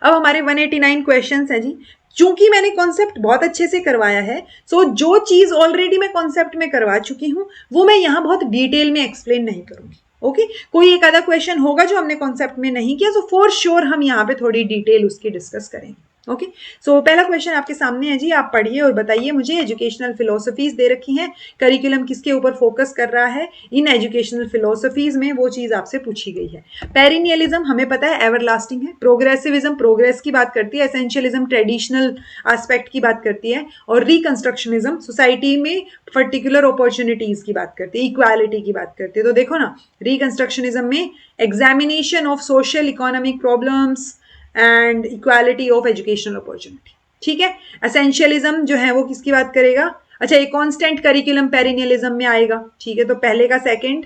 अब हमारे 189 क्वेश्चंस हैं जी। चूंकि मैंने कॉन्सेप्ट बहुत अच्छे से करवाया है, सो जो चीज ऑलरेडी मैं कॉन्सेप्ट में करवा चुकी हूं वो मैं यहां बहुत डिटेल में एक्सप्लेन नहीं करूंगी। ओके, कोई एक आधा क्वेश्चन होगा जो हमने कॉन्सेप्ट में नहीं किया, सो फॉर श्योर हम यहाँ पे थोड़ी डिटेल उसकी डिस्कस करेंगे। ओके, सो पहला क्वेश्चन आपके सामने है जी, आप पढ़िए और बताइए मुझे। एजुकेशनल फिलोसफीज दे रखी हैं, करिकुलम किसके ऊपर फोकस कर रहा है इन एजुकेशनल फिलोसफीज में, वो चीज आपसे पूछी गई है। पेरिनियलिज्म हमें पता है एवरलास्टिंग है, प्रोग्रेसिविज्म प्रोग्रेस की बात करती है, एसेंशियलिज्म ट्रेडिशनल एस्पेक्ट की बात करती है, और रिकंस्ट्रक्शनिज्म सोसाइटी में पर्टिकुलर अपॉर्चुनिटीज की बात करती है, इक्वालिटी की बात करती है। तो देखो ना, रिकंस्ट्रक्शनिज्म में examination of social economic problems and equality of educational opportunity, ठीक है। एसेंशियलिज्म जो है वो किसकी बात करेगा, अच्छा ये कांस्टेंट करिकुलम पेरिनियलिज्म में आएगा, ठीक है। तो पहले का सेकंड,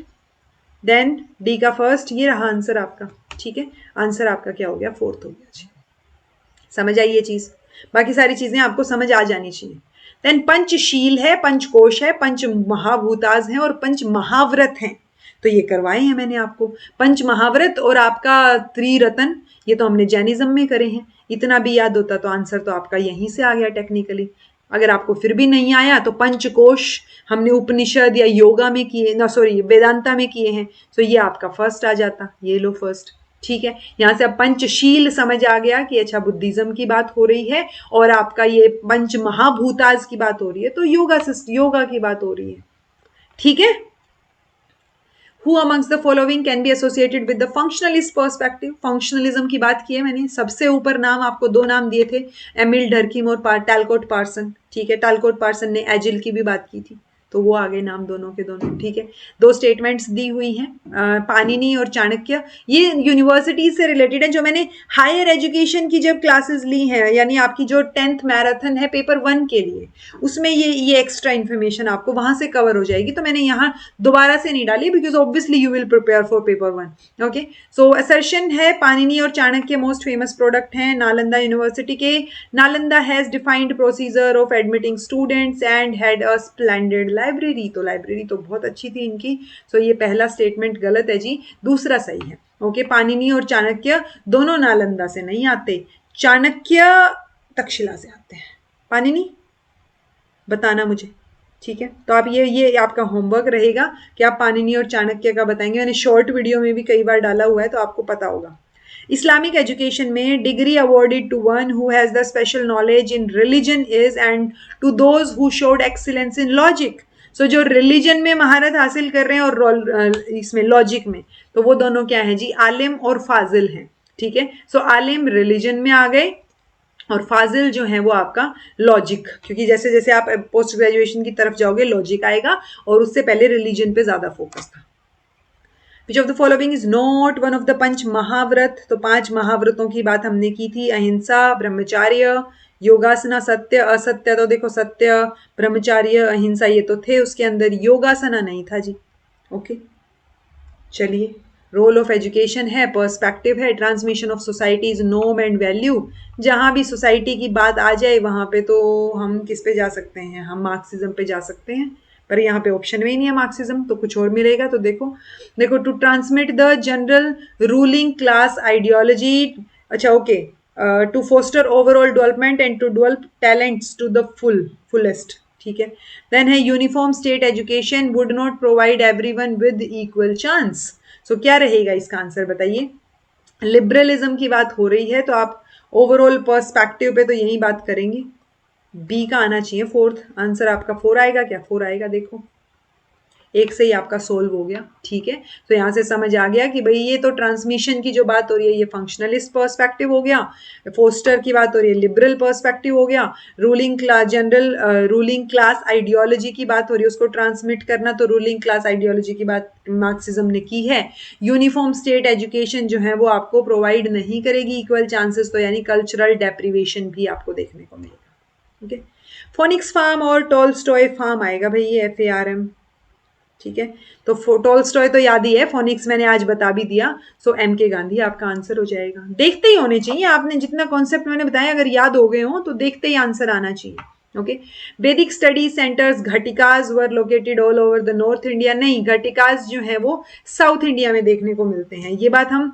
देन डी का फर्स्ट, ये रहा आंसर आपका, ठीक है। आंसर आपका क्या हो गया, फोर्थ हो गया जी। समझ आई ये चीज, बाकी सारी चीजें आपको समझ आ जानी चाहिए। देन पंचशील है, पंचकोश है, पंच महाभूताज हैं और पंच महाव्रत हैं। तो ये करवाए हैं मैंने आपको, पंच महाव्रत और आपका त्रिरत्न, ये तो हमने जैनिज्म में करे हैं। इतना भी याद होता तो आंसर तो आपका यहीं से आ गया टेक्निकली। अगर आपको फिर भी नहीं आया तो पंचकोश हमने उपनिषद या योगा में किए ना, सॉरी वेदांता में किए हैं, तो ये आपका फर्स्ट आ जाता, ये लो फर्स्ट, ठीक है। यहां से अब पंचशील समझ आ गया कि अच्छा बुद्धिज्म की बात हो रही है और आपका ये पंच महाभूताज की बात हो रही है, तो योगा की बात हो रही है, ठीक है। Who amongst the following can be associated with the functionalist perspective? Functionalism की बात की है मैंने, सबसे ऊपर नाम आपको दो नाम दिए थे, एमिल डर्कीम और टैलकोट पार्सन, ठीक है। टैलकोट पार्सन ने एजिल की भी बात की थी, तो वो आ गए नाम दोनों के दोनों, ठीक है। दो स्टेटमेंट्स दी हुई हैं, पानिनी और चाणक्य, ये यूनिवर्सिटी से रिलेटेड है। जो मैंने हायर एजुकेशन की जब क्लासेस ली हैं, यानी आपकी जो 10th मैराथन है पेपर 1 के लिए, उसमें ये एक्स्ट्रा इन्फॉर्मेशन आपको वहां से कवर हो जाएगी, तो मैंने यहाँ दोबारा से नहीं डाली, because obviously you will prepare for paper 1। Okay, so assertion है पानिनी और चाणक्य मोस्ट फेमस प्रोडक्ट हैं नालंदा यूनिवर्सिटी के। Nalanda has defined procedure of admitting students and had a splendid library, तो लाइब्रेरी तो बहुत अच्छी थी इनकी। सो ये पहला स्टेटमेंट गलत है जी, दूसरा सही है। ओके, पानिनी और चाणक्य दोनों नालंदा से नहीं आते, चाणक्य तक्षशिला से आते हैं। पानिनी बताना मुझे, ठीक है। तो आप ये आपका होमवर्क रहेगा कि आप पानिनी और चाणक्य का बताएंगे, मैंने शॉर्ट वीडियो में भी कई बार डाला हुआ है तो आपको पता होगा। इस्लामिक एजुकेशन में degree awarded to one who has the special knowledge in religion is and to those who showed excellence in logic. So जो रिलीजन में महारत हासिल कर रहे हैं और इसमें लॉजिक में, तो वो दोनों क्या है जी, आलिम और फाजिल हैं, ठीक है। सो आलिम रिलीजन में आ गए और फाजिल जो है वो आपका लॉजिक, क्योंकि जैसे जैसे आप पोस्ट ग्रेजुएशन की तरफ जाओगे लॉजिक आएगा, और उससे पहले रिलीजन पे ज्यादा फोकस था। Which of the following is not one of the panch mahavrata, तो 5 महाव्रतों की बात हमने की थी, अहिंसा, ब्रह्मचार्य, योगासना, सत्य असत्य। तो देखो सत्य, ब्रह्मचार्य, अहिंसा ये तो थे, उसके अंदर योगासना नहीं था जी। ओके, चलिए, रोल ऑफ एजुकेशन है, पर्सपेक्टिव है, transmission of societies norm and value. जहां भी सोसाइटी की बात आ जाए वहां पे तो हम किस पे जा सकते हैं, हम मार्क्सिज्म पे जा सकते हैं, पर यहाँ पे ऑप्शन में ही नहीं है मार्क्सिज्म, तो कुछ और मिलेगा। तो देखो to transmit the general ruling class ideology, अच्छा okay, to foster overall development and to develop talents to the fullest, ठीक है। देन है uniform state education would not provide everyone with equal chance. So क्या रहेगा इसका answer बताइए। Liberalism की बात हो रही है तो आप ओवरऑल पर्सपेक्टिव पे तो यही बात करेंगे, बी का आना चाहिए फोर्थ। आंसर आपका 4 आएगा क्या, 4 आएगा, देखो एक से ही आपका सोल्व हो गया, ठीक है। तो यहां से समझ आ गया कि भाई ये तो ट्रांसमिशन की जो बात हो रही है ये फंक्शनलिस्ट पर्सपेक्टिव हो गया, फोस्टर की बात हो रही है लिबरल पर्सपेक्टिव हो गया, ruling class general ruling class ideology की बात हो रही है उसको ट्रांसमिट करना, तो रूलिंग क्लास आइडियोलॉजी की बात मार्क्सिज्म ने की है। यूनिफॉर्म स्टेट एजुकेशन जो है वो आपको प्रोवाइड नहीं करेगी इक्वल चांसेस, तो यानी कल्चरल डेप्रिवेशन भी आपको देखने को मिलेगा। ओके, फोनिक्स फार्म और टॉलस्टॉय फार्म आएगा भाई, ये FARM, ठीक है। तो टॉलस्टॉय तो याद ही है, फोनिक्स मैंने आज बता भी दिया, सो MK गांधी आपका आंसर हो जाएगा। देखते ही होने चाहिए आपने, जितना कॉन्सेप्ट मैंने बताया अगर याद हो गए हो तो देखते ही आंसर आना चाहिए, okay. Vedic study centres ghatikas were located all over the north India, नहीं, घटिकाज जो है वो साउथ इंडिया में देखने को मिलते हैं। ये बात हम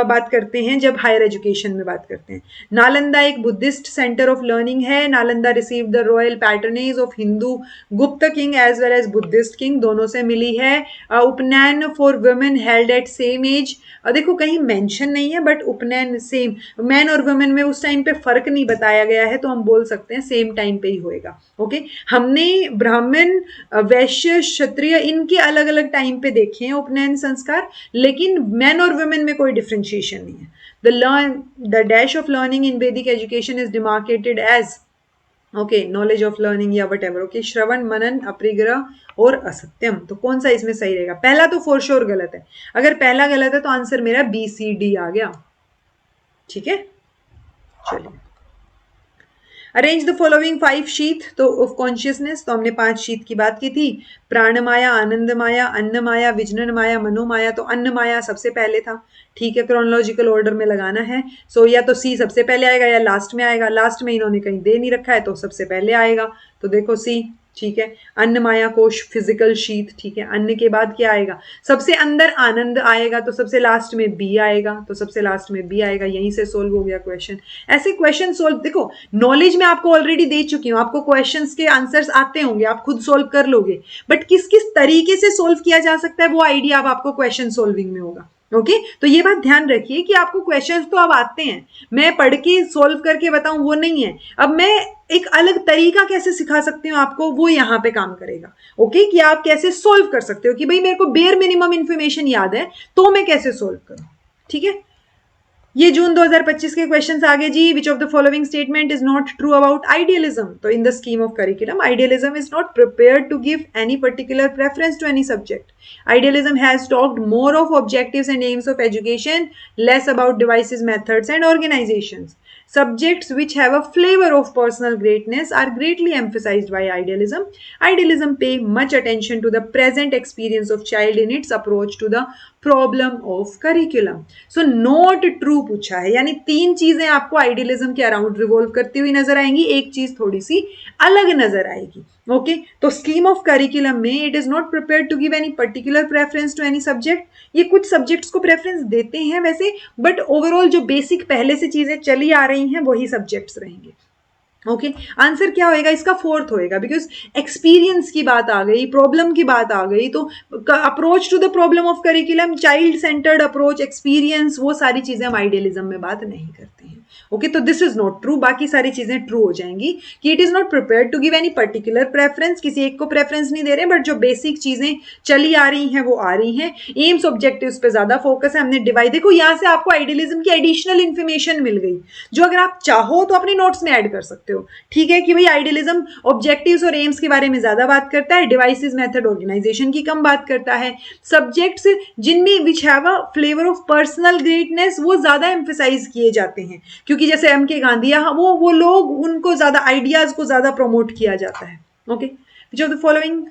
बात करते हैं जब हायर एजुकेशन में बात करते हैं। नालंदा एक बुद्धिस्ट सेंटर ऑफ लर्निंग है। Nalanda receive the royal patronage of Hindu Gupta king as well as Buddhist king, दोनों से मिली है। Upanayana for women held at same age, देखो कहीं मेंशन नहीं है बट उपनयन सेम, मैन और वुमेन में उस टाइम पे फर्क नहीं बताया गया है, तो हम बोल सकते हैं सेम टाइम पे ही होएगा। ओके, हमने ब्राह्मण वैश्य क्षत्रिय इनके अलग अलग टाइम पे देखे हैं उपनयन संस्कार, लेकिन मैन और वुमेन में कोई डिफ्रेंशिएशन नहीं है। The dash of learning in Vedic education is demarcated as okay knowledge of learning या वट एवर। ओके, श्रवण मनन अपरिग्रह और असत्यम, तो कौन सा इसमें सही रहेगा? पहला तो फॉर श्योर गलत है, अगर पहला गलत है तो आंसर मेरा बी सी डी आ गया। ठीक है, चलिए। अरेंज द फॉलोइंग 5 शीत तो ऑफ कॉन्शियसनेस, तो हमने 5 शीत की बात की थी। प्राण माया, आनंद माया, अन्न माया, विजनन माया, मनोमाया, तो अन्न माया सबसे पहले था। ठीक है, क्रोनोलॉजिकल ऑर्डर में लगाना है। सो या तो सी सबसे पहले आएगा या लास्ट में आएगा। लास्ट में इन्होंने कहीं दे नहीं रखा है तो सबसे पहले आएगा, तो देखो सी। ठीक है, अन्न माया कोश फिजिकल शीत। ठीक है, अन्न के बाद क्या आएगा? सबसे अंदर आनंद आएगा, तो सबसे लास्ट में बी आएगा, तो सबसे लास्ट में बी आएगा। यहीं से सोल्व हो गया क्वेश्चन। ऐसे क्वेश्चन सोल्व, देखो नॉलेज मैं आपको ऑलरेडी दे चुकी हूं, आपको क्वेश्चंस के आंसर्स आते होंगे, आप खुद सोल्व कर लोगे, बट किस किस तरीके से सोल्व किया जा सकता है वो आइडिया अब आपको क्वेश्चन सोल्विंग में होगा। ओके, तो ये बात ध्यान रखिए कि आपको क्वेश्चंस तो अब आते हैं, मैं पढ़ के सोल्व करके बताऊं वो नहीं है। अब मैं एक अलग तरीका कैसे सिखा सकती हूँ आपको, वो यहाँ पे काम करेगा। ओके, कि आप कैसे सोल्व कर सकते हो, कि भाई मेरे को बेयर मिनिमम इंफॉर्मेशन याद है तो मैं कैसे सोल्व करूं। ठीक है, ये जून 2025 के क्वेश्चंस आगे जी। Which of the following statement is not true about idealism, तो in the scheme of curriculum idealism is not prepared to give any particular preference to any subject. Idealism has talked more of objectives and aims of education, less about devices, methods, and organizations. Subjects which have a flavor of personal greatness are greatly emphasized by idealism. Idealism pay much attention to the present experience of child in its approach to the problem of curriculum. So not true पूछा है, यानी 3 चीजें आपको idealism के around revolve करती हुई नजर आएंगी, एक चीज थोड़ी सी अलग नजर आएगी। ओके, तो स्कीम ऑफ करिकुलम में it is not prepared to give any particular preference to any subject. ये कुछ सब्जेक्ट्स को प्रेफरेंस देते हैं वैसे, बट ओवरऑल जो बेसिक पहले से चीजें चली आ रही हैं वही सब्जेक्ट्स रहेंगे। ओके, आंसर क्या होएगा इसका? 4th होएगा, बिकॉज एक्सपीरियंस की बात आ गई, प्रॉब्लम की बात आ गई, तो approach to the problem of curriculum, child centred approach, experience, वो सारी चीजें हम आइडियलिज्म में बात नहीं करते हैं। ओके, तो दिस इज नॉट ट्रू, बाकी सारी चीजें ट्रू हो जाएंगी कि it is not prepared to give any particular preference, किसी एक को प्रेफरेंस नहीं दे रहे, बट जो बेसिक चीजें चली आ रही हैं वो आ रही हैं। एम्स ऑब्जेक्टिव्स पे ज्यादा फोकस है, हमने डिवाइड, देखो यहां से आपको आइडियलिज्म की एडिशनल इंफॉर्मेशन मिल गई, जो अगर आप चाहो तो अपने नोट्स में ऐड कर सकते हो। ठीक है, कि भाई आइडियलिज्म ऑब्जेक्टिव्स और एम्स के बारे में ज्यादा बात करता है, डिवाइसेस, मेथड, ऑर्गेनाइजेशन की कम बात करता है। सब्जेक्ट्स जिनमें which have a flavour of personal greatness वो ज्यादा एम्फेसाइज किए जाते हैं, क्योंकि जैसे एम के गांधी वो लोग, उनको ज्यादा आइडियाज को ज्यादा प्रमोट किया जाता है। Okay, which of the following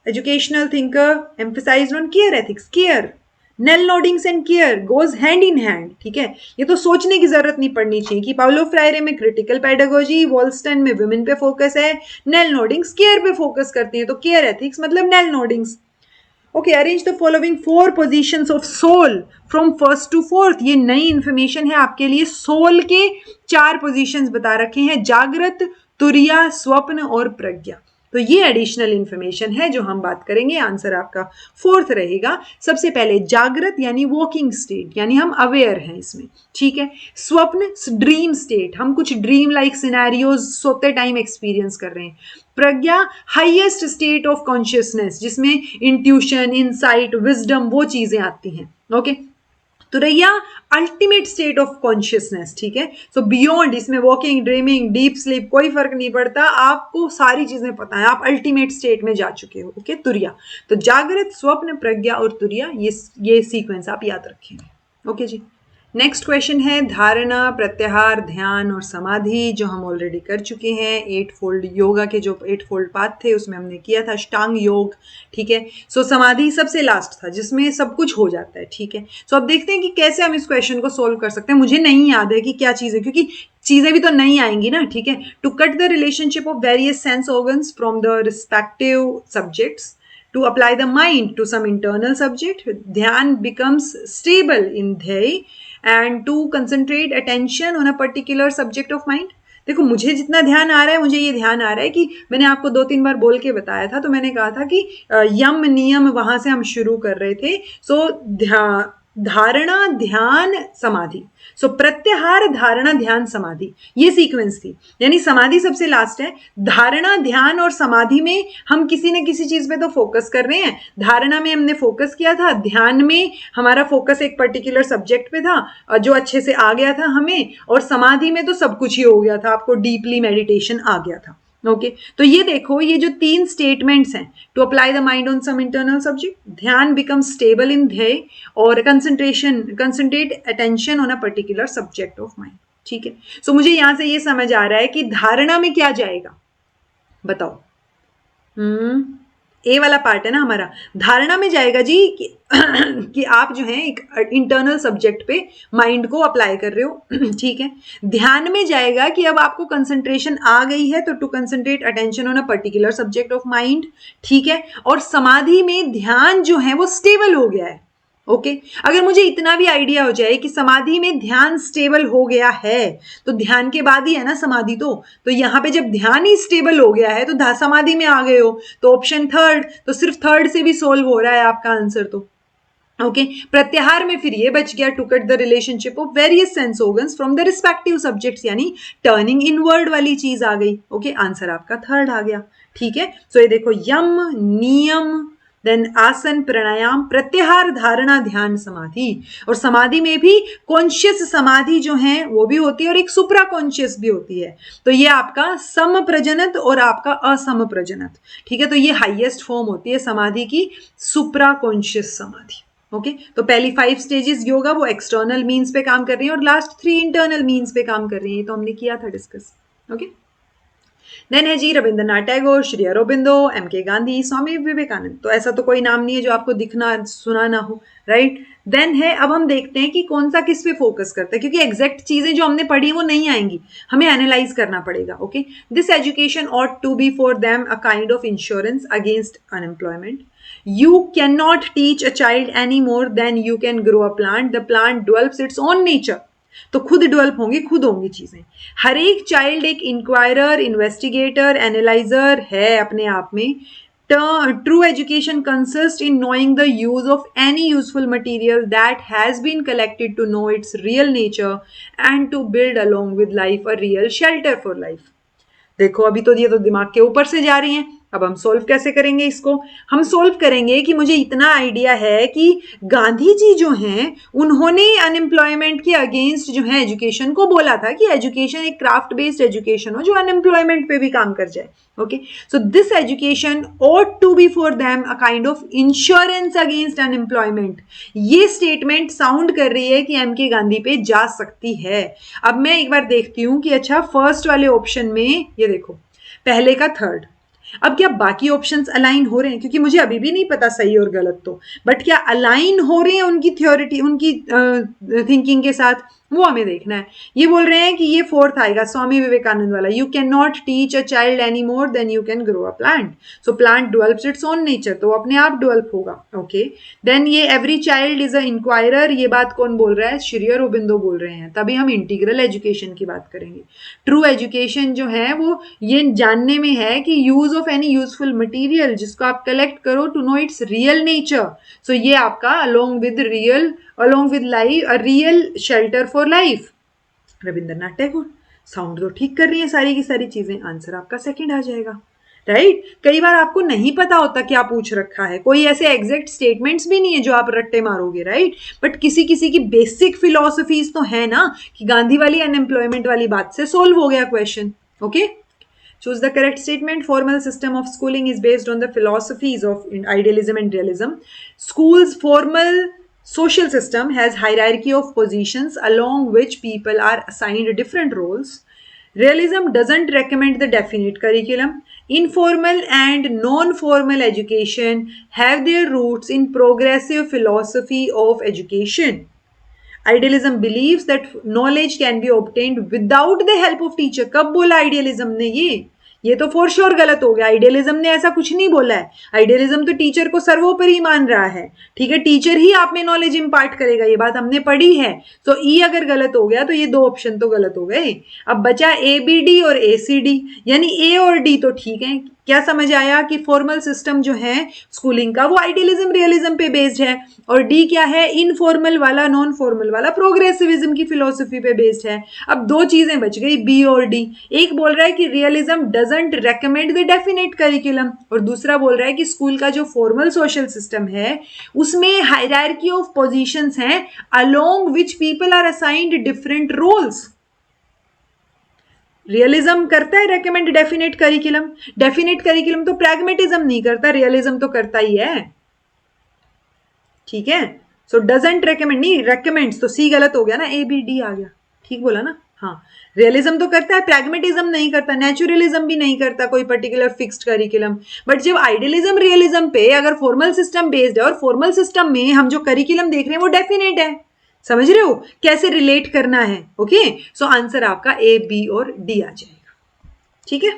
educational thinker emphasized on care ethics? Care, Nel Noddings and care goes hand in hand. ठीक है, ये तो सोचने की जरूरत नहीं पड़नी चाहिए कि पाउलो फ्रायरे में क्रिटिकल पेडागोजी, वॉल्स्टन में वुमेन पे फोकस है, नेल नोडिंग्स केयर पे फोकस करती है, तो केयर एथिक्स मतलब Nel Noddings. Okay, arrange the following 4 positions of soul from 1st to 4th, ये नई इंफॉर्मेशन है आपके लिए। सोल के 4 पोजीशंस बता रखे हैं, जागृत, तुरिया, स्वप्न और प्रज्ञा। तो ये एडिशनल इंफॉर्मेशन है जो हम बात करेंगे। आंसर आपका 4th रहेगा। सबसे पहले जागृत यानी वॉकिंग स्टेट, यानी हम अवेयर हैं इसमें। ठीक है, स्वप्न ड्रीम स्टेट, हम कुछ ड्रीम लाइक सिनेरियोज सोते टाइम एक्सपीरियंस कर रहे हैं। Prajna highest state of consciousness, जिसमें इंट्यूशन, इनसाइट, विजडम वो चीजें आती हैं। Okay, turiya ultimate state of consciousness. ठीक है, सो बियॉन्ड, इसमें वॉकिंग, ड्रीमिंग, डीप स्लीप कोई फर्क नहीं पड़ता, आपको सारी चीजें पता है, आप अल्टीमेट स्टेट में जा चुके हो। ओके, तुरिया, तो जागृत, स्वप्न, प्रज्ञा और तुरिया, ये सीक्वेंस आप याद रखेंगे। ओके जी, नेक्स्ट क्वेश्चन है धारणा, प्रत्याहार, ध्यान और समाधि, जो हम ऑलरेडी कर चुके हैं। 8 फोल्ड योगा के जो 8 फोल्ड पाथ थे उसमें हमने किया था अष्टांग योग, ठीक है। सो समाधि सबसे लास्ट था जिसमें सब कुछ हो जाता है, ठीक है। सो अब देखते हैं कि कैसे हम इस क्वेश्चन को सोल्व कर सकते हैं। मुझे नहीं याद है कि क्या चीज़ है, क्योंकि चीज़ें भी तो नहीं आएंगी ना, ठीक है। To cut the relationship of various sense organs from the respective subjects to apply the mind to some internal subject, dhyan becomes stable in dhyay, and to concentrate attention on a particular subject of mind. देखो मुझे जितना ध्यान आ रहा है, मुझे ये ध्यान आ रहा है कि मैंने आपको 2-3 बार बोल के बताया था, तो मैंने कहा था कि यम नियम वहां से हम शुरू कर रहे थे। सो धारणा, ध्यान, समाधि। सो प्रत्याहार, धारणा, ध्यान, समाधि, ये सीक्वेंस थी। यानी समाधि सबसे लास्ट है। धारणा, ध्यान और समाधि में हम किसी न किसी चीज पे तो फोकस कर रहे हैं। धारणा में हमने फोकस किया था, ध्यान में हमारा फोकस एक पर्टिकुलर सब्जेक्ट पे था जो अच्छे से आ गया था हमें, और समाधि में तो सब कुछ ही हो गया था, आपको डीपली मेडिटेशन आ गया था। ओके तो ये देखो, ये जो 3 स्टेटमेंट्स हैं, to apply the mind on some internal subject, ध्यान बिकम स्टेबल इन ध्येय, और concentrate attention on a particular subject of mind, ठीक है। सो मुझे यहां से ये समझ आ रहा है कि धारणा में क्या जाएगा, बताओ। ए वाला पार्ट है ना हमारा। धारणा में जाएगा जी कि आप जो है एक इंटरनल सब्जेक्ट पे माइंड को अप्लाई कर रहे हो, ठीक है। ध्यान में जाएगा कि अब आपको कंसंट्रेशन आ गई है, तो to concentrate attention on a particular subject of mind, ठीक है। और समाधि में ध्यान जो है वो स्टेबल हो गया है। ओके अगर मुझे इतना भी आइडिया हो जाए कि समाधि में ध्यान स्टेबल हो गया है, तो ध्यान के बाद ही है ना समाधि, तो यहां पे जब ध्यान ही स्टेबल हो गया है तो समाधि में आ गए हो, तो ऑप्शन थर्ड, तो सिर्फ थर्ड से भी सोल्व हो रहा है आपका आंसर। तो ओके प्रत्याहार में फिर ये बच गया, to cut the relationship of various sense organs from the respective subjects, यानी टर्निंग इनवर्ड वाली चीज आ गई। ओके आंसर आपका थर्ड आ गया, ठीक है। सो ये देखो, यम, नियम, देन आसन, प्राणायाम, प्रत्याहार, धारणा, ध्यान, समाधि। और समाधि में भी कॉन्शियस समाधि जो है वो भी होती है, और एक सुप्रा कॉन्शियस भी होती है। तो ये आपका सम प्रजनत और आपका असम प्रजनत, ठीक है। तो ये हाईएस्ट फॉर्म होती है समाधि की, सुप्रा कॉन्शियस समाधि। ओके तो पहली 5 स्टेजेस योगा वो एक्सटर्नल मीन्स पे काम कर रही है, और लास्ट 3 इंटरनल मीन्स पे काम कर रही है, तो हमने किया था डिस्कस। ओके देन है जी रविंद्रनाथ टैगोर, श्री अरबिंदो, एम के गांधी, स्वामी विवेकानंद। तो ऐसा तो कोई नाम नहीं है जो आपको दिखना सुना ना हो, राइट। देन है, अब हम देखते हैं कि कौन सा किस पे फोकस करता है, क्योंकि एग्जैक्ट चीजें जो हमने पढ़ी वो नहीं आएंगी, हमें एनालाइज करना पड़ेगा। Okay this education ought to be for them a kind of insurance against unemployment. You cannot teach a child any more than you can grow a plant. The plant develops its own nature. तो खुद develop होंगी, खुद होंगी चीजें। हर एक child एक inquirer, investigator, analyser है अपने आप में। True education consists in knowing the use of any useful material that has been collected to know its real nature and to build along with life a real shelter for life. देखो अभी तो ये तो दिमाग के ऊपर से जा रही हैं, अब हम सोल्व कैसे करेंगे इसको। हम सोल्व करेंगे कि मुझे इतना आइडिया है कि गांधी जी जो हैं उन्होंने अनएम्प्लॉयमेंट के अगेंस्ट जो है एजुकेशन को बोला था कि एजुकेशन एक क्राफ्ट बेस्ड एजुकेशन हो जो अनएम्प्लॉयमेंट पे भी काम कर जाए। Okay so this education ought to be for them a kind of insurance against unemployment. ये स्टेटमेंट साउंड कर रही है कि एम के गांधी पे जा सकती है। अब मैं एक बार देखती हूं कि अच्छा फर्स्ट वाले ऑप्शन में ये देखो पहले का थर्ड, अब क्या बाकी ऑप्शंस अलाइन हो रहे हैं, क्योंकि मुझे अभी भी नहीं पता सही और गलत तो, बट क्या अलाइन हो रहे हैं उनकी थ्योरिटी, उनकी थिंकिंग के साथ, वो हमें देखना है। ये बोल रहे हैं कि ये फोर्थ आएगा स्वामी विवेकानंद वाला, you can not teach a child any more than you can grow a plant, so plant develops its own nature, तो अपने आप डेवलप होगा। ओके देन ये every child is a inquirer, ये बात कौन बोल रहा है, श्री अरबिंदो बोल रहे हैं, तभी हम इंटीग्रल एजुकेशन की बात करेंगे। ट्रू एजुकेशन जो है वो ये जानने में है कि use of any useful material जिसको आप कलेक्ट करो to know its real nature, so ये आपका along with life a real shelter for life, Rabindranath Tagore. Sound तो ठीक कर रही है सारी की सारी चीजें, आंसर आपका सेकंड आ जाएगा, राइट। कई बार आपको नहीं पता होता क्या पूछ रखा है, कोई ऐसे एग्जैक्ट स्टेटमेंट्स भी नहीं है जो आप रट्टे मारोगे, राइट, बट किसी किसी की बेसिक फिलॉसफीज तो है ना, कि गांधी वाली अनएम्प्लॉयमेंट वाली बात से सोल्व हो गया question. Okay choose the correct statement. Formal system of schooling is based on the philosophies of idealism and realism. Schools formal social system has hierarchy of positions along which people are assigned different roles. Realism doesn't recommend the definite curriculum. Informal and non-formal education have their roots in progressive philosophy of education. Idealism believes that knowledge can be obtained without the help of teacher. कब बोला idealism ने ये तो for sure गलत हो गया. Idealism ने ऐसा कुछ नहीं बोला है. आइडियलिज्म तो टीचर को सर्वोपरि मान रहा है. ठीक है, टीचर ही आप में नॉलेज इंपार्ट करेगा, ये बात हमने पढ़ी है. तो ई अगर गलत हो गया तो ये दो ऑप्शन तो गलत हो गए. अब बचा ए बी डी और ए सी डी, यानी ए और डी तो ठीक है. क्या समझ आया कि फॉर्मल सिस्टम जो है स्कूलिंग का वो आइडियलिज्म रियलिज्म पे बेस्ड है, और डी क्या है, इनफॉर्मल वाला नॉन फॉर्मल वाला प्रोग्रेसिविज्म की फिलोसफी पे बेस्ड है. अब दो चीजें बच गई, बी और डी. एक बोल रहा है कि realism doesn't recommend the definite curriculum, और दूसरा बोल रहा है कि स्कूल का जो फॉर्मल सोशल सिस्टम है उसमें हायरार्की ऑफ पोजीशंस हैं along which people are assigned different roles. Realism करता है recommend definite curriculum. Definite curriculum तो प्रैग्मेटिज्म नहीं करता, रियलिज्म तो करता ही है. ठीक है, सो डजंट रेकमेंड नहीं, रेकमेंड्स. तो सी गलत हो गया ना, ए बी डी आ गया. ठीक बोला ना. हाँ, रियलिज्म तो करता है, प्रैग्मेटिज्म नहीं करता, नेचुरलिज्म भी नहीं करता कोई पर्टिकुलर फिक्स्ड करिकुलम. बट जब आइडियलिज्म रियलिज्म पे अगर फॉर्मल सिस्टम बेस्ड है और फॉर्मल सिस्टम में हम जो करिकुलम देख रहे हैं वो डेफिनेट है. समझ रहे हो कैसे रिलेट करना है. ओके, सो आंसर आपका ए बी और डी आ जाएगा. ठीक है,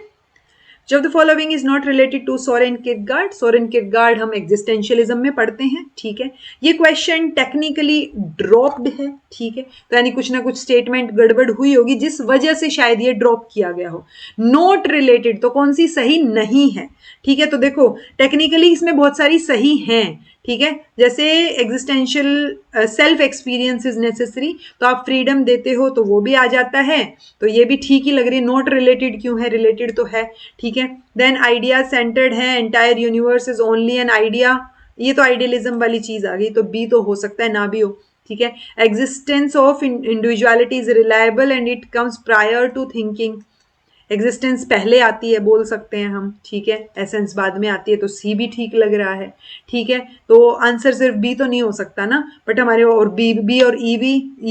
जब the following is not related to Soren Kierkegaard. Soren Kierkegaard हम एग्जिस्टेंशियलिज्म में पढ़ते हैं. ठीक है, ये क्वेश्चन टेक्निकली ड्रॉप्ड है. ठीक है, तो यानी कुछ ना कुछ स्टेटमेंट गड़बड़ हुई होगी जिस वजह से शायद ये ड्रॉप किया गया हो. नॉट रिलेटेड तो कौन सी सही नहीं है. ठीक है, तो देखो टेक्निकली इसमें बहुत सारी सही हैं. ठीक है, जैसे existential self experience is necessary, तो आप फ्रीडम देते हो तो वो भी आ जाता है, तो ये भी ठीक ही लग रही है. नॉट रिलेटेड क्यों है, रिलेटेड तो है. ठीक है, देन आइडिया सेंटर्ड है, entire universe is only an idea, ये तो आइडियलिज्म वाली चीज आ गई, तो बी तो हो सकता है, ना भी हो. ठीक है, existence of individuality is reliable and it comes prior to thinking. Existence पहले आती है बोल सकते हैं हम. ठीक है, एसेंस बाद में आती है, तो सी भी ठीक लग रहा है. ठीक है, तो आंसर सिर्फ बी तो नहीं हो सकता ना, बट हमारे और बी और ई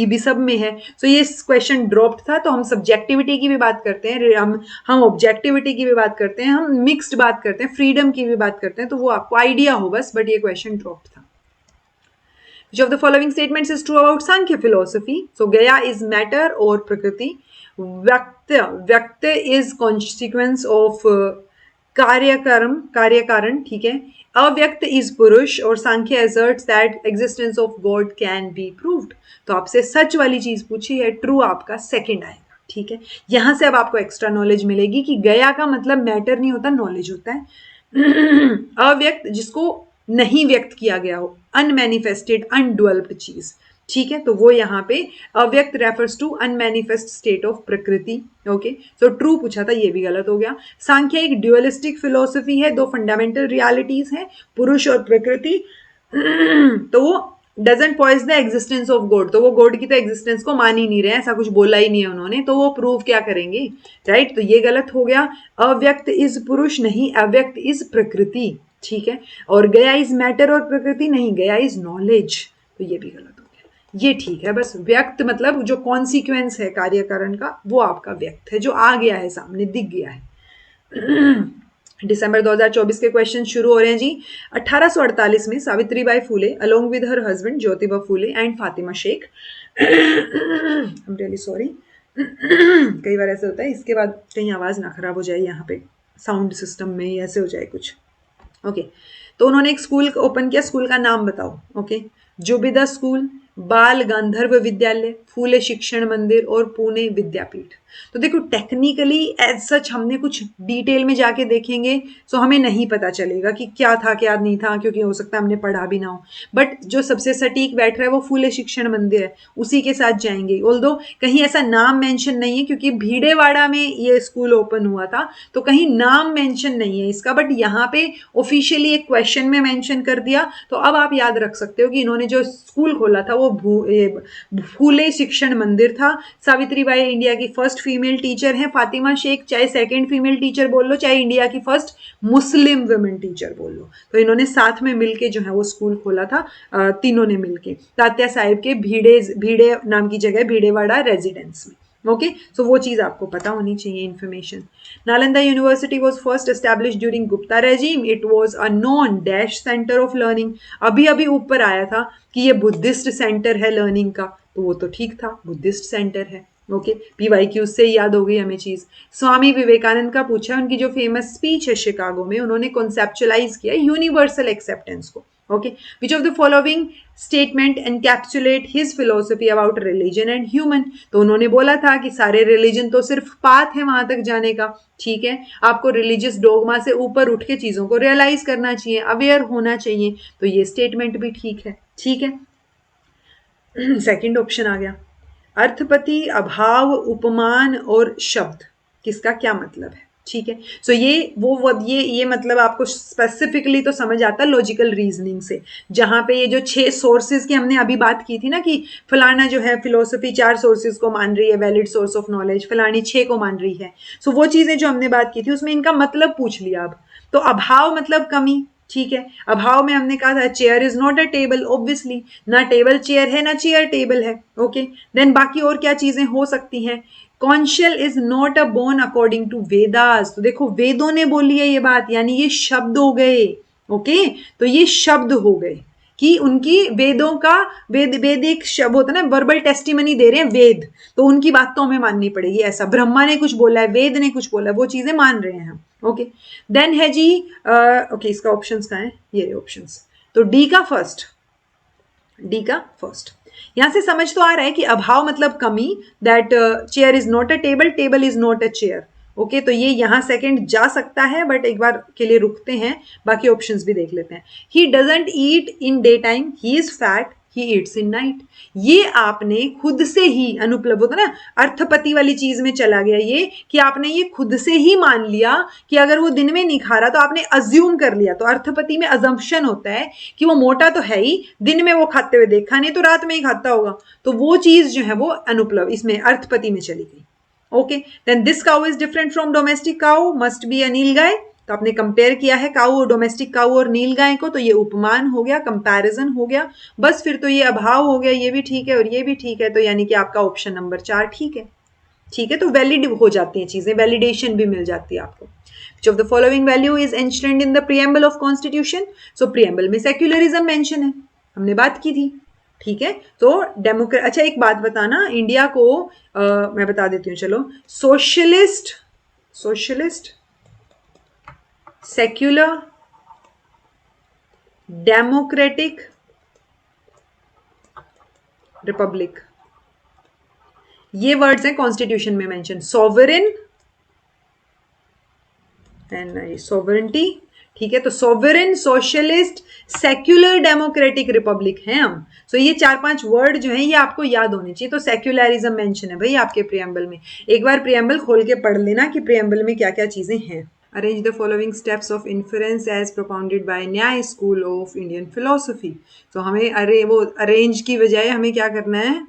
भी सब में है. सो ये क्वेश्चन ड्रॉप्ड था. तो हम सब्जेक्टिविटी की भी बात करते हैं, हम ऑब्जेक्टिविटी की भी बात करते हैं, हम मिक्स्ड बात करते हैं, फ्रीडम की भी बात करते हैं, तो वो आपको आइडिया हो बस. बट ये क्वेश्चन ड्रॉप्ड था. Which of the following statements is true about Sankhya philosophy? So Gaya is matter or Prakriti. व्यक्त इज कॉन्सिक्वेंस ऑफ कार्यकारण. ठीक है, अव्यक्त इज पुरुष, और सांख्य asserts that existence of God can be proved. तो आपसे सच वाली चीज पूछी है, ट्रू आपका सेकंड आएगा. ठीक है, यहां से अब आपको एक्स्ट्रा नॉलेज मिलेगी कि गया का मतलब मैटर नहीं होता, नॉलेज होता है. अव्यक्त जिसको नहीं व्यक्त किया गया हो, अनमैनिफेस्टेड अनडेवलप्ड चीज. ठीक है, तो वो यहाँ पे अव्यक्त refers to unmanifest state of prakriti. Okay, so true पूछा था, ये भी गलत हो गया. सांख्य एक ड्यूअलिस्टिक फिलोसफी है, दो फंडामेंटल रियलिटीज हैं, पुरुष और प्रकृति. तो वो doesn't poise the existence of God, तो वो गॉड की तो एग्जिस्टेंस को मान ही नहीं रहे, ऐसा कुछ बोला ही नहीं है उन्होंने, तो वो प्रूव क्या करेंगे. राइट, तो ये गलत हो गया. अव्यक्त इज पुरुष नहीं, अव्यक्त इज प्रकृति. ठीक है, और गया इज मैटर और प्रकृति नहीं, गया इज नॉलेज, तो ये भी गलत हो गया. ये ठीक है, बस व्यक्त मतलब जो कॉन्सिक्वेंस है कार्यकारण का वो आपका व्यक्त है, जो आ गया है सामने, दिख गया है. दिसंबर 2024 के क्वेश्चन शुरू हो रहे हैं जी. 1848 में Savitri Bai Phule along with her husband Jyotiba Phule and Fatima Shaikh, I am really sorry, कई बार ऐसे होता है, इसके बाद कहीं आवाज ना खराब हो जाए, यहाँ पे साउंड सिस्टम में ही ऐसे हो जाए कुछ. ओके, तो उन्होंने एक स्कूल ओपन किया. स्कूल का नाम बताओ. ओके, जुबिदा स्कूल, बाल गांधर्व विद्यालय, फूले शिक्षण मंदिर और पुणे विद्यापीठ. तो देखो टेक्निकली एज सच हमने कुछ डिटेल में जाके देखेंगे सो हमें नहीं पता चलेगा कि क्या था क्या नहीं था, क्योंकि हो सकता है हमने पढ़ा भी ना हो. बट जो सबसे सटीक बैठ रहा है वो फूले शिक्षण मंदिर है, उसी के साथ जाएंगे. ऑल्दो कहीं ऐसा नाम मेंशन नहीं है, क्योंकि भीड़ेवाड़ा में ये स्कूल ओपन हुआ था, तो कहीं नाम मेंशन नहीं है इसका, बट यहाँ पे ऑफिशियली एक क्वेश्चन में मेंशन कर दिया. तो अब आप याद रख सकते हो कि इन्होंने जो स्कूल खोला था वो फूले शिक्षण मंदिर था. सावित्रीबाई इंडिया की फर्स्ट फर्स्ट फीमेल टीचर हैं फातिमा शेख, चाहे सेकंड फीमेल टीचर बोल लो, चाहे इंडिया की फर्स्ट मुस्लिम वुमेन टीचर बोल लो। तो इन्होंने साथ में मिलके जो है वो स्कूल खोला था, तीनों ने मिलके, तात्या साहिब के भीड़े नाम की जगह भीड़ेवाड़ा रेजिडेंस में। ओके, सो वो चीज आपको पता होनी चाहिए information. Nalanda university was first established during Gupta regime. It was a non dash centre of learning. अभी अभी ऊपर आया था कि ये बुद्धिस्ट सेंटर है लर्निंग का, तो वो तो ठीक था, बुद्धिस्ट सेंटर है। ओके, PYQ से याद हो गई हमें चीज। स्वामी विवेकानंद का पूछा, उनकी जो फेमस स्पीच है शिकागो में, उन्होंने कॉन्सेप्चुलाइज किया यूनिवर्सल एक्सेप्टेंस को। Okay, which of the following statement encapsulate his philosophy about religion and human. तो उन्होंने बोला था कि सारे रिलीजन तो सिर्फ पाथ है वहां तक जाने का, ठीक है, आपको रिलीजियस डोगमा से ऊपर उठ के चीजों को रियलाइज करना चाहिए, अवेयर होना चाहिए, तो ये स्टेटमेंट भी ठीक है, ठीक है। सेकंड ऑप्शन आ गया, अर्थपति, अभाव, उपमान और शब्द, किसका क्या मतलब है, ठीक है। सो ये मतलब आपको स्पेसिफिकली तो समझ आता है लॉजिकल रीजनिंग से, जहां पे ये जो 6 सोर्सेज की हमने अभी बात की थी ना, कि फलाना जो है फिलोसफी 4 सोर्सेज को मान रही है, वैलिड सोर्स ऑफ नॉलेज, फलानी 6 को मान रही है। सो वो चीजें जो हमने बात की थी उसमें इनका मतलब पूछ लिया। अब तो अभाव मतलब कमी, ठीक है। अभाव में हमने कहा था chair is not a table, obviously ना टेबल चेयर है ना चेयर टेबल है। ओके, देन बाकी और क्या चीजें हो सकती हैं, conscience is not a bone according to Vedas. तो देखो वेदों ने बोली है ये बात, यानी ये शब्द हो गए। ओके, तो ये शब्द हो गए कि उनकी वेदों का वेद एक शब्द होता है ना, वर्बल टेस्टिमनी दे रहे हैं वेद, तो उनकी बात तो हमें माननी पड़ेगी। ऐसा ब्रह्मा ने कुछ बोला है, वेद ने कुछ बोला है, वो चीजें मान रहे हैं हम। ओके, देन है जी ओके, इसका ऑप्शंस कहाँ है, ये ऑप्शंस, तो डी का फर्स्ट, डी का फर्स्ट। यहां से समझ तो आ रहा है कि अभाव मतलब कमी, that chair is not a table, table is not a chair. Okay, तो ये यहां सेकंड जा सकता है, बट एक बार के लिए रुकते हैं, बाकी ऑप्शंस भी देख लेते हैं। He doesn't eat in day time, he is fat, he eats in night. ये आपने खुद से ही अनुपलब्ध होता ना, अर्थपति वाली चीज में चला गया ये, कि आपने ये खुद से ही मान लिया कि अगर वो दिन में नहीं खा रहा तो आपने अज्यूम कर लिया। तो अर्थपति में अजम्पशन होता है कि वो मोटा तो है ही, दिन में वो खाते हुए देखा नहीं तो रात में ही खाता होगा, तो वो चीज जो है वो अनुपलब्ध इसमें अर्थपति में चली गई। Okay, then this cow is different from domestic cow, must be a nilgai. तो आपने कंपेयर किया है काऊ और डोमेस्टिक काऊ और नीलगाय को, तो ये उपमान हो गया, कंपैरिजन हो गया, बस फिर तो ये अभाव हो गया, ये भी ठीक है और ये भी ठीक है, तो यानी कि आपका ऑप्शन नंबर 4 ठीक है। ठीक है, तो वैलिड हो जाती हैं चीजें, वैलिडेशन भी मिल जाती है आपको। Which of the following value is enshrined in the preamble of constitution? So preamble में सेक्युलरिज्म मेंशन है, हमने बात की थी, ठीक है। तो अच्छा एक बात बताना, इंडिया को मैं बता देती हूँ, चलो, सोशलिस्ट, सेक्युलर, डेमोक्रेटिक, रिपब्लिक, ये वर्ड्स हैं कॉन्स्टिट्यूशन में मेंशन। सॉवरेन एंड सॉवरेंटी, ठीक है। तो sovereign, socialist, secular, democratic, Republic हैं हम। सो ये 4-5 वर्ड जो हैं ये आपको याद होने चाहिए। तो सेक्युलरिज्म मेंशन है भाई आपके प्रियम्बल में, एक बार प्रियम्बल खोल के पढ़ लेना कि प्रियम्बल में क्या क्या चीजें हैं। Arrange the following steps of inference as propounded by न्याय स्कूल ऑफ इंडियन फिलोसफी। तो हमें अरेंज की बजाय हमें क्या करना है,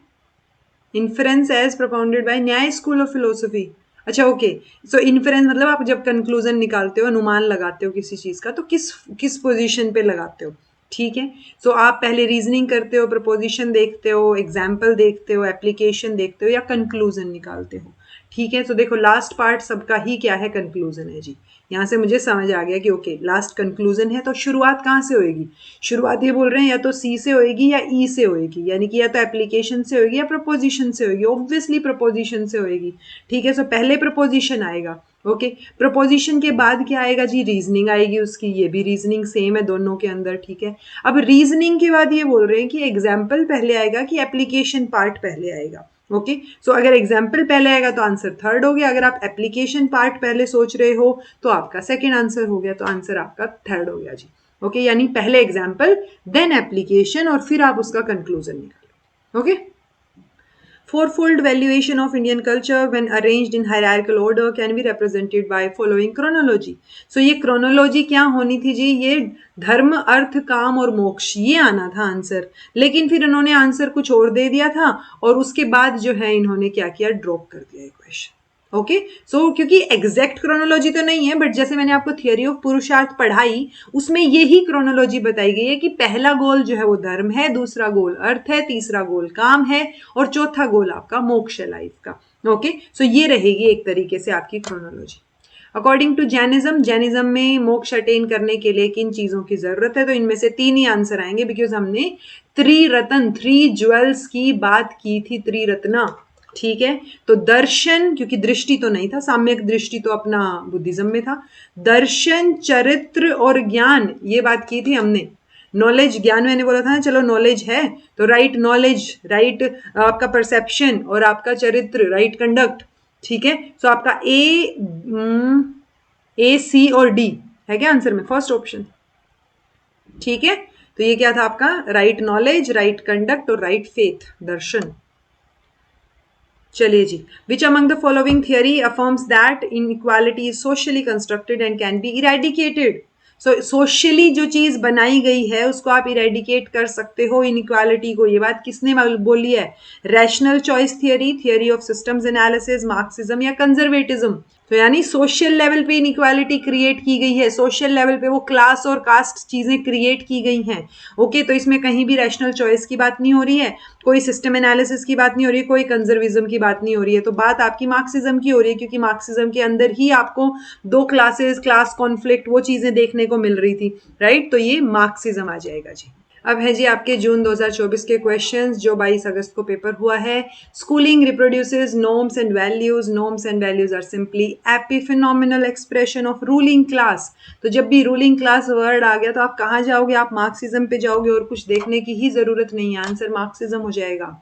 इन्फरेंस एज प्रोपाउंडेड बाय न्याय स्कूल ऑफ फिलोसफी। अच्छा ओके, सो इन्फरेंस मतलब आप जब कंक्लूजन निकालते हो, अनुमान लगाते हो किसी चीज का, तो किस पोजीशन पे लगाते हो, ठीक है। सो आप पहले रीजनिंग करते हो, प्रपोजिशन देखते हो, एग्जाम्पल देखते हो, एप्लीकेशन देखते हो, या कंक्लूजन निकालते हो, ठीक है। तो देखो लास्ट पार्ट सबका ही क्या है, कंक्लूजन है जी। यहाँ से मुझे समझ आ गया कि ओके लास्ट कंक्लूजन है, तो शुरुआत कहाँ से होएगी, शुरुआत ये बोल रहे हैं या तो सी से होएगी या ई से होएगी, यानी कि या तो एप्लीकेशन से होएगी या प्रपोजिशन से होएगी, ऑब्वियसली प्रपोजिशन से होएगी, ठीक है। सो पहले प्रपोजिशन आएगा, ओके, प्रपोजिशन के बाद क्या आएगा जी, रीजनिंग आएगी उसकी, ये भी रीजनिंग सेम है दोनों के अंदर, ठीक है। अब रीजनिंग के बाद ये बोल रहे हैं कि एग्जाम्पल पहले आएगा कि एप्लीकेशन पार्ट पहले आएगा, ओके। सो अगर एग्जाम्पल पहले आएगा तो आंसर थर्ड हो गया, अगर आप एप्लीकेशन पार्ट पहले सोच रहे हो तो आपका सेकंड आंसर हो गया, तो आंसर आपका थर्ड हो गया जी, ओके। यानी पहले एग्जाम्पल देन एप्लीकेशन और फिर आप उसका कंक्लूजन निकालो, okay. Fourfold valuation of Indian culture when arranged in hierarchical order can be represented by following chronology. So ये chronology क्या होनी थी जी, ये धर्म, अर्थ, काम और मोक्ष, ये आना था आंसर, लेकिन फिर इन्होंने आंसर कुछ और दे दिया था और उसके बाद जो है इन्होंने क्या किया, ड्रॉप कर दिया ये क्वेश्चन, ओके सो क्योंकि एग्जैक्ट क्रोनोलॉजी तो नहीं है, बट जैसे मैंने आपको थियरी ऑफ पुरुषार्थ पढ़ाई उसमें यही क्रोनोलॉजी बताई गई है कि पहला गोल जो है वो धर्म है, दूसरा गोल अर्थ है, तीसरा गोल काम है और चौथा गोल आपका मोक्ष है लाइफ का। ओके सो ये रहेगी एक तरीके से आपकी chronology. According to Jainism, Jainism में मोक्ष अटेन करने के लिए किन चीजों की जरूरत है, तो इनमें से 3 ही आंसर आएंगे बिकॉज हमने त्रिरत्न 3 ज्वेल्स की बात की थी, त्रिरत्ना। ठीक है तो दर्शन, क्योंकि दृष्टि तो नहीं था, साम्यक दृष्टि तो अपना बुद्धिज्म में था। दर्शन, चरित्र और ज्ञान, ये बात की थी हमने। नॉलेज, ज्ञान मैंने बोला था ना, चलो नॉलेज है तो राइट नॉलेज, राइट आपका परसेप्शन और आपका चरित्र, राइट कंडक्ट। ठीक है सो आपका ए सी और डी है क्या आंसर में, फर्स्ट ऑप्शन। ठीक है तो ये क्या था आपका, राइट नॉलेज, राइट कंडक्ट और राइट फेथ, दर्शन। चलिए जी, which among the following theory affirms that inequality is socially constructed and can be eradicated. So socially जो चीज बनाई गई है उसको आप इरेडिकेट कर सकते हो, इनइक्वालिटी को। ये बात किसने बोली है, rational choice theory, theory of systems analysis, Marxism या कंजर्वेटिज्म। तो यानी सोशल लेवल पे इनइक्वालिटी क्रिएट की गई है, सोशल लेवल पे वो क्लास और कास्ट चीजें क्रिएट की गई हैं। ओके तो इसमें कहीं भी रैशनल चॉइस की बात नहीं हो रही है, कोई सिस्टम एनालिसिस की बात नहीं हो रही है, कोई कंजर्विज्म की बात नहीं हो रही है, तो बात आपकी मार्क्सिज्म की हो रही है, क्योंकि मार्क्सिज्म के अंदर ही आपको 2 क्लासेस, क्लास कॉन्फ्लिक्ट, वो चीजें देखने को मिल रही थी, राइट। तो ये मार्क्सिज्म आ जाएगा जी। अब है जी आपके जून 2024 के क्वेश्चंस, जो 22 अगस्त को पेपर हुआ है। Schooling reproduces norms and values. Norms and values are simply epiphenomenal expression of ruling class. तो जब भी रूलिंग क्लास वर्ड आ गया तो आप कहाँ जाओगे, आप मार्क्सिज्म पे जाओगे और कुछ देखने की ही जरूरत नहीं है, आंसर मार्क्सिज्म हो जाएगा।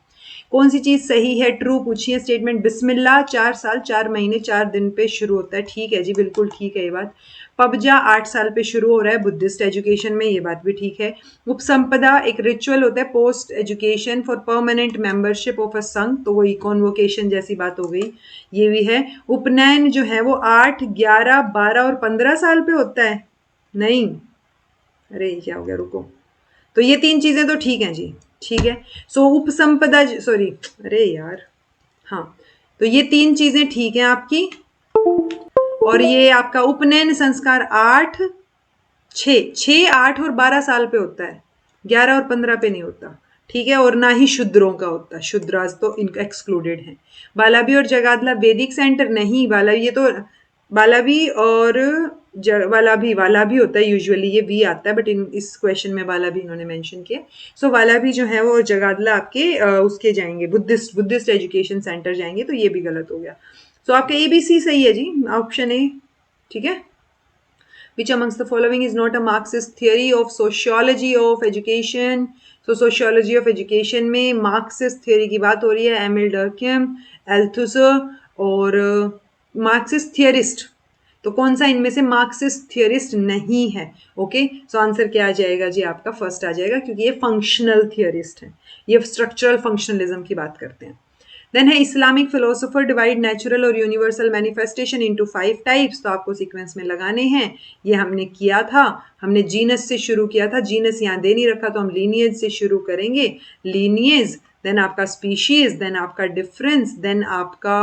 कौन सी चीज सही है, ट्रू पूछिए स्टेटमेंट। बिस्मिल्लाह 4 साल 4 महीने 4 दिन पे शुरू होता है, ठीक है जी, बिल्कुल ठीक है ये बात। पबजा 8 साल पे शुरू हो रहा है बुद्धिस्ट एजुकेशन में, ये बात भी ठीक है। उपसंपदा एक रिचुअल होता है post education for permanent membership of a संघ, तो वही कॉन्वोकेशन जैसी बात हो गई, ये भी है। उपनयन जो है वो 8, 11, 12 और 15 साल पे होता है, नहीं, अरे क्या हो गया, रुको। तो ये 3 चीजें तो ठीक हैं जी, ठीक है। सो उपसंपदा, सॉरी, अरे यार, हाँ, तो ये 3 चीजें ठीक हैं आपकी। और ये आपका उपनयन संस्कार 8, 6, 8 और 12 साल पे होता है, 11 और 15 पे नहीं होता, ठीक है। और ना ही शूद्रों का होता है, शूद्राज तो इनका एक्सक्लूडेड है। बालाबी और जगादला वैदिक सेंटर नहीं, बालाबी ये तो बालाबी और वाला भी होता है यूजुअली, ये भी आता है, बट इस क्वेश्चन में वाला भी इन्होंने मेंशन किया। सो वाला भी जो है वो जगादला आपके उसके जाएंगे, बुद्धिस्ट एजुकेशन सेंटर जाएंगे, तो ये भी गलत हो गया। सो आपका ABC सही है जी, ऑप्शन ए, ठीक है। Which amongst the following is not a Marxist theory of sociology of education? So sociology of education में Marxist theory की बात हो रही है, एमिल डर्कहेम, एल्थुसर और मार्क्सिस्ट थियरिस्ट। तो कौन सा इनमें से मार्क्सिस्ट थियरिस्ट नहीं है, ओके। सो आंसर क्या आ जाएगा जी आपका, फर्स्ट आ जाएगा, क्योंकि ये फंक्शनल थियरिस्ट है, ये स्ट्रक्चरल फंक्शनलिज्म की बात करते हैं। देन है इस्लामिक फिलोसोफर डिवाइड नेचुरल और यूनिवर्सल मैनिफेस्टेशन इनटू 5 टाइप्स, तो आपको सीक्वेंस में लगाने हैं, ये हमने किया था, हमने जीनस से शुरू किया था, जीनस यहाँ दे नहीं रखा तो हम लीनियज से शुरू करेंगे, लीनियज, देन आपका स्पीशीज, देन आपका डिफरेंस, देन आपका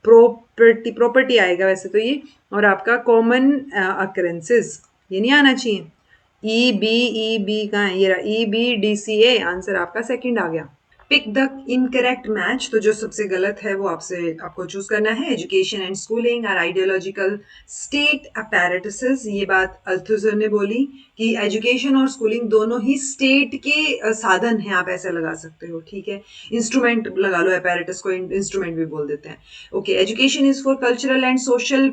प्रॉपर्टी आएगा वैसे तो ये, और आपका कॉमन अकरेंसेस, ये नहीं आना चाहिए। ई बी कहाँ है, ये रहा EBDCA, आंसर आपका सेकंड आ गया। पिक द इनकरेक्ट मैच, तो जो सबसे गलत है वो आपको चूज करना है। Education and schooling are ideological state apparatuses, ये बात अल्थुसर ने बोली कि एजुकेशन और स्कूलिंग दोनों ही स्टेट के साधन हैं, आप ऐसे लगा सकते हो, ठीक है। इंस्ट्रूमेंट लगा लो, अपैरेटस को इंस्ट्रूमेंट भी बोल देते हैं, okay. Education is for cultural and social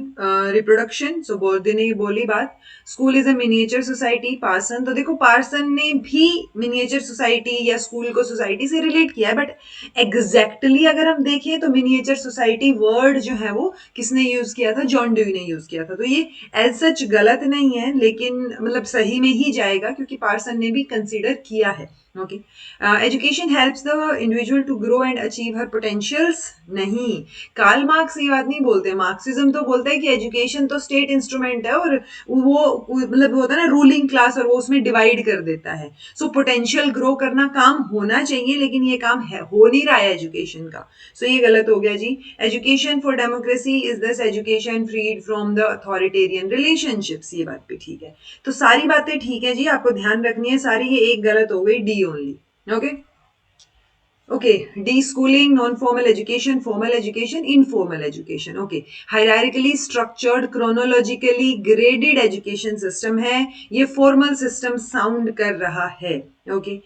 reproduction, so Bourdieu ने बोली बात। School is a miniature society, Parson, तो देखो पार्सन ने भी मिनिएचर सोसाइटी या स्कूल को सोसाइटी से रिलेट किया है, बट एग्जैक्टली अगर हम देखें तो मिनिएचर सोसाइटी वर्ड जो है वो किसने यूज किया था, जॉन ड्यूई ने यूज किया था। तो ये एज सच गलत नहीं है, लेकिन मतलब सही में ही जाएगा, क्योंकि पार्सन ने भी कंसीडर किया है, okay, education helps the individual to grow and achieve her potentials, नहीं, कार्ल मार्क्स ये बात नहीं बोलते, मार्क्सिज्म तो बोलता है कि एजुकेशन तो स्टेट इंस्ट्रूमेंट है और वो मतलब होता है ना रूलिंग क्लास, और वो उसमें डिवाइड कर देता है। सो पोटेंशियल ग्रो करना काम होना चाहिए, लेकिन ये काम है हो नहीं रहा है एजुकेशन का। सो ये गलत हो गया जी। Education for democracy is this education freed from the authoritarian relationships, ये बात भी ठीक है। तो सारी बातें ठीक है जी, आपको ध्यान रखनी है सारी, ये एक गलत हो गई, D only. Okay okay, D schooling, non formal education, formal education, informal education. Okay, hierarchically structured chronologically graded education system है, ये फॉर्मल सिस्टम साउंड कर रहा है। ओके,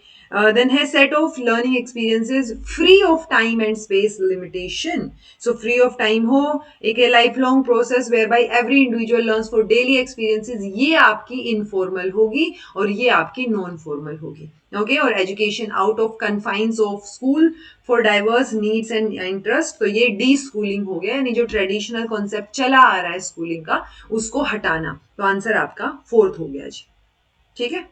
then है set of learning experiences free of time and space limitation. So free of time हो, एक lifelong process whereby every individual learns for daily experiences, ये आपकी informal होगी और ये आपकी non-formal होगी। Okay, और education out of confines of school for diverse needs and interest, तो ये डी स्कूलिंग हो गया, यानी जो ट्रेडिशनल कॉन्सेप्ट चला आ रहा है स्कूलिंग का उसको हटाना। तो आंसर आपका फोर्थ हो गया जी, ठीक है।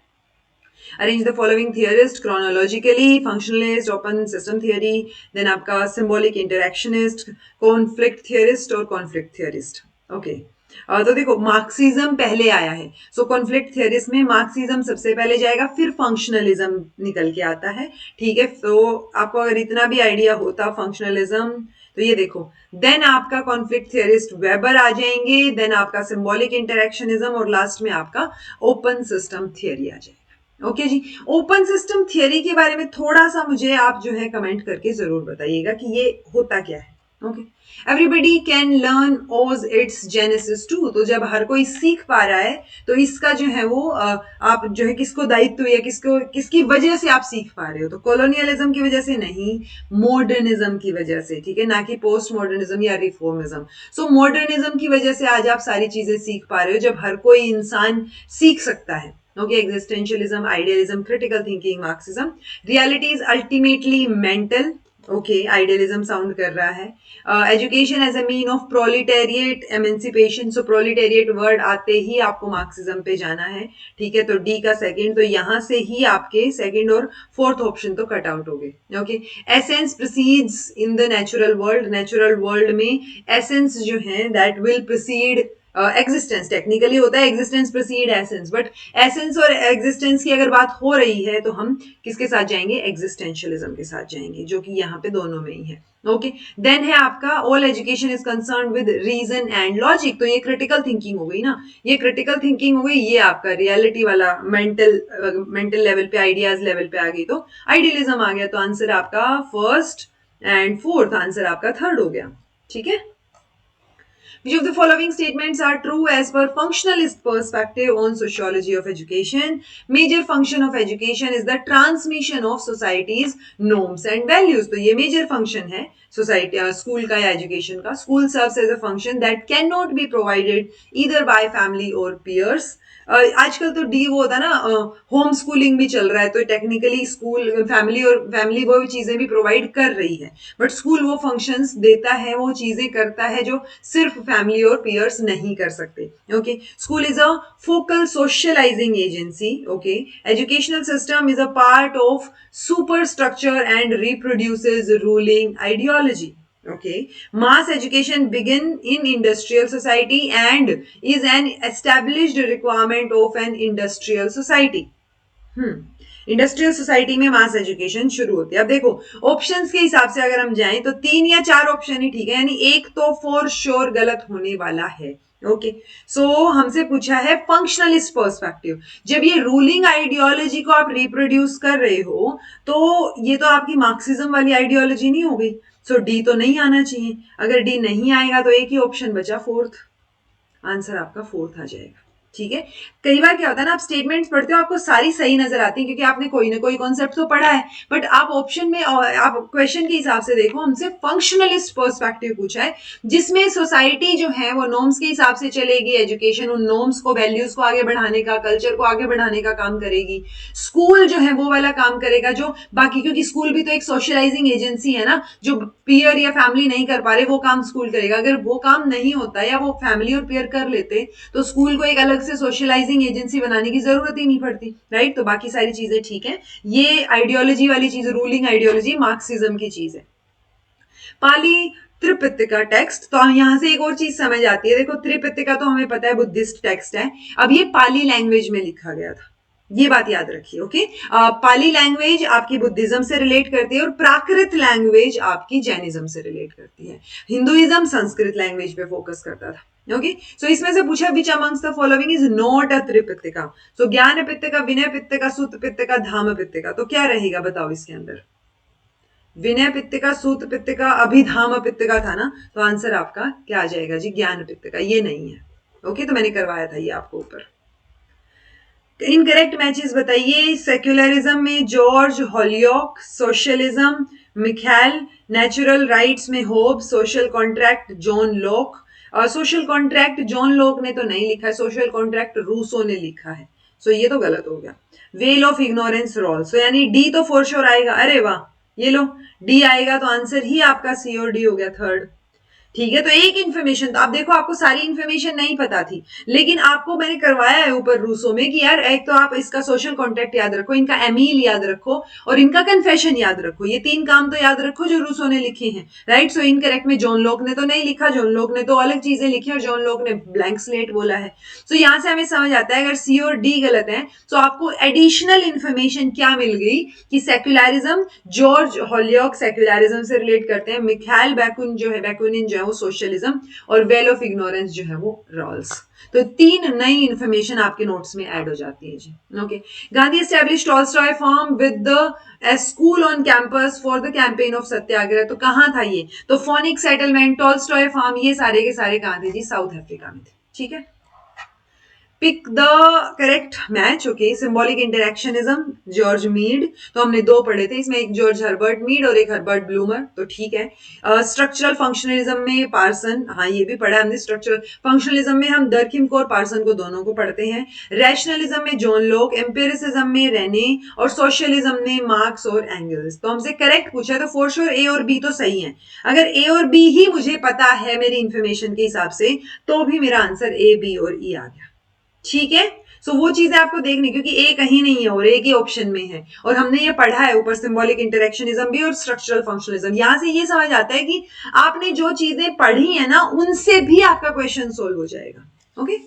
Arrange the following theorist chronologically, functionalist, open system theory, then आपका symbolic interactionist, conflict theorist और conflict theorist. Okay. तो देखो मार्क्सिज्म पहले आया है, सो कॉन्फ्लिक्ट थियरिस्ट में मार्क्सिज्म सबसे पहले जाएगा, फिर फंक्शनलिज्म निकल के आता है, ठीक है। तो आपको अगर इतना भी आइडिया होता फंक्शनलिज्म, तो ये देखो, देन आपका कॉन्फ्लिक्ट थियरिस्ट वेबर आ जाएंगे, देन आपका सिंबॉलिक इंटरेक्शनिज्म और लास्ट में आपका ओपन सिस्टम थियरी आ जाएगा। ओके जी, ओपन सिस्टम थियरी के बारे में थोड़ा सा मुझे आप जो है कमेंट करके जरूर बताइएगा कि ये होता क्या है। ओके, एवरीबडी कैन लर्न ओज इट्स जेनेसिस टू, तो जब हर कोई सीख पा रहा है तो इसका जो है वो आप जो है किसको दायित्व या किसको किसकी वजह से आप सीख पा रहे हो, तो कॉलोनियलिज्म की वजह से नहीं, मॉडर्निज्म की वजह से, ठीक है, ना कि पोस्ट मॉडर्निज्म या रिफॉर्मिज्म। सो मॉडर्निज्म की वजह से आज आप सारी चीजें सीख पा रहे हो, जब हर कोई इंसान सीख सकता है। Okay, existentialism, idealism, critical thinking, Marxism. Reality is ultimately mental. Okay, idealism sound कर रहा है. Education as a mean of proletariat emancipation. So proletariat word आते ही आपको Marxism पे जाना है, ठीक है। तो D का सेकंड, तो यहाँ से ही आपके सेकंड और फोर्थ ऑप्शन तो कट आउट हो गए। Okay, essence proceeds in the natural world, natural world में एसेंस जो है that will proceed existence, technically होता है existence proceed essence, but essence और एग्जिस्टेंस की अगर बात हो रही है तो हम किसके साथ जाएंगे, एग्जिस्टेंशियलिज्म के साथ जाएंगे, जो कि यहाँ पे दोनों में ही है। ओके, देन है आपका all education is concern with reason and logic, तो ये क्रिटिकल थिंकिंग हो गई ना, ये क्रिटिकल थिंकिंग हो गई, ये आपका रियलिटी वाला मेंटल लेवल पे, आइडियाज लेवल पे आ गई, तो आइडियलिज्म आ गया। तो आंसर आपका फर्स्ट एंड फोर्थ, आंसर आपका थर्ड हो गया, ठीक है। Which of the following statements are true as per functionalist perspective on sociology of education? Major function of education is the transmission of society's norms and values. तो ये major function है society school का या education का. School serves as a function that cannot be provided either by family or peers. आजकल तो D वो होता है ना, होम स्कूलिंग भी चल रहा है, तो टेक्निकली स्कूल फैमिली वो चीजें भी प्रोवाइड कर रही है, बट स्कूल वो फंक्शंस देता है, वो चीजें करता है जो सिर्फ फैमिली और पीयर्स नहीं कर सकते। Okay, school is a focal socialising agency. Okay, educational system is a part of super structure and reproduces ruling ideology. Okay, mass education begin in industrial society and is an established requirement of an industrial society. Industrial society में मास education शुरू होती है। अब देखो options के हिसाब से अगर हम जाएं तो 3 या 4 ऑप्शन ही ठीक है, यानी एक तो फॉर श्योर गलत होने वाला है। ओके, सो हमसे पूछा है फंक्शनलिस्ट पर्सपेक्टिव, जब ये रूलिंग आइडियोलॉजी को आप रिप्रोड्यूस कर रहे हो तो ये तो आपकी मार्क्सिज्म वाली आइडियोलॉजी नहीं हो गई, सो डी तो नहीं आना चाहिए। अगर डी नहीं आएगा तो एक ही ऑप्शन बचा फोर्थ, आंसर आपका फोर्थ आ जाएगा, ठीक है। कई बार क्या होता है ना, आप स्टेटमेंट्स पढ़ते हो आपको सारी सही नजर आती है क्योंकि आपने कोई ना कोई कॉन्सेप्ट तो पढ़ा है, बट आप ऑप्शन में आप क्वेश्चन के हिसाब से देखो, हमसे फंक्शनलिस्ट पर्सपेक्टिव पूछा है जिसमें सोसाइटी जो है वो नॉर्म्स के हिसाब से चलेगी, एजुकेशन उन नॉर्म्स को, वैल्यूज को आगे बढ़ाने का, कल्चर को आगे बढ़ाने का काम करेगी, स्कूल जो है वो वाला काम करेगा जो बाकी, क्योंकि स्कूल भी तो एक सोशलाइजिंग एजेंसी है ना, जो पीयर या फैमिली नहीं कर पा रहे वो काम स्कूल करेगा। अगर वो काम नहीं होता या वो फैमिली और पीयर कर लेते तो स्कूल को एक अलग से सोशलाइजिंग एजेंसी बनाने की जरूरत ही नहीं पड़ती, राइट। तो बाकी सारी चीजें ठीक है। ये आइडियोलॉजी वाली चीज, रूलिंग आइडियोलॉजी मार्क्सिज्म की चीज है। पाली त्रिपिटका टेक्स्ट, तो यहां से एक और चीज समझ आती है। देखो त्रिपिटका तो हमें पता है बुद्धिस्ट टेक्स्ट है, अब ये पाली लैंग्वेज में लिखा गया था, ये बात याद रखिए, ओके। पाली लैंग्वेज आपकी बुद्धिज्म से रिलेट करती है और प्राकृत लैंग्वेज आपकी जैनिज्म से रिलेट करती है। हिंदुइज्म संस्कृत लैंग्वेज पे फोकस करता था, ओके। सो इसमें से पूछा which amongst the following is not a Tripitaka. So ज्ञान पिटका, विनय पिटका, सुत पिटका, धाम पिटका, तो क्या रहेगा बताओ इसके अंदर? विनय पित्तिका, सूत पित्तिका, अभिधाम पित्तिका था ना, तो आंसर आपका क्या आ जाएगा जी? ज्ञान पित्तिका। ये नहीं है, ओके। तो मैंने करवाया था ये आपको ऊपर। इनकरेक्ट मैचेस बताइए। सेक्युलरिज्म में जॉर्ज हॉलियॉक, सोशलिज्म मिखैल, नेचुरल राइट्स में होब, social contract John Locke. Social contract John Locke ने तो नहीं लिखा है, सोशल कॉन्ट्रैक्ट रूसो ने लिखा है, सो ये तो गलत हो गया। वेल ऑफ इग्नोरेंस रॉल, सो यानी डी तो फॉर श्योर आएगा। अरे वाह, ये लो डी आएगा, तो आंसर ही आपका सी और डी हो गया, थर्ड। ठीक है, तो एक इन्फॉर्मेशन, तो आप देखो आपको सारी इन्फॉर्मेशन नहीं पता थी, लेकिन आपको मैंने करवाया है ऊपर रूसो में कि यार एक तो आप इसका सोशल कॉन्ट्रैक्ट याद रखो, इनका एमील याद रखो और इनका कन्फेशन याद रखो। ये तीन काम तो याद रखो जो रूसो ने लिखे हैं, राइट। सो इनकरेक्ट में जॉन लॉक ने तो नहीं लिखा, जॉन लॉक ने तो अलग चीजें लिखी और जॉन लॉक ने ब्लैंक स्लेट बोला है। सो यहां से हमें समझ आता है अगर सी और डी गलत है तो आपको एडिशनल इंफॉर्मेशन क्या मिल गई कि सेक्युलरिज्म, जॉर्ज हॉलियॉक सेक्युलरिज्म से रिलेट करते हैं, मिखाइल बैकुनिन जो है वो सोशलिज्म, और वेल ऑफ इग्नोरेंस जो है वो रॉल्स। तो तीन नई इंफॉर्मेशन आपके नोट्स में ऐड हो जाती है जी, okay. Gandhi established Tolstoy farm with the school on campus for the campaign of satyagraha, तो कहां था ये? तो फोनिक सेटलमेंट, टॉलस्टॉय फार्म, ये सारे के सारे कहां थे जी? साउथ अफ्रीका में थे, ठीक है। Pick the correct match, okay. Symbolic interactionism, George Mead, तो हमने दो पढ़े थे इसमें, एक जॉर्ज हर्बर्ट मीड और एक हर्बर्ट ब्लूमर, तो ठीक है। स्ट्रक्चरल फंक्शनलिज्म में पार्सन, हाँ ये भी पढ़ा हमने। स्ट्रक्चरल फंक्शनलिज्म में हम दरकिम को और पार्सन को दोनों को पढ़ते हैं। रैशनलिज्म में जॉन लॉक, एम्पिरिसिज्म में रेने और सोशलिज्म में मार्क्स और एंगल्स। तो हमसे करेक्ट पूछा है तो फॉर श्योर ए और बी तो सही है। अगर ए और बी ही मुझे पता है मेरी इंफॉर्मेशन के हिसाब से, तो भी मेरा आंसर ए, बी और ई आ गया, ठीक है। सो वो चीजें आपको देखनी, क्योंकि ए कहीं नहीं है और एक ही ऑप्शन में है, और हमने ये पढ़ा है ऊपर सिंबॉलिक इंटरेक्शनिज्म भी और स्ट्रक्चरल फंक्शनलिज्म। यहां से ये समझ आता है कि आपने जो चीजें पढ़ी है ना, उनसे भी आपका क्वेश्चन सोल्व हो जाएगा, okay.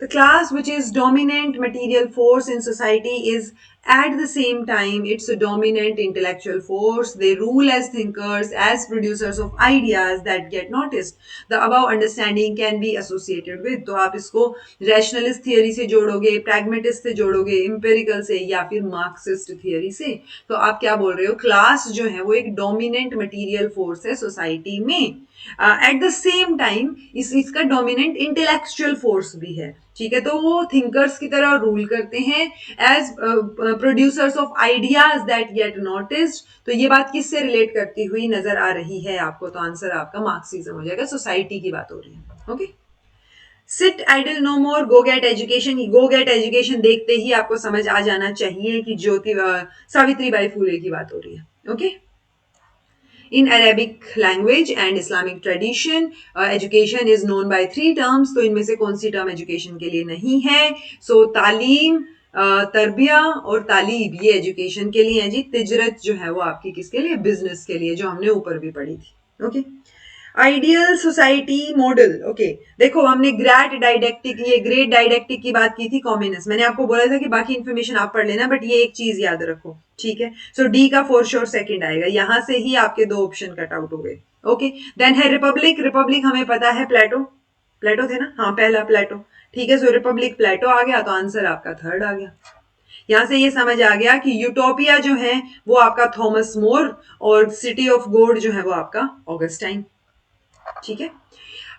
The class which is dominant material force in society is at the same time it's a dominant intellectual force. They rule as thinkers, as producers of ideas that get noticed. The above understanding can be associated with, तो आप इसको rationalist theory से जोड़ोगे, pragmatist से जोड़ोगे, empirical से, या फिर marxist theory से। तो आप क्या बोल रहे हो? क्लास जो है वो एक dominant material force है society में, एट द सेम टाइम इसका डोमिनेंट इंटेलेक्चुअल फोर्स भी है, ठीक है। तो वो थिंकर्स की तरह रूल करते हैं, as producers of ideas that get noticed. तो ये बात किससे रिलेट करती हुई नजर आ रही है आपको? तो आंसर आपका मार्क्सिज्म हो जाएगा, सोसाइटी की बात हो रही है, okay. Sit idle no more, go get education. Go get education देखते ही आपको समझ आ जाना चाहिए कि सावित्रीबाई फुले की बात हो रही है, okay. In Arabic language and Islamic tradition, education is known by 3 terms. तो इनमें से कौन सी टर्म एजुकेशन के लिए नहीं है? सो तालीम, तरबिया और तालीब, ये एजुकेशन के लिए है जी। तिजरत जो है वो आपकी किसके लिए? बिजनेस के लिए, जो हमने ऊपर भी पढ़ी थी, okay. Ideal society model, okay. देखो हमने ग्रेट डाइडेक्टिक, ये ग्रेट डाइडेक्टिक की बात की थी, कॉम्युनिस्ट। मैंने आपको बोला था कि बाकी इंफॉर्मेशन आप पढ़ लेना, बट ये एक चीज याद रखो, ठीक है। सो डी का फॉर श्योर सेकंड आएगा, यहां से ही आपके दो ऑप्शन कट आउट हो गए, ओके। देन है रिपब्लिक। रिपब्लिक हमें पता है प्लेटो, प्लेटो थे ना, हाँ पहला प्लेटो, ठीक है। सो रिपब्लिक प्लेटो आ गया, तो आंसर आपका थर्ड आ गया। यहां से ये समझ आ गया कि यूटोपिया जो है वो आपका थॉमस मोर, और सिटी ऑफ गॉड जो है वो आपका ऑगस्टाइन, ठीक है।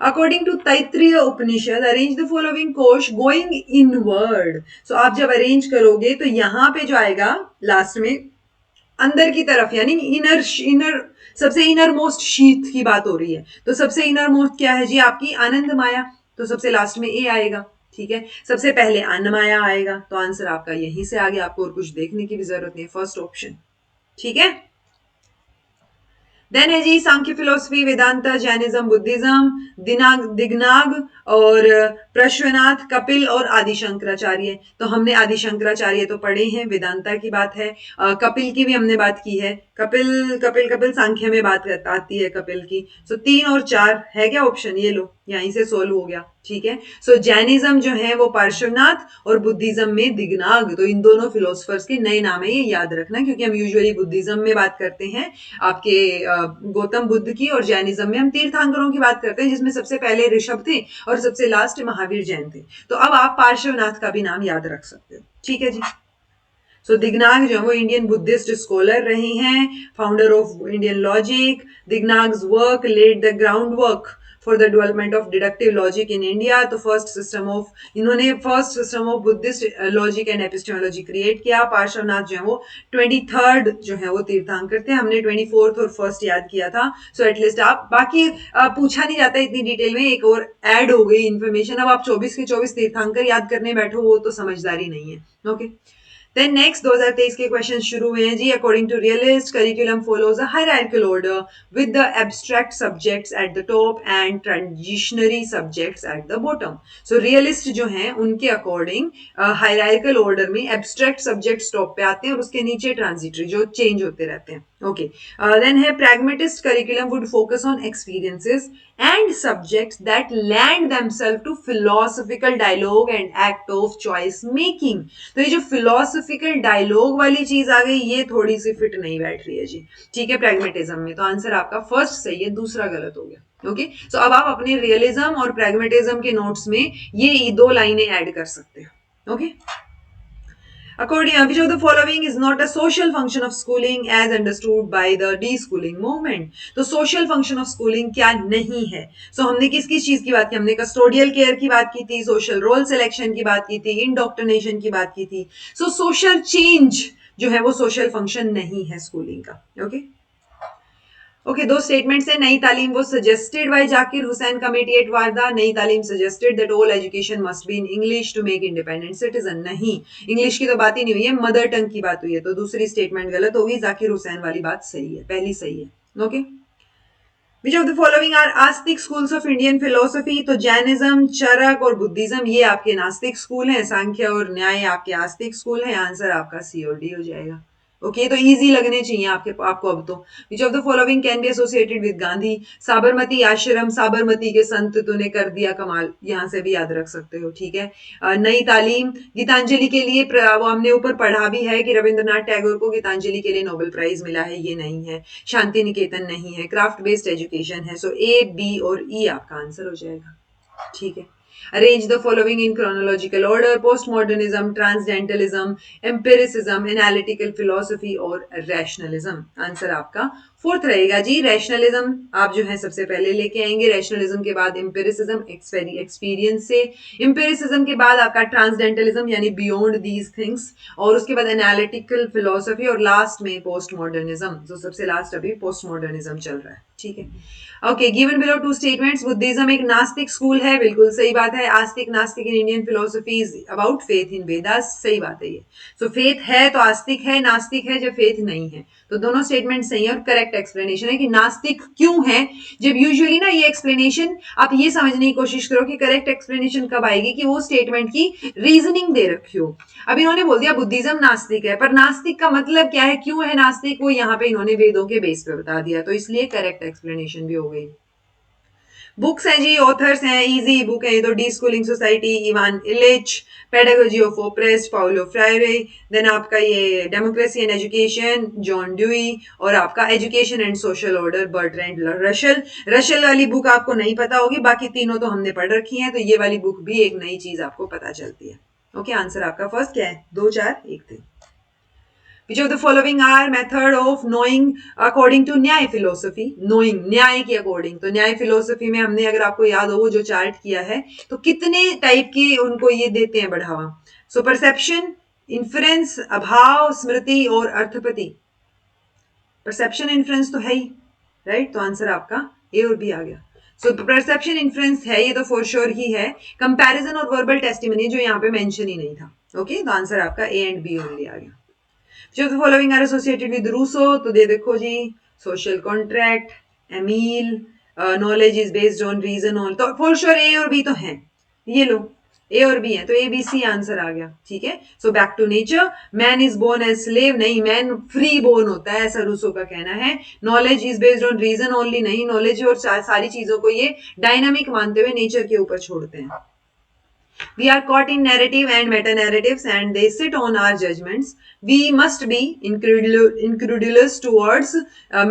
According to Taittiriya Upanishad, arrange the following kosha going inward. सो आप जब अरेंज करोगे तो यहां पे जो आएगा लास्ट में अंदर की तरफ, यानी इनर सबसे इनर मोस्ट शीत की बात हो रही है। तो सबसे इनर मोस्ट क्या है जी? आपकी आनंद माया, तो सबसे लास्ट में ए आएगा, ठीक है। सबसे पहले अन्नमाया आएगा, तो आंसर आपका यहीं से आ गया, आपको और कुछ देखने की भी जरूरत नहीं है, फर्स्ट ऑप्शन, ठीक है। देन है जी सांख्य फिलोसफी, वेदांता, जैनिज्म, बुद्धिज्म, दिगनाग और प्रश्वनाथ, कपिल और आदि शंकराचार्य। तो हमने आदि शंकराचार्य तो पढ़े हैं, वेदांता की बात है, कपिल की भी हमने बात की है, कपिल कपिल कपिल सांख्य में बात आती है कपिल की। सो 3 और 4 है क्या ऑप्शन, ये लो यहीं से सोल्व हो गया। ठीक है, सो जैनिज्म जो है वो पार्श्वनाथ और बुद्धिज्म में दिगनाग। तो इन दोनों फिलोसफर्स के नए नाम है, ये याद रखना, क्योंकि हम यूजुअली बुद्धिज्म में बात करते हैं आपके गौतम बुद्ध की, और जैनिज्म में हम तीर्थंकरों की बात करते हैं, जिसमें सबसे पहले ऋषभ थे और सबसे लास्ट महावीर जैन थे। तो अब आप पार्श्वनाथ का भी नाम याद रख सकते हो। ठीक है जी। सो दिगनाग जो है वो इंडियन बुद्धिस्ट स्कॉलर रहे हैं, founder of Indian logic. Dignaga's work laid the ground work for the development of deductive logic in India. तो इन्होंने first system of Buddhist logic and epistemology create किया। पार्श्वनाथ जो है वो 23rd जो है वो तीर्थंकर थे, हमने 24th और फर्स्ट याद किया था। सो एटलीस्ट आप बाकी पूछा नहीं जाता इतनी डिटेल में, एक और ऐड हो गई इन्फॉर्मेशन। अब आप 24 के 24 तीर्थंकर याद करने बैठो, वो तो समझदारी नहीं है। ओके, देन नेक्स्ट 2023 के क्वेश्चन शुरू हुए हैं जी। According to realist, curriculum follows a hierarchical order with the abstract subjects at the top and transitionary subjects at the bottom. So realist जो हैं उनके अकॉर्डिंग हायरार्किकल ऑर्डर में एब्स्ट्रैक्ट सब्जेक्ट्स टॉप पे आते हैं और उसके नीचे ट्रांजिटरी जो चेंज होते रहते हैं। ओके, देन है pragmatist curriculum would focus on experiences and subjects that lend themselves to philosophical dialogue and act of choice making। तो ये जो philosophical dialogue वाली चीज आ गई, ये थोड़ी सी फिट नहीं बैठ रही है जी। ठीक है, pragmatism में। तो आंसर आपका फर्स्ट सही है, दूसरा गलत हो गया। ओके, सो अब आप अपने रियलिज्म और pragmatism के नोट्स में ये 2 लाइनें ऐड कर सकते हो। Okay, According, which of the following is not a social function of schooling as understood by the de-schooling movement? तो social function of schooling क्या नहीं है? So हमने किस किस चीज की बात की? हमने कस्टोडियल केयर की बात की थी, सोशल रोल सिलेक्शन की बात की थी, इंडोक्ट्रिनेशन की बात की थी। सो सोशल चेंज जो है वो सोशल फंक्शन नहीं है स्कूलिंग का। ओके, ओके, 2 स्टेटमेंट्स है। नई तालीम वो suggested by Zakir Hussain committee at Wardha. Nai Talim suggested that all education must be in English to make independent citizen. नहीं, इंग्लिश की तो बात ही नहीं हुई है, मदर टंग की बात हुई है। तो दूसरी स्टेटमेंट गलत होगी, जाकिर हुसैन वाली बात सही है, पहली सही है। Okay, which of the following are astika schools of Indian philosophy? तो जैनिज्म, चरक और बुद्धिज्म ये आपके नास्तिक स्कूल हैं, सांख्य और न्याय आपके आस्तिक स्कूल हैं। आंसर आपका सी और डी हो जाएगा। ओके, तो इजी लगने चाहिए आपको अब तो। विच of the following can be associated with Gandhi? Sabarmati आश्रम, साबरमती के संत तूने कर दिया कमाल, यहां से भी याद रख सकते हो। ठीक है, नई तालीम गीतांजलि के लिए वो हमने ऊपर पढ़ा भी है कि रविंद्रनाथ टैगोर को गीतांजलि के लिए नोबेल प्राइज मिला है, ये नहीं है। शांति निकेतन नहीं है, क्राफ्ट बेस्ड एजुकेशन है। सो ए, बी और ई आपका आंसर हो जाएगा। ठीक है, Arrange the following in chronological order: postmodernism, transcendentalism, empiricism, analytical philosophy और rationalism। आंसर आपका फोर्थ रहेगा जी, रैशनलिज्म आप जो है सबसे पहले लेके आएंगे। रैशनलिज्म के बाद एम्पिरिसिज्म, एक्सपीरियंस से। एम्पिरिसिज्म के बाद आपका ट्रांसडेंटलिज्म यानी बियॉन्ड दीज थिंग्स, और उसके बाद एनालिटिकल फिलोसफी, और लास्ट में पोस्ट मॉडर्निज्म। तो सबसे लास्ट अभी पोस्ट मॉडर्निज्म चल रहा है। ठीक है, okay, given below 2 statements. Buddhism एक नास्तिक स्कूल है, बिल्कुल सही बात है। आस्तिक नास्तिक in Indian philosophy is about faith in Vedas, सही बात है ये। सो फेथ है तो आस्तिक है, नास्तिक है जब फेथ नहीं है। तो दोनों स्टेटमेंट सही है, और करेक्ट एक्सप्लेनेशन है कि नास्तिक क्यों है। जब यूजुअली ना ये एक्सप्लेनेशन आप ये समझने की कोशिश करो कि करेक्ट एक्सप्लेनेशन कब आएगी, कि वो स्टेटमेंट की रीजनिंग दे रखी हो। अब इन्होंने बोल दिया बुद्धिज्म नास्तिक है, पर नास्तिक का मतलब क्या है, क्यों है नास्तिक, वो यहाँ पे इन्होंने वेदों के बेस पे बता दिया, तो इसलिए करेक्ट एक्सप्लेनेशन भी हो गई। बुक्स हैं जी, ऑथर्स हैं, इजी बुक है तो deschooling society, Ivan Illich, pedagogy of oppressed, Paulo Freire. Then आपका ये democracy and education, John Dewey, और आपका education and social order, Bertrand Russell. Russell वाली बुक आपको नहीं पता होगी, बाकी तीनों तो हमने पढ़ रखी हैं, तो ये वाली बुक भी एक नई चीज आपको पता चलती है। ओके, आंसर आपका फर्स्ट क्या है? 2, 4, 1, 3। Which of the following are method of knowing according to न्याय philosophy? knowing न्याय के अकॉर्डिंग, तो न्याय फिलोसफी में हमने, अगर आपको याद हो, वो जो चार्ट किया है, तो कितने टाइप के उनको ये देते हैं बढ़ावा। सो परसेप्शन, इन्फ्रेंस, अभाव, स्मृति और अर्थपति। परसेप्शन इन्फ्रेंस तो है ही, राइट? तो आंसर आपका ए और बी आ गया। सो परसेप्शन इन्फ्रेंस है, ये तो फॉर श्योर ही है। कंपैरिजन और वर्बल टेस्टिमनी जो यहाँ पे मेंशन ही नहीं था। ओके, तो आंसर आपका ए एंड बी ओनली आ गया। जो following are associated with Rousseau, तो दे देखो जी, social contract, Emile, knowledge is based on reason on, तो फॉर श्योर ए और बी तो हैं, ये लो ए और बी है, तो ए बी सी आंसर आ गया, ठीक है। So back to nature, man is born as slave, नहीं, मैन फ्री बोर्न होता है, ऐसा रूसो का कहना है। Knowledge is based on reason only, नहीं, नॉलेज और सारी चीजों को ये डायनामिक मानते हुए नेचर के ऊपर छोड़ते हैं। We are caught in narrative and meta-narratives and they sit on our judgments. We must be incredulous towards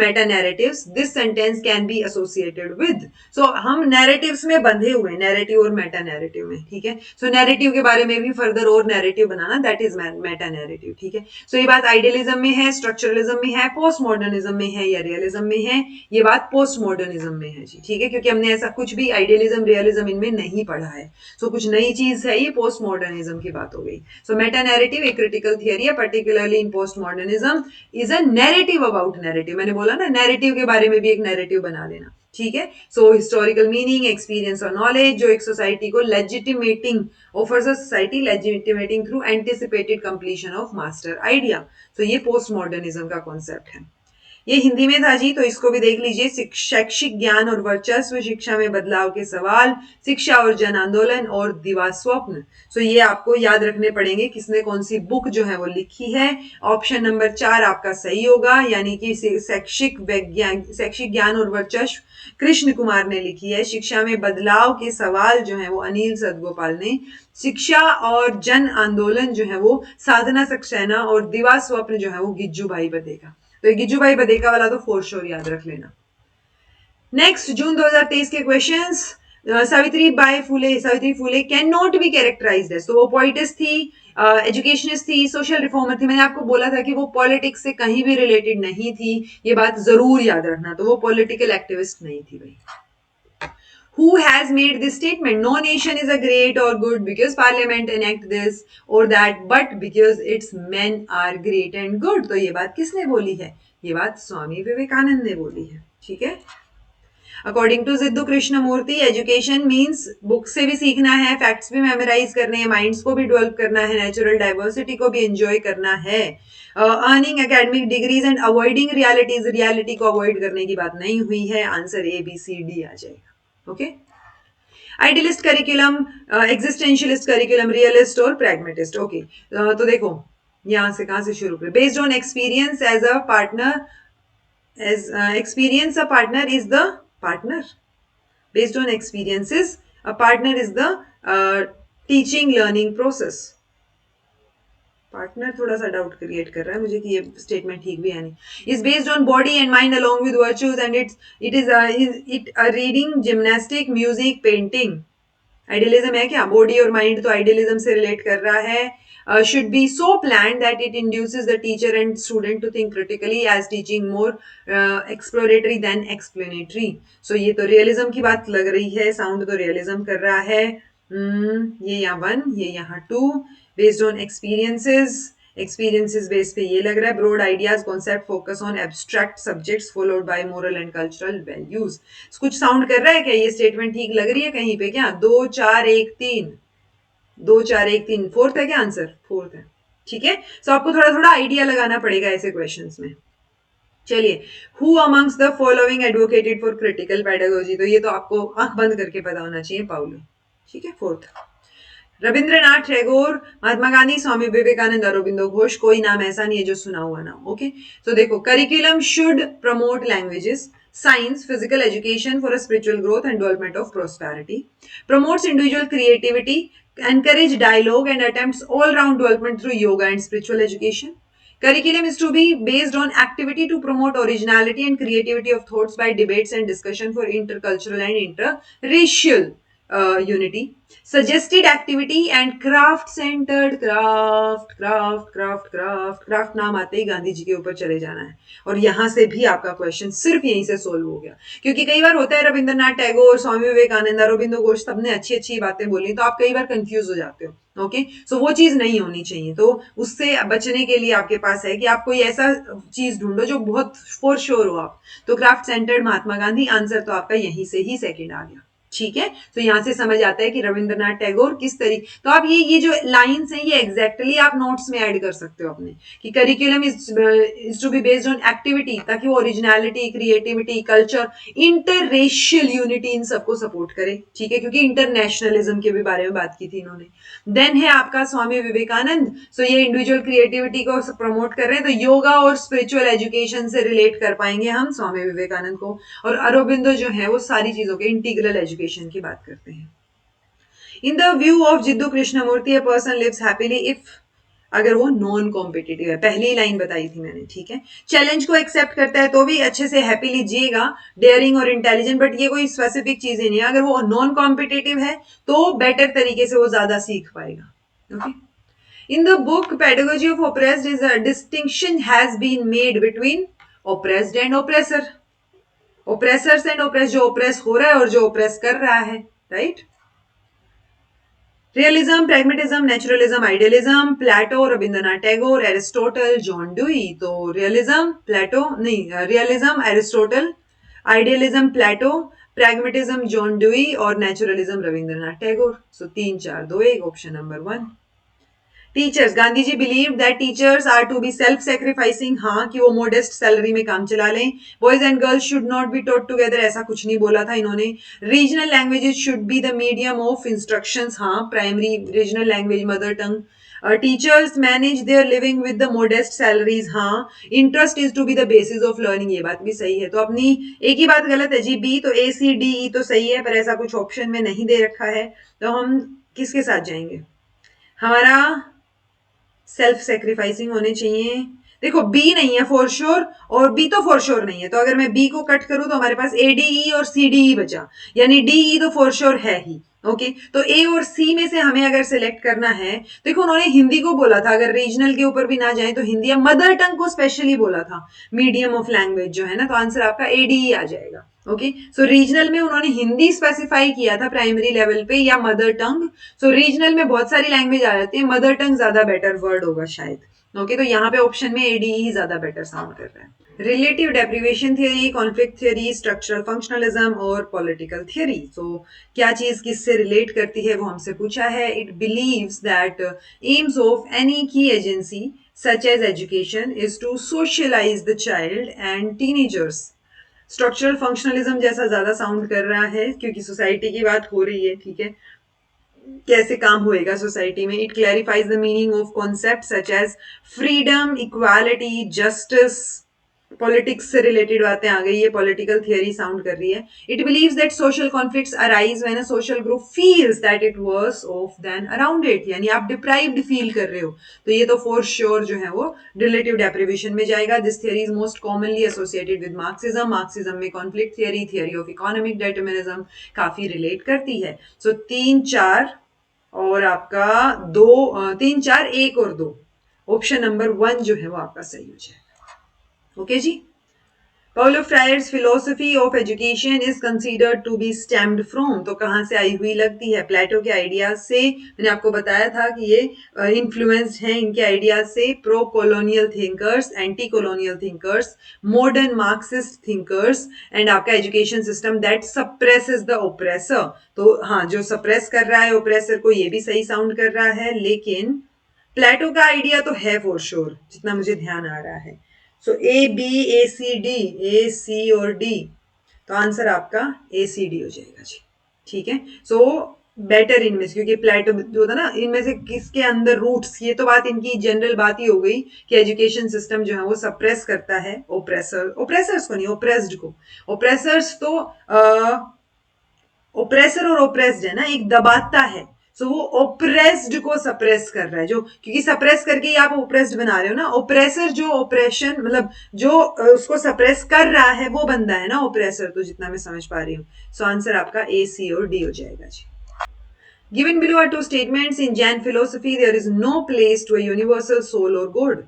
meta-narratives. This sentence can be associated with. So, हम narratives में बंधे हुए हैं, narrative और meta-narrative में, ठीक है। So, narrative के बारे में भी further और narrative banana, that is meta-narrative, ठीक है। So, ये बात idealism में है, structuralism में है, postmodernism में है या realism में है, ये बात postmodernism में है जी, ठीक है, क्योंकि हमने ऐसा कुछ भी idealism, realism इनमें नहीं पढ़ा है। So, कुछ नई चीज है, ये पोस्ट मॉडर्निज्म की बात हो गई। सो मेटा नैरेटिव एक क्रिटिकल थियरी है, particularly in post modernism is a narrative about narrative. मैंने बोला ना, नैरेटिव के बारे में भी एक नैरेटिव बना लेना, ठीक है। सो हिस्टोरिकल मीनिंग, एक्सपीरियंस और नॉलेज, जो एक सोसाइटी को legitimating offers a society legitimating through anticipated completion of master idea. तो ये पोस्ट मॉडर्निज्म का कॉन्सेप्ट है। ये हिंदी में था जी, तो इसको भी देख लीजिए। शैक्षिक ज्ञान और वर्चस्व, शिक्षा में बदलाव के सवाल, शिक्षा और जन आंदोलन और दिवा स्वप्न। सो ये आपको याद रखने पड़ेंगे, किसने कौन सी बुक जो है वो लिखी है। ऑप्शन नंबर 4 आपका सही होगा, यानी कि शैक्षिक ज्ञान और वर्चस्व कृष्ण कुमार ने लिखी है। शिक्षा में बदलाव के सवाल जो है वो अनिल सदगोपाल ने। शिक्षा और जन आंदोलन जो है वो साधना सक्सेना, और दिवा स्वप्न जो है वो गिज्जू भाई बदेगा। तो गिज्जू भाई बदेका वाला तो फोर श्योर याद रख लेना। नेक्स्ट, जून 2023 के questions. Savitri Phule can not be characterised as, तो वो पोइटिस थी, एजुकेशनिस्ट थी, सोशल रिफॉर्मर थी। मैंने आपको बोला था कि वो पॉलिटिक्स से कहीं भी रिलेटेड नहीं थी, ये बात जरूर याद रखना। तो वो पॉलिटिकल एक्टिविस्ट नहीं थी भाई। Who has made this statement? No nation is a great or good because parliament enact this or that, but because its men are great and good. तो ये बात किसने बोली है? ये बात स्वामी विवेकानंद ने बोली है, ठीक है। According to Siddhu Krishna Murti, education means book से भी सीखना है, फैक्ट्स भी मेमोराइज करने हैं, माइंड्स को भी डेवलप करना है, नेचुरल डाइवर्सिटी को भी एंजॉय करना है, earning academic degrees and avoiding realities, reality को अवॉइड करने की बात नहीं हुई है। Answer A B C D आ जाएगा, okay. Idealist curriculum, existentialist curriculum, realist और प्रैग्मेटिस्ट, ओके। तो देखो यहां से कहां से शुरू करें। Based on experience as a partner, as experience, a partner is the partner. Based on experiences, a partner is the teaching learning process. Partner थोड़ा सा डाउट क्रिएट कर रहा है मुझे कि ये स्टेटमेंट ठीक भी है नहीं। Is based on body and mind along with virtues and it is reading, gymnastic, music, painting. Idealism है क्या? बॉडी और माइंड तो आइडियलिज्म से रिलेट कर रहा है। should be so planned that it induces the teacher and student to think critically, as teaching more exploratory than explanatory. So ये तो रियलिज्म की बात लग रही है, साउंड तो रियलिज्म कर रहा है। ये यहाँ 1, ये यहाँ 2। बेस्ड ऑन experiences बेस पे ये लग रहा है। Broad ideas, concept, focus on abstract subjects followed by moral and cultural values. कुछ साउंड कर रहा है क्या? ये स्टेटमेंट ठीक लग रही है कहीं पे क्या? 2 4 1 3, 2 4 1 3, फोर्थ है क्या आंसर? फोर्थ है, ठीक है। सो आपको थोड़ा थोड़ा आइडिया लगाना पड़ेगा ऐसे क्वेश्चंस में। चलिए, who amongst the following advocated for critical pedagogy, तो ये तो आपको आंख बंद करके पता होना चाहिए, पाउलो, ठीक है। फोर्थ, रविंद्रनाथ टैगोर, महात्मा गांधी, स्वामी विवेकानंद, अरबिंदो घोष। कोई नाम ऐसा नहीं है जो सुना हुआ ना, ओके। तो देखो, curriculum should promote languages, science, physical education for a spiritual growth and development of prosperity, promotes individual creativity, encourage dialogue and attempts all-round development through yoga and spiritual education. Curriculum is to be based on activity to promote originality and creativity of thoughts by debates and discussion for intercultural and interracial unity. Suggested activity and craft centered, craft नाम आते ही गांधी जी के ऊपर चले जाना है। और यहां से भी आपका क्वेश्चन सिर्फ यहीं से सोल्व हो गया, क्योंकि कई बार होता है रविंद्रनाथ टैगोर, स्वामी विवेकानंद, अरबिंदो घोष सबने अच्छी अच्छी बातें बोली, तो आप कई बार कंफ्यूज हो जाते हो, ओके। सो वो चीज नहीं होनी चाहिए। तो उससे बचने के लिए आपके पास है कि आप कोई ऐसा चीज ढूंढो जो बहुत फॉर श्योर हो आप। तो craft centred, Mahatma Gandhi, answer तो आपका यहीं से ही सेकंड आ गया, ठीक है। तो यहां से समझ आता है कि रविंद्रनाथ टैगोर किस तरीके, तो आप ये जो लाइंस हैं ये एग्जैक्टली आप नोट्स में ऐड कर सकते हो अपने, कि curriculum is to be based on activity, ताकि वो originality, creativity, culture, inter racial unity इन सबको सपोर्ट करे, ठीक है, क्योंकि इंटरनेशनलिज्म के भी बारे में बात की थी इन्होंने। देन है आपका स्वामी विवेकानंद, सो ये इंडिविजुअल क्रिएटिविटी को प्रमोट कर रहे हैं, तो योगा और स्पिरिचुअल एजुकेशन से रिलेट कर पाएंगे हम स्वामी विवेकानंद को। और अरबिंदो जो है वो सारी चीजों के इंटीग्रल एजुकेशन की बात करते हैं। In the view of Jiddu Krishnamurti, a person lives happily if, अगर वो नॉन कॉम्पिटिटिव है, पहली लाइन बताई थी मैंने, ठीक है। चैलेंज को एक्सेप्ट करता है तो भी अच्छे से हैप्पीली जिएगा, डेयरिंग और इंटेलिजेंट, बट ये कोई स्पेसिफिक चीजें नहीं है। अगर वो नॉन कॉम्पिटिटिव है तो बेटर तरीके से वो ज्यादा सीख पाएगा, okay. In the book Pedagogy of Oppressed is a distinction has been made between oppressed and oppressor. Oppressors and oppressed, जो oppress हो रहा है और जो oppress कर रहा है, right? Realism, pragmatism, naturalism, idealism, Plato, Rabindranath Tagore, Aristotle, John Dewey. तो रियलिज्म प्लेटो नहीं, realism Aristotle, idealism Plato, pragmatism John Dewey और naturalism Rabindranath Tagore. So 3 4 2 1, option number 1। Teachers, Gandhi ji believe that teachers are to be self sacrificing, हाँ, कि वो modest salary में काम चला लें। Boys and girls should not be taught together, ऐसा कुछ नहीं बोला था इन्होंने। Regional languages should be the medium of instructions, हाँ, primary regional language mother tongue. Teachers manage their living with the modest salaries, हाँ। Interest is to be the basis of learning, ये बात भी सही है। तो अपनी एक ही बात गलत है जी, बी तो ए सी डी ई तो सही है, पर ऐसा कुछ ऑप्शन में नहीं दे रखा है, तो हम किसके साथ जाएंगे? हमारा सेल्फ सेक्रीफाइसिंग होने चाहिए। देखो बी नहीं है फॉर श्योर और बी तो फॉर श्योर नहीं है, तो अगर मैं बी को कट करूं तो हमारे पास ए डी ई और सी डी ई बचा, यानी डी ई तो फॉर श्योर है ही, ओके। तो ए और सी में से हमें अगर सिलेक्ट करना है, देखो उन्होंने हिंदी को बोला था, अगर रीजनल के ऊपर भी ना जाए तो हिंदी या मदर टंग को स्पेशली बोला था, मीडियम ऑफ लैंग्वेज जो है ना, तो आंसर आपका ए डी ई आ जाएगा, ओके। सो रीजनल में उन्होंने हिंदी स्पेसिफाई किया था प्राइमरी लेवल पे या मदर टंग। सो रीजनल में बहुत सारी लैंग्वेज आ जाती है, मदर टंग ज्यादा बेटर वर्ड होगा शायद, ओके। तो यहाँ पे ऑप्शन में एडी ही ज्यादा बेटर साउंड कर रहा है। Relative deprivation theory, conflict theory, structural functionalism और पॉलिटिकल थियरी। तो क्या चीज किससे रिलेट करती है वो हमसे पूछा है। It believes that aims of any key agency such as education is to socialise the child and teenagers. Structural functionalism जैसा ज्यादा साउंड कर रहा है क्योंकि सोसाइटी की बात हो रही है, ठीक है, कैसे काम होएगा सोसाइटी में। It clarifies the meaning of concept such as freedom, equality, justice. Politics से रिलेटेड बातें आ गई है, पॉलिटिकल थियरी साउंड कर रही है। It believes that social conflicts arise when a social group feels that it worse off than around it, यानी आप डिप्राइव्ड फील कर रहे हो, तो ये तो फॉर श्योर जो है वो रिलेटिव डेप्रिवेशन में जाएगा। This theory is most commonly associated with Marxism. Marxism में conflict theory, theory of economic determinism काफी रिलेट करती है। सो 3 4 और आपका 2 3 4 1 और 2, ऑप्शन नंबर 1 जो है वो आपका सही हो जाएगा, okay ji. Paulo Freire's philosophy of education is considered to be stemmed from, तो कहाँ से आई हुई लगती है? प्लेटो के आइडियाज से। मैंने आपको बताया था कि ये इन्फ्लुएंस्ड हैं इनके आइडियाज से। Pro colonial thinkers, anti colonial thinkers, modern Marxist thinkers and आपका education system that suppresses the oppressor. तो हाँ, जो सप्रेस कर रहा है ओप्रेसर को, ये भी सही साउंड कर रहा है, लेकिन प्लेटो का आइडिया तो है फॉर श्योर, जितना मुझे ध्यान आ रहा है। सो A B A C D, ए सी और डी, तो आंसर आपका ए सी डी हो जाएगा जी, ठीक है। सो बेटर इनमें से, क्योंकि प्लेटो जो था ना, इनमें से किसके अंदर रूट्स, ये तो बात इनकी जनरल बात ही हो गई कि एजुकेशन सिस्टम जो है वो सप्रेस करता है ओप्रेसर्स को नहीं, ओप्रेस्ड को। ओप्रेसर्स तो ओप्रेसर और ओप्रेस्ड है ना, एक दबाता है, सो वो ओप्रेस्ड को सप्रेस कर रहा है, जो क्योंकि सप्रेस करके ही आप ओप्रेस्ड बना रहे हो ना। ओप्रेसर जो ऑपरेशन मतलब जो उसको सप्रेस कर रहा है वो बंदा है ना ओप्रेसर, तो जितना मैं समझ पा रही हूँ। सो आंसर आपका ए सी और डी हो जाएगा जी। Given below are two statements in Jain philosophy, there is no place to a universal soul or God.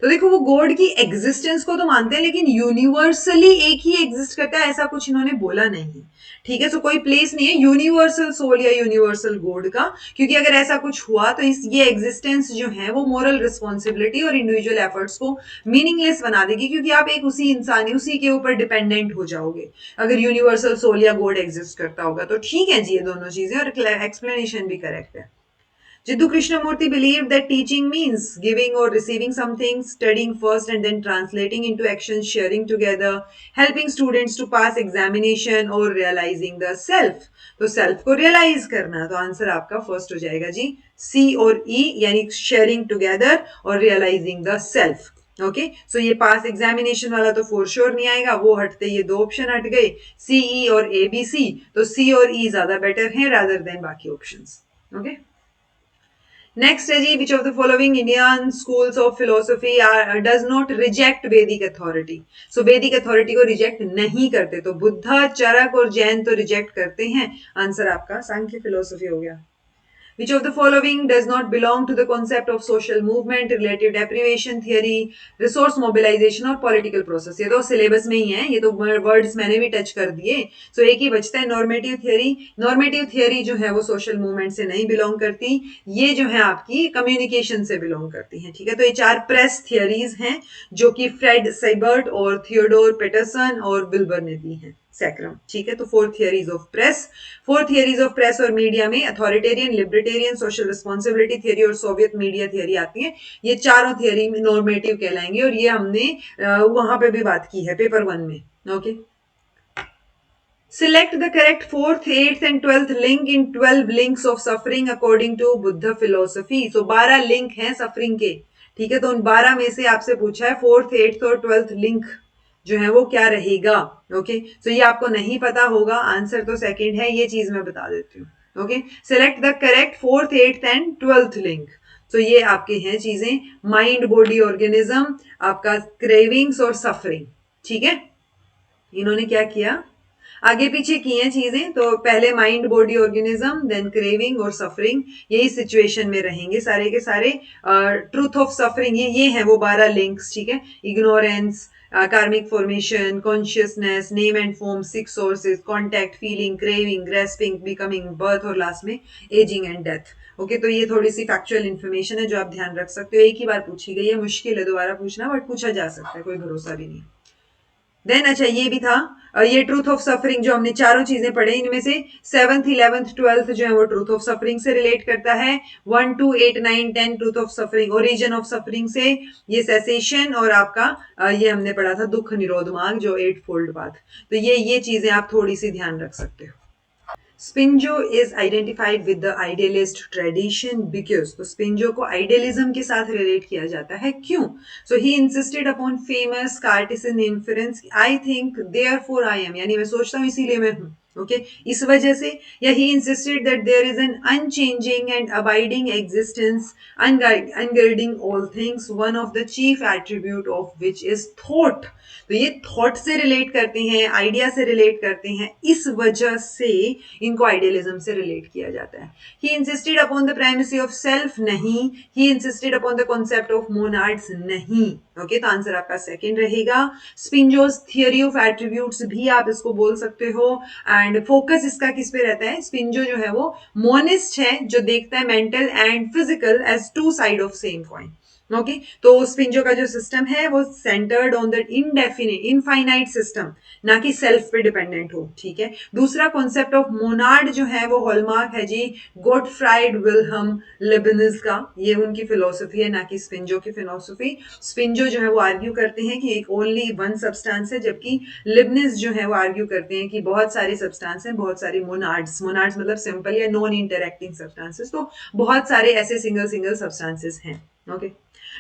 तो देखो वो गॉड की एग्जिस्टेंस को तो मानते हैं, लेकिन यूनिवर्सली एक ही एग्जिस्ट करता है ऐसा कुछ इन्होंने बोला नहीं। ठीक है, सो कोई प्लेस नहीं है यूनिवर्सल सोल या यूनिवर्सल गॉड का, क्योंकि अगर ऐसा कुछ हुआ तो इस ये एग्जिस्टेंस जो है वो मोरल रिस्पॉन्सिबिलिटी और इंडिविजुअल एफर्ट्स को मीनिंगलेस बना देगी, क्योंकि आप एक उसी इंसान उसी के ऊपर डिपेंडेंट हो जाओगे अगर यूनिवर्सल सोल या गॉड एग्जिस्ट करता होगा। तो ठीक है जी, ये दोनों चीजें और एक्सप्लेनेशन भी करेक्ट है। Jiddu Krishnamurti believed that teaching means giving or receiving something, studying first and then translating into action, sharing together, helping students to pass examination or realizing the self. तो self को realize करना, तो answer आपका first हो जाएगा जी, C और E, यानी sharing together और realizing the self. ओके, सो ये पास एग्जामिनेशन वाला तो फॉर श्योर नहीं आएगा, वो हटते ये दो ऑप्शन हट गए, सी ई और ए बी सी, तो सी और ई ज्यादा बेटर है रादर देन बाकी ऑप्शंस। ओके, नेक्स्ट है जी, which of the following Indian schools of philosophy does not reject Vedic authority. So Vedic authority को रिजेक्ट नहीं करते, तो बुद्धा, चरक और जैन तो रिजेक्ट करते हैं। आंसर आपका सांख्य फिलोसफी हो गया। Which of the following does not belong to the concept of social movement, relative deprivation theory, resource mobilization और political process? ये तो सिलेबस में ही है, ये तो वर्ड्स मैंने भी टच कर दिए। सो एक ही बचता है नॉर्मेटिव थियरी। नॉर्मेटिव थियरी जो है वो सोशल मूवमेंट से नहीं बिलोंग करती, ये जो है आपकी कम्युनिकेशन से बिलोंग करती है। ठीक है, तो ये 4 प्रेस थियरीज हैं जो कि फ्रेड साइबर्ट और थियोडोर पेटरसन और विल्बर ने दी हैं। सैक्रम, ठीक है, तो 4 theories of press. 4 theories of press और मीडिया में authoritarian, libertarian, social responsibility theory और सोवियत मीडिया थियरी आती है। ये चारों थियरी नॉर्मेटिव कहलाएंगे और ये हमने वहां पे भी बात की है पेपर 1 में। Okay, Select the correct 4th, 8th and 12th link in 12 links of suffering according to Buddha philosophy. So 12 link हैं सफरिंग के। ठीक है, तो उन 12 में से आपसे पूछा है 4th, 8th और 12th लिंक जो है वो क्या रहेगा। ओके, सो ये आपको नहीं पता होगा, आंसर तो सेकंड है, ये चीज मैं बता देती हूँ। Okay, select the correct 4th, 8th and 12th link. तो ये आपके हैं चीजें, माइंड, बॉडी, ऑर्गेनिज्म, आपका क्रेविंग्स और सफरिंग। ठीक है, इन्होंने क्या किया, आगे पीछे की हैं चीजें, तो पहले mind, body, organism, then craving और सफरिंग, यही सिचुएशन में रहेंगे सारे के सारे। ट्रूथ ऑफ सफरिंग, ये हैं वो 12 लिंक्स। ठीक है, इग्नोरेंस, कार्मिक formation, consciousness, name and form, 6 sources, contact, feeling, craving, grasping, becoming, birth और लास्ट में एजिंग एंड डेथ। ओके, तो ये थोड़ी सी फैक्चुअल इन्फॉर्मेशन है जो आप ध्यान रख सकते हो। एक ही बार पूछी गई है, मुश्किल है दोबारा पूछना, बट पूछा जा सकता है, कोई भरोसा भी नहीं। देन अच्छा ये भी था, ये ट्रूथ ऑफ सफरिंग जो हमने चारों चीजें पढ़े, इनमें से 7th, 11th, 12th जो है वो ट्रूथ ऑफ सफरिंग से रिलेट करता है। 1, 2, 8, 9, 10 truth of suffering, origin of suffering से, ये सेसेशन और आपका ये हमने पढ़ा था दुख निरोध मार्ग जो 8 फोल्ड पाथ। तो ये चीजें आप थोड़ी सी ध्यान रख सकते हो। Spinoza is identified with the idealist tradition because, तो स्पिंजो को आइडियलिज्म के साथ रिलेट किया जाता है, क्यों? So he insisted upon famous Cartesian influence, I think therefore I am, यानी मैं सोचता हूं इसीलिए मैं हूं। ओके, इस वजह से, या he insisted that there is an unchanging and abiding existence underlying all things, one of the chief attribute of which is thought. तो ये थॉट से रिलेट करते हैं, आइडिया से रिलेट करते हैं, इस वजह से इनको आइडियलिज्म से रिलेट किया जाता है। He insisted upon the primacy of self, नहीं। He insisted upon the concept of monads, नहीं। ओके, तो आंसर आपका सेकंड रहेगा। स्पिंजोस थियरी ऑफ एट्रीब्यूट्स भी आप इसको बोल सकते हो, एंड फोकस इसका किस पे रहता है, स्पिंजो जो है वो मोनिस्ट है जो देखता है mental and physical as 2 side of same coin. Okay, तो स्पिंजो का जो सिस्टम है वो centred on the indefinite infinite system, ना कि सेल्फ पे डिपेंडेंट हो। ठीक है, दूसरा कॉन्सेप्ट ऑफ मोनाड जो है वो हॉलमार्क है जी गोटफ्राइड विल्हम लिबनिज का, ये उनकी फिलोसफी है, ना कि स्पिंजो की फिलोसफी। स्पिंजो जो है वो आर्ग्यू करते हैं कि एक ओनली वन सब्सटेंस है, जबकि लिबनिज जो है वो आर्ग्यू करते हैं कि बहुत सारे सब्सटेंस हैं, बहुत सारे मोनाड्स, मोनाड्स मतलब सिंपल या नॉन इंटरैक्टिंग सब्सटेंसेस, तो बहुत सारे ऐसे सिंगल सब्सटेंसेस हैं। Okay,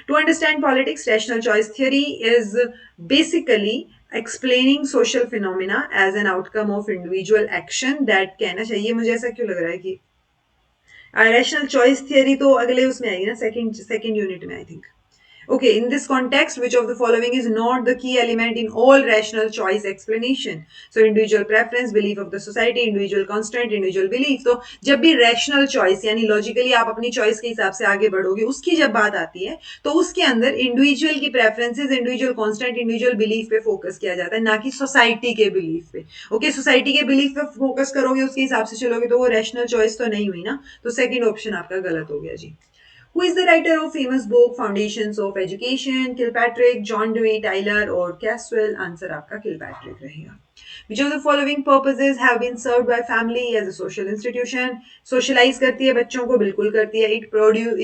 To understand politics, rational choice theory is basically explaining social phenomena as an outcome of individual action that कहना चाहिए, मुझे ऐसा क्यों लग रहा है कि रैशनल चॉइस थियरी तो अगले उसमें आएगी ना, सेकंड यूनिट में I think. Okay, in this context, which of the following is not the key element in all rational choice explanation? So, individual preference, belief of the society, individual constant, individual belief. तो जब भी rational choice यानी logically आप अपनी choice के हिसाब से आगे बढ़ोगे, उसकी जब बात आती है, तो उसके अंदर individual की preferences, individual constant, individual belief पे focus किया जाता है, ना कि society के belief पे. Okay, society के belief पे focus करोगे, उसके हिसाब से चलोगे, तो वो rational choice तो नहीं हुई ना. तो second option आपका गलत हो गया जी. Who is the writer of famous book Foundations of Education? Kilpatrick, John Dewey, Tyler और Caswell. Answer आपका Kilpatrick रहेगा. Which of the following purposes have been served by family as a social institution? Socialize करती है बच्चों को, बिल्कुल करती है.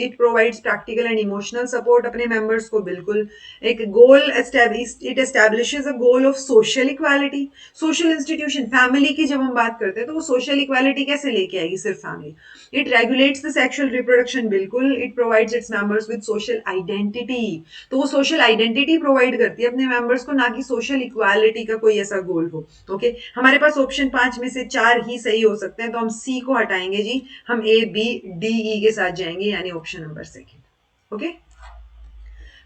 It provides practical and emotional support अपने members को, बिल्कुल. एक goal it establishes a goal of social equality. Social institution family की जब हम बात करते हैं तो वो social equality कैसे लेके आएगी सिर्फ family? It regulates the sexual reproduction, बिल्कुल. It provides its members with social identity. तो वो social identity provide करती है अपने members को, ना कि social equality का कोई ऐसा goal हो. ओके, हमारे पास ऑप्शन 5 में से 4 ही सही हो सकते हैं, तो हम सी को हटाएंगे जी, हम ए बी डी ई के साथ जाएंगे, यानी option number second. Okay,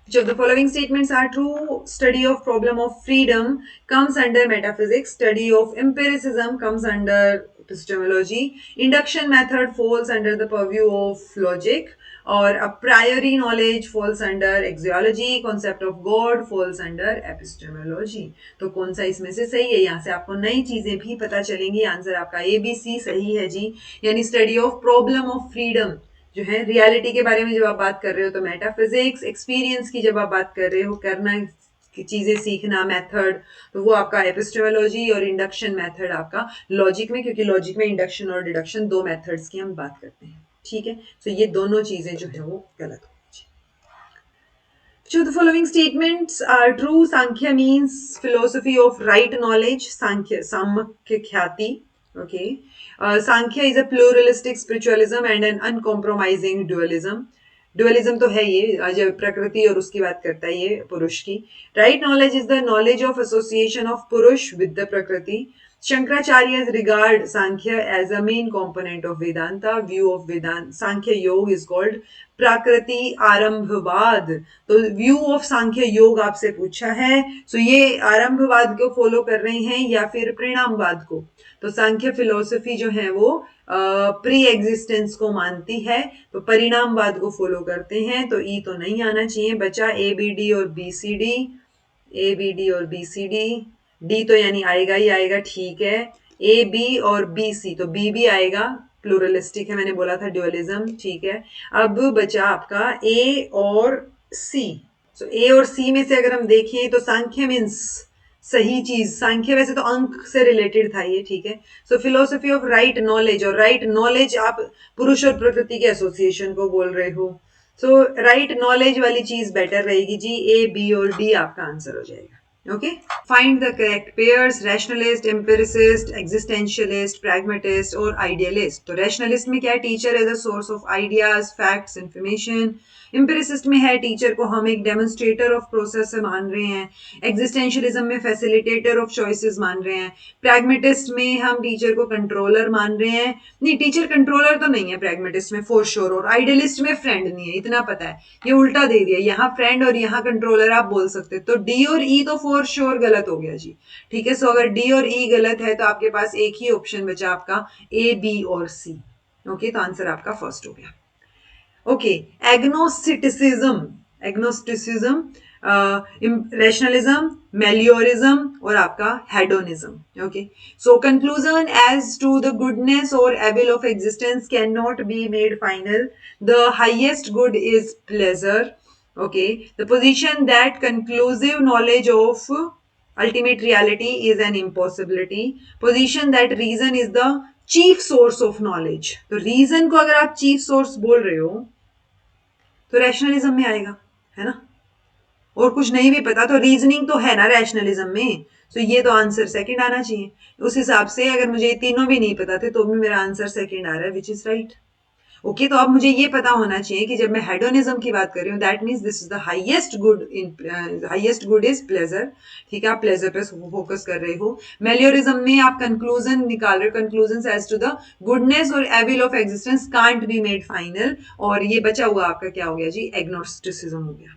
which of the following statements are true? Study of problem of freedom comes under metaphysics, study of empiricism comes under epistemology, induction method falls under the purview of logic, और a priori knowledge falls under axiology, concept of God falls under epistemology. तो कौन सा इसमें से सही है? यहाँ से आपको नई चीजें भी पता चलेंगी. आंसर आपका ए बी सी सही है जी, यानी study of problem of freedom जो है, रियलिटी के बारे में जब आप बात कर रहे हो तो मेटाफिजिक्स, एक्सपीरियंस की जब आप बात कर रहे हो, करना चीजें सीखना मेथड, तो वो आपका एपिस्टेमोलॉजी, और इंडक्शन मेथड आपका लॉजिक में, क्योंकि लॉजिक में इंडक्शन और डिडक्शन दो मेथड्स की हम बात करते हैं. ठीक है, तो ये दोनों चीजें जो है वो गलत हो. So the following statements are true. Sankhya means philosophy of right knowledge. Sankhya, Samkhyati. Okay. Sankhya is a pluralistic spiritualism and an uncompromising dualism. Dualism तो है ये, जब प्रकृति और उसकी बात करता है ये पुरुष की. Right knowledge is the knowledge of association of पुरुष विद द प्रकृति. Shankaracharya regard Sankhya as a main component of Vedanta. View of Vedanta Sankhya Yoga is called Prakriti Arambhavad. तो व्यू ऑफ सांख्य योग आपसे पूछा है, तो ये आरंभवाद को फॉलो कर रहे हैं या फिर परिणामवाद को? तो सांख्य फिलोसफी जो है वो प्री एग्जिस्टेंस को मानती है, तो परिणामवाद को फॉलो करते हैं. तो ई तो नहीं आना चाहिए, बचा ए बी डी और B C D. A B D और बी सी डी, डी तो यानी आएगा ही आएगा, ठीक है. ए बी और बी सी, तो बी भी आएगा, प्लूरलिस्टिक है, मैंने बोला था ड्यूअलिज्म, ठीक है. अब बचा आपका ए और सी. सो ए और सी में से अगर हम देखें तो सांख्य मीन्स सही चीज. सांख्य वैसे तो अंक से रिलेटेड था ये, ठीक है. सो फिलोसफी ऑफ राइट नॉलेज, और राइट नॉलेज आप पुरुष और प्रकृति के एसोसिएशन को बोल रहे हो, सो राइट नॉलेज वाली चीज बेटर रहेगी जी. ए बी और डी आपका आंसर हो जाएगा. Okay, find the correct pairs: rationalist, empiricist, existentialist, pragmatist और idealist. तो rationalist में क्या है? Teacher as a source of ideas, facts, information. Empiricist में है टीचर को हम एक डेमोन्स्ट्रेटर ऑफ प्रोसेस मान रहे हैं. एग्जिस्टेंशियलिज्म में फैसिलिटेटर ऑफ चॉइसेस मान रहे हैं. प्रैग्मेटिस्ट में हम टीचर को कंट्रोलर मान रहे हैं. नहीं, टीचर कंट्रोलर तो नहीं है प्रैग्मेटिस्ट में फॉर श्योर. और आइडियलिस्ट में फ्रेंड नहीं है, इतना पता है. ये उल्टा दे दिया, यहाँ फ्रेंड और यहाँ कंट्रोलर आप बोल सकते. तो डी और ई तो फॉर श्योर गलत हो गया जी, ठीक है. सो अगर डी और ई गलत है तो आपके पास एक ही ऑप्शन बचा आपका ए बी और सी. ओके, तो आंसर आपका फर्स्ट हो गया. ओके, एग्नोस्टिसिज्म, रैशनलिज्म, मेलियोरिज्म और आपका hedonism. Okay, so conclusion as to the goodness और evil of existence can not be made final. The highest good is pleasure. Okay, the position that conclusive knowledge of ultimate reality is an impossibility. Position that reason is the chief source of knowledge. तो reason को अगर आप chief source बोल रहे हो तो rationalism में आएगा, है ना. और कुछ नहीं भी पता तो रीजनिंग तो है ना rationalism में. तो ये तो आंसर सेकंड आना चाहिए. उस हिसाब से अगर मुझे ये तीनों भी नहीं पता थे तो भी मेरा आंसर सेकंड आ रहा है, विच इज राइट. ओके, तो अब मुझे ये पता होना चाहिए कि जब मैं हेडोनिज्म की बात कर रही हूँ, that means this is the highest good. Highest good is pleasure, ठीक है. आप प्लेजर पे फोकस कर रहे हो. मेलियोरिज्म में आप कंक्लूजन निकाल रहे हो, conclusion as to the goodness और evil of existence can't be made final. और ये बचा हुआ आपका क्या हो गया जी? एग्नोस्टिसिज्म हो गया.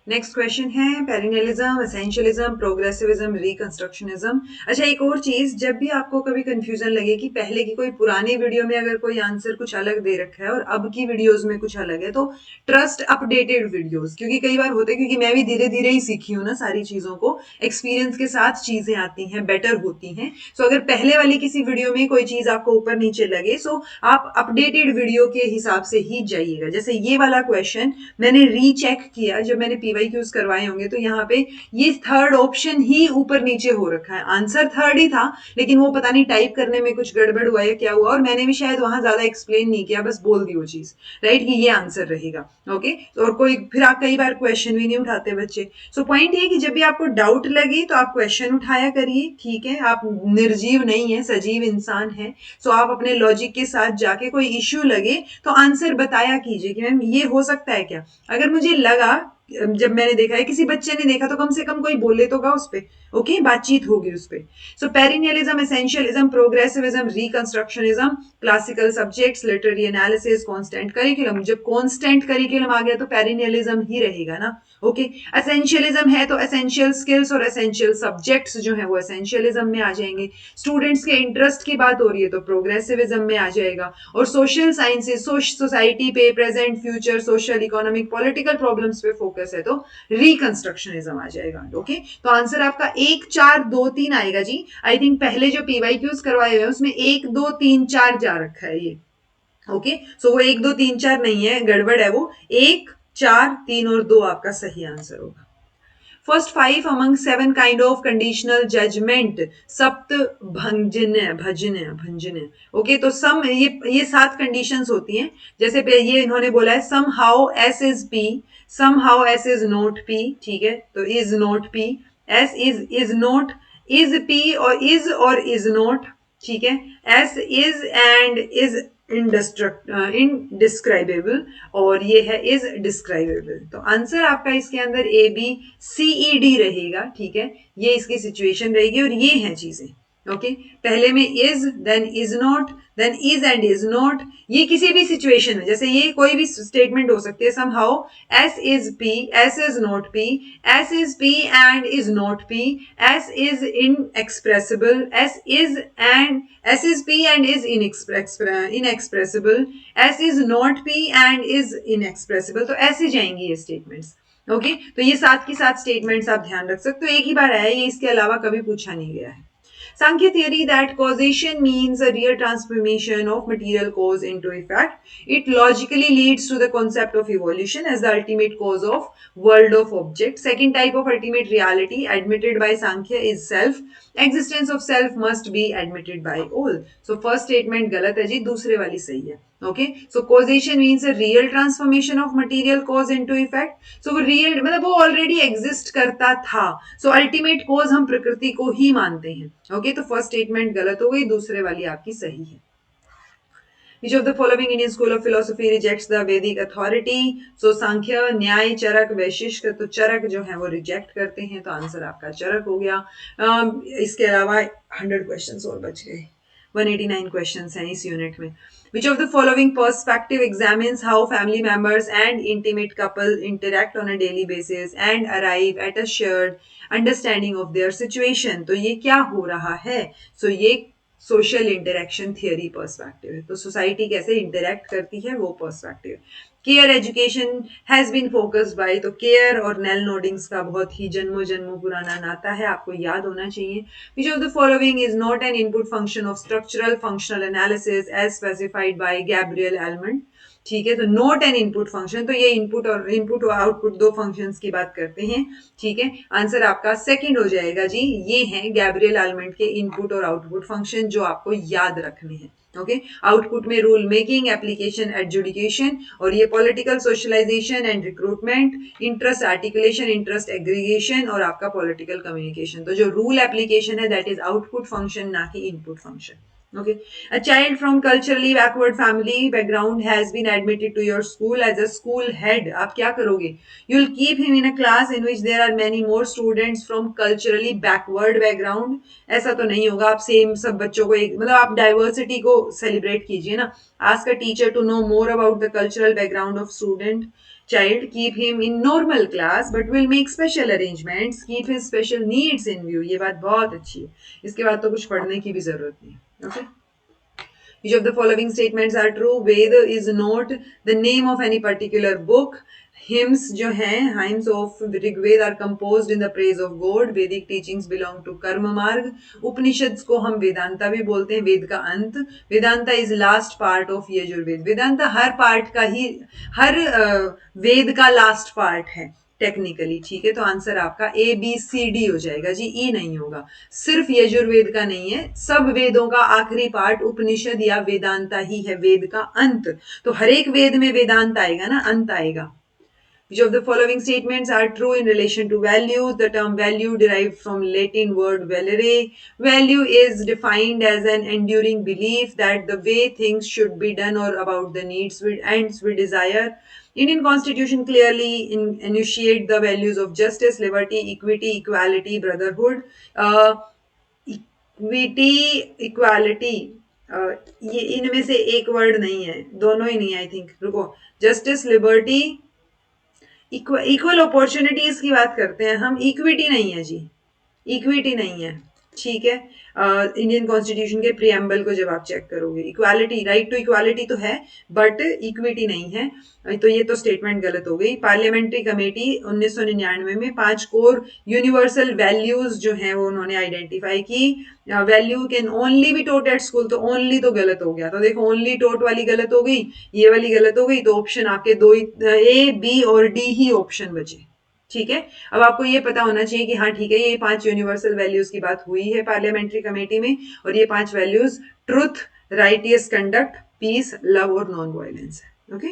नेक्स्ट क्वेश्चन है पेरिनियलिज्म, एसेंशियलिज्म, प्रोग्रेसिविज्म, रिकंस्ट्रक्शनिज्म। अच्छा, एक और चीज, जब भी आपको कभी कंफ्यूजन लगे कि पहले की कोई पुरानी वीडियो में अगर कोई आंसर कुछ अलग दे रखा है और अब की वीडियोस में कुछ अलग है, तो ट्रस्ट अपडेटेड वीडियोस, क्योंकि कई बार होता है, क्योंकि मैं भी धीरे धीरे ही सीखी हूँ ना सारी चीजों को, एक्सपीरियंस के साथ चीजें आती हैं, बेटर होती हैं। सो अगर पहले वाली किसी वीडियो में कोई चीज आपको ऊपर नीचे लगे, सो आप अपडेटेड वीडियो के हिसाब से ही जाइएगा। जैसे ये वाला क्वेश्चन मैंने रीचेक किया जब मैंने पीवाईक्यूज करवाए होंगे, तो यहाँ पे ये थर्ड ऑप्शन ही ऊपर नीचे हो रखा है। आंसर थर्ड ही था, लेकिन वो पता नहीं टाइप करने में कुछ गड़बड़ हुआ या क्या हुआ, और मैंने भी शायद वहां ज्यादा एक्सप्लेन नहीं किया, बस बोल दी वो चीज, राइट, कि ये आंसर रहेगा। ओके, और कोई फिर आप कई बार क्वेश्चन भी नहीं उठाते बच्चे। सो पॉइंट ये कि जब भी आपको डाउट लगे तो आप क्वेश्चन उठाया करिए, ठीक है। आप निर्जीव नहीं है, सजीव इंसान है। सो आप अपने लॉजिक के साथ जाके, कोई इश्यू लगे तो आंसर बताया कीजिए कि मैम ये हो सकता है क्या। अगर मुझे लगा, जब मैंने देखा है, किसी बच्चे ने देखा, तो कम से कम कोई बोले तो उस पे, ओके, बातचीत होगी उस पे। So perennialism, essentialism, progressivism, reconstructionism, classical subjects, literary analysis, constant curriculum. जब कांस्टेंट करिकुलम आ गया तो पेरिनियलिज्म ही रहेगा ना, ओके। एसेंशियलिज्म है तो एसेंशियल स्किल्स और एसेंशियल सब्जेक्ट्स जो है वो एसेंशियलिज्म में आ जाएंगे। स्टूडेंट्स के इंटरेस्ट की बात हो रही है तो प्रोग्रेसिविज्म में आ जाएगा। और सोशल साइंसेज, सोसाइटी पे, present, future, social, economic, political problems पे फोकस है तो रिकंस्ट्रक्शनिज्म आ जाएगा, ओके। तो आंसर आपका 1 4 2 3 आएगा जी। आई थिंक पहले जो पीवाईक्यूज करवाए हुए हैं उसमें 1 2 3 4 जा रखा है ये, ओके। सो वो 1 2 3 4 नहीं है, गड़बड़ है वो। 1 4 3 और 2 आपका सही आंसर होगा। First 5 among 7 kind of conditional judgment, सप्त भंजन भजन भंजन, ओके। तो सम, ये 7 कंडीशंस होती हैं। जैसे ये इन्होंने बोला है somehow S is P, somehow S is not P, ठीक है। तो is not P, S is not, is P और इज नॉट, ठीक है। S is and is indescribable, और ये है इज डिस्क्राइबेबल। तो आंसर आपका इसके अंदर ए बी सी ई डी रहेगा, ठीक है। ये इसकी सिचुएशन रहेगी और ये हैं चीजें, ओके। पहले में is, then is not, then is and is not. ये किसी भी सिचुएशन में, जैसे ये कोई भी स्टेटमेंट हो सकती है, somehow S is P, S is not P, S is P and is not P, S is inexpressible, S is P and is inexpressible, S is not P and is inexpressible. तो ऐसे जाएंगी ये statements, okay. तो ये 7 की 7 statements आप ध्यान रख सकते हो, एक ही बार आया ये, इसके अलावा कभी पूछा नहीं गया है। Sankhya theory that causation means a real transformation of material cause into effect. It logically leads to the concept of evolution as the ultimate cause of world of objects. Second type of ultimate reality admitted by Sankhya is self. Existence of self must be admitted by all. So first statement गलत है जी, दूसरे वाली सही है, okay. So causation means a real transformation of material cause into effect. So वो real मतलब वो already exist करता था, so ultimate cause हम प्रकृति को ही मानते हैं, okay. तो first statement गलत हो गई, दूसरे वाली आपकी सही है। Which of the following Indian school of philosophy rejects the Vedic authority? So सांख्य, न्याय, चरक, वैशिष्ट। तो चरक जो है वो रिजेक्ट करते हैं, तो आंसर आपका चरक हो गया। इसके अलावा 100 क्वेश्चंस और बच गए, 189 क्वेश्चंस हैं इस यूनिट में। Which of the following perspective examines how family members and intimate couple interact on a daily basis and arrive at a shared understanding of their situation? तो ये क्या हो रहा है? So ये सोशल इंटरेक्शन थियरी पर्सपेक्टिव है। तो society कैसे इंटरेक्ट करती है वो perspective. Care education has been focused by, तो केयर और नेल नोडिंग्स का बहुत ही जन्मों जन्मों पुराना नाता है, आपको याद होना चाहिए। Which of the following is not an input function of structural functional analysis as specified by Gabriel Almond, ठीक है। तो नॉट एन इनपुट फंक्शन, तो ये इनपुट और आउटपुट दो फंक्शंस की बात करते हैं, ठीक है। आंसर आपका सेकंड हो जाएगा जी। ये हैं गैब्रियल एलमंड के इनपुट और आउटपुट फंक्शन जो आपको याद रखने हैं, ओके। आउटपुट में रूल मेकिंग, एप्लीकेशन, एडजुडिकेशन, और ये political socialisation and recruitment, interest articulation, interest aggregation, और आपका पॉलिटिकल कम्युनिकेशन। तो जो रूल एप्लीकेशन है दैट इज आउटपुट फंक्शन, ना कि input function, Okay. A child from culturally backward family background has been admitted to your school as a school head. आप क्या करोगे? You'll keep him in a class in which there are many more students from culturally backward background. ऐसा तो नहीं होगा. आप same सब बच्चों को एक मतलब आप डाइवर्सिटी को सेलिब्रेट कीजिए ना. Ask a teacher to know more about the cultural background of student. Child, keep him in normal class but will make special arrangements. Keep his special needs in view. ये बात बहुत अच्छी है. इसके बाद तो कुछ पढ़ने की भी जरूरत नहीं. Okay. Which of the following statements are true? Veda is not the name of any particular book. Hymns जो हैं, hymns of Rigved are composed in the praise of God. Vedic teachings belong to कर्म मार्ग. उपनिषद्स को हम वेदांता भी बोलते हैं, वेद का अंत. Vedanta is last part of Yajurveda. Vedanta her part का ही हर वेद का लास्ट पार्ट है टेक्निकली. ठीक है, तो आंसर आपका ABCD हो जाएगा जी, ई नहीं होगा. सिर्फ यजुर्वेद का नहीं है, सब वेदों का आखिरी पार्ट उपनिषद या वेदांता ही है, वेद का अंत. तो हर एक वेद में वेदांत आएगा ना, अंत आएगा. Which of the following statements are true in relation to values? The term value derived from Latin word valere. Value is defined as an enduring belief that the way things should be done or about the needs and ends we desire. Indian Constitution clearly enunciate the values of justice, liberty, equity, equality, brotherhood. Equity, equality, ये इनमें से एक word नहीं है, दोनों ही नहीं है. I think रुको, जस्टिस, लिबर्टी, इक्वल अपॉर्चुनिटीज की बात करते हैं हम. इक्विटी नहीं है जी, इक्विटी नहीं है. ठीक है, इंडियन कॉन्स्टिट्यूशन के प्रियम्बल को जब आप चेक करोगे, इक्वालिटी, राइट टू इक्वालिटी तो है बट इक्विटी नहीं है. तो ये तो स्टेटमेंट गलत हो गई. पार्लियामेंट्री कमेटी 1999 में 5 कोर यूनिवर्सल वैल्यूज जो हैं वो उन्होंने आइडेंटिफाई की. Value can only be taught at school, तो ओनली तो गलत हो गया. तो देखो, ओनली टोट वाली गलत हो गई, ये वाली गलत हो गई. तो ऑप्शन आपके दो ही, A, B और D ही ऑप्शन बचे. ठीक है, अब आपको ये पता होना चाहिए कि हाँ ठीक है, ये 5 यूनिवर्सल वैल्यूज की बात हुई है पार्लियामेंट्री कमेटी में, और ये 5 values truth, righteous conduct, peace, love और नॉन वायलेंस है. ओके,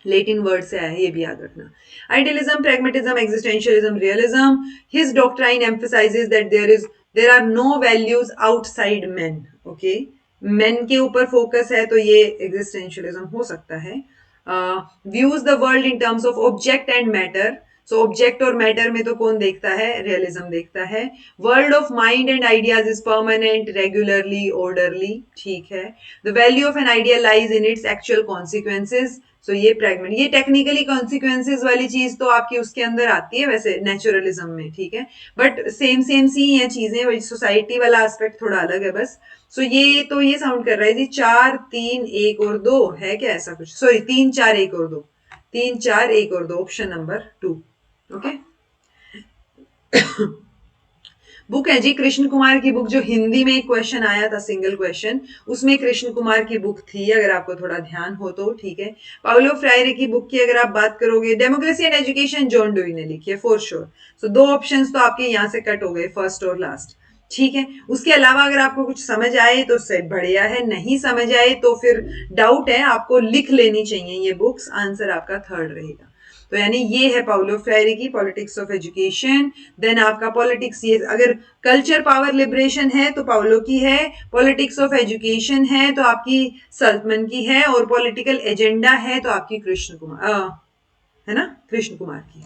लेटिन वर्ड से आया है, ये भी याद रखना. Idealism, pragmatism, existentialism, realism. His doctrine emphasises that there are no values outside man. Okay, man के ऊपर फोकस है, तो ये एग्जिस्टेंशियलिज्म हो सकता है. Views the world in terms of object and matter. So object और मैटर में तो कौन देखता है? रियलिज्म देखता है. World of mind and ideas is permanent, regularly, orderly. ठीक है. The value of an idea lies in its actual consequences. So ये प्रेगमेंट, ये टेक्निकली कॉन्सिक्वेंसेज वाली चीज तो आपकी उसके अंदर आती है वैसे नेचुरलिज्म में. ठीक है, बट सेम सेम सी हैं चीजें, सोसाइटी वाला एस्पेक्ट थोड़ा अलग है बस. सो ये तो ये साउंड कर रहा है जी 4, 3, 1 और 2 है क्या? ऐसा कुछ, सॉरी 3, 4, 1 और 2, 3, 4, 1 और 2, ऑप्शन नंबर 2. ओके. बुक है जी कृष्ण कुमार की बुक, जो हिंदी में एक क्वेश्चन आया था, सिंगल क्वेश्चन, उसमें कृष्ण कुमार की बुक थी, अगर आपको थोड़ा ध्यान हो तो. ठीक है, पाउलो फ्रायरे की बुक की अगर आप बात करोगे, democracy and education John dewy ने लिखी है फॉर श्योर. सो 2 ऑप्शंस तो आपके यहाँ से कट हो गए, फर्स्ट और लास्ट. ठीक है, उसके अलावा अगर आपको कुछ समझ आए तो बढ़िया है, नहीं समझ आए तो फिर डाउट है, आपको लिख लेनी चाहिए ये बुक्स. आंसर आपका थर्ड रहेगा. तो यानी ये है पाउलो फ्रायरे की पॉलिटिक्स ऑफ एजुकेशन. देन आपका पॉलिटिक्स, ये अगर कल्चर पावर लिबरेशन है तो पाउलो की है, पॉलिटिक्स ऑफ एजुकेशन है तो आपकी सल्टमन की है, और पॉलिटिकल एजेंडा है तो आपकी कृष्ण कुमार है ना, कृष्ण कुमार की.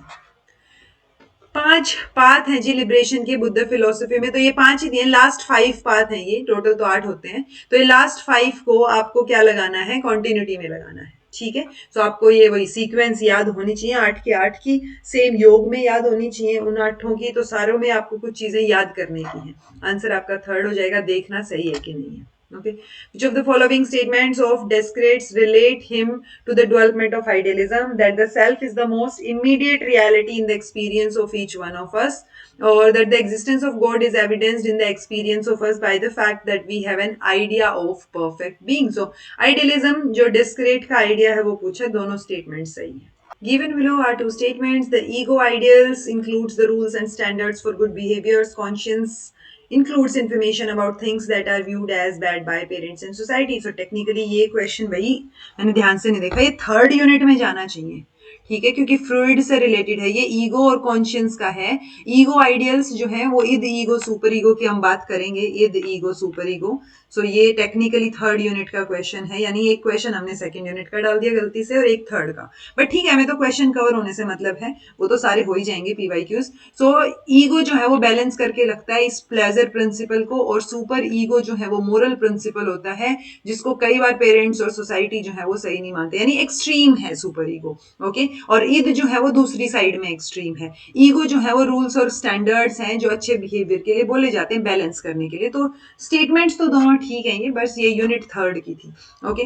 5 पाथ हैं जी लिबरेशन के बुद्ध फिलोसफी में, तो ये 5 ही दिए, लास्ट 5 पाथ हैं ये, टोटल तो 8 होते हैं. तो ये लास्ट 5 को आपको क्या लगाना है? कॉन्टिन्यूटी में लगाना है. ठीक है, तो आपको ये वही सीक्वेंस याद होनी चाहिए, 8 की 8 की, सेम योग में याद होनी चाहिए उन 8 की. तो सारों में आपको कुछ चीजें याद करने की है. आंसर आपका थर्ड हो जाएगा, देखना सही है कि नहीं है. Okay. Which of the following statements of Descartes relate him to the development of idealism? That the self is the most immediate reality in the experience of each one of us, or that the existence of God is evidenced in the experience of us by the fact that we have an idea of perfect being. So, idealism जो Descartes का idea है वो पूछा, दोनों statements सही है. Given below are 2 statements. The ego ideals includes the rules and standards for good behaviors. Conscience includes information about things that are viewed as bad by parents and society. So technically ये question भाई मैंने ध्यान से नहीं देखा, ये 3rd unit में जाना चाहिए. ठीक है, क्योंकि फ्रूइड से रिलेटेड है, ये ईगो और कॉन्शियंस का है। ईगो आइडियल्स जो है वो इद ईगो सुपर ईगो की हम बात करेंगे, इद ईगो सुपर ईगो। सो ये टेक्निकली थर्ड यूनिट का क्वेश्चन है, यानी एक क्वेश्चन हमने सेकंड यूनिट का डाल दिया गलती से और एक थर्ड का, बट ठीक है, हमें तो क्वेश्चन कवर होने से मतलब है, वो तो सारे हो ही जाएंगे पीवाईक्यूज। सो ईगो जो है वो बैलेंस करके लगता है इस प्लेजर प्रिंसिपल को, और सुपर ईगो जो है वो मोरल प्रिंसिपल होता है, जिसको कई बार पेरेंट्स और सोसाइटी जो है वो सही नहीं मानते, यानी एक्सट्रीम है सुपर ईगो। ओके, और ईद जो है वो दूसरी साइड में एक्सट्रीम है। ईगो जो है वो रूल्स और स्टैंडर्ड्स हैं जो अच्छे बिहेवियर के लिए बोले जाते हैं, बैलेंस करने के लिए। तो स्टेटमेंट्स तो दोनों ठीक है, ये बस ये यूनिट थर्ड की थी। ओके,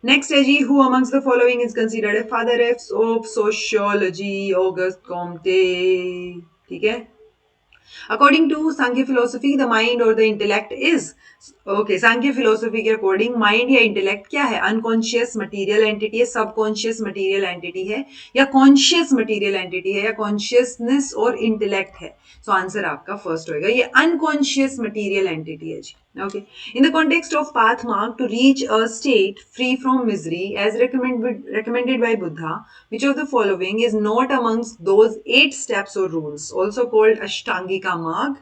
नेक्स्ट है जी, who amongst the following is considered a father of sociology, Auguste Comte. ठीक है, according to Sankhya philosophy the mind और the intellect is, okay, Sankhya philosophy के अकॉर्डिंग माइंड या इंटेलेक्ट क्या है? अनकॉन्शियस मटीरियल एंटिटी है, सबकॉन्शियस मटीरियल एंटिटी है, या कॉन्शियस मटीरियल एंटिटी है, या कॉन्शियसनेस और इंटेलेक्ट है? सो आंसर आपका फर्स्ट होएगा, ये अनकॉन्शियस मटीरियल एंटिटी है जी। Okay. In the context of path mark to reach a state free from misery, as recommended by Buddha, which of the following is not amongst those 8 steps or rules, also called Ashtangika marg?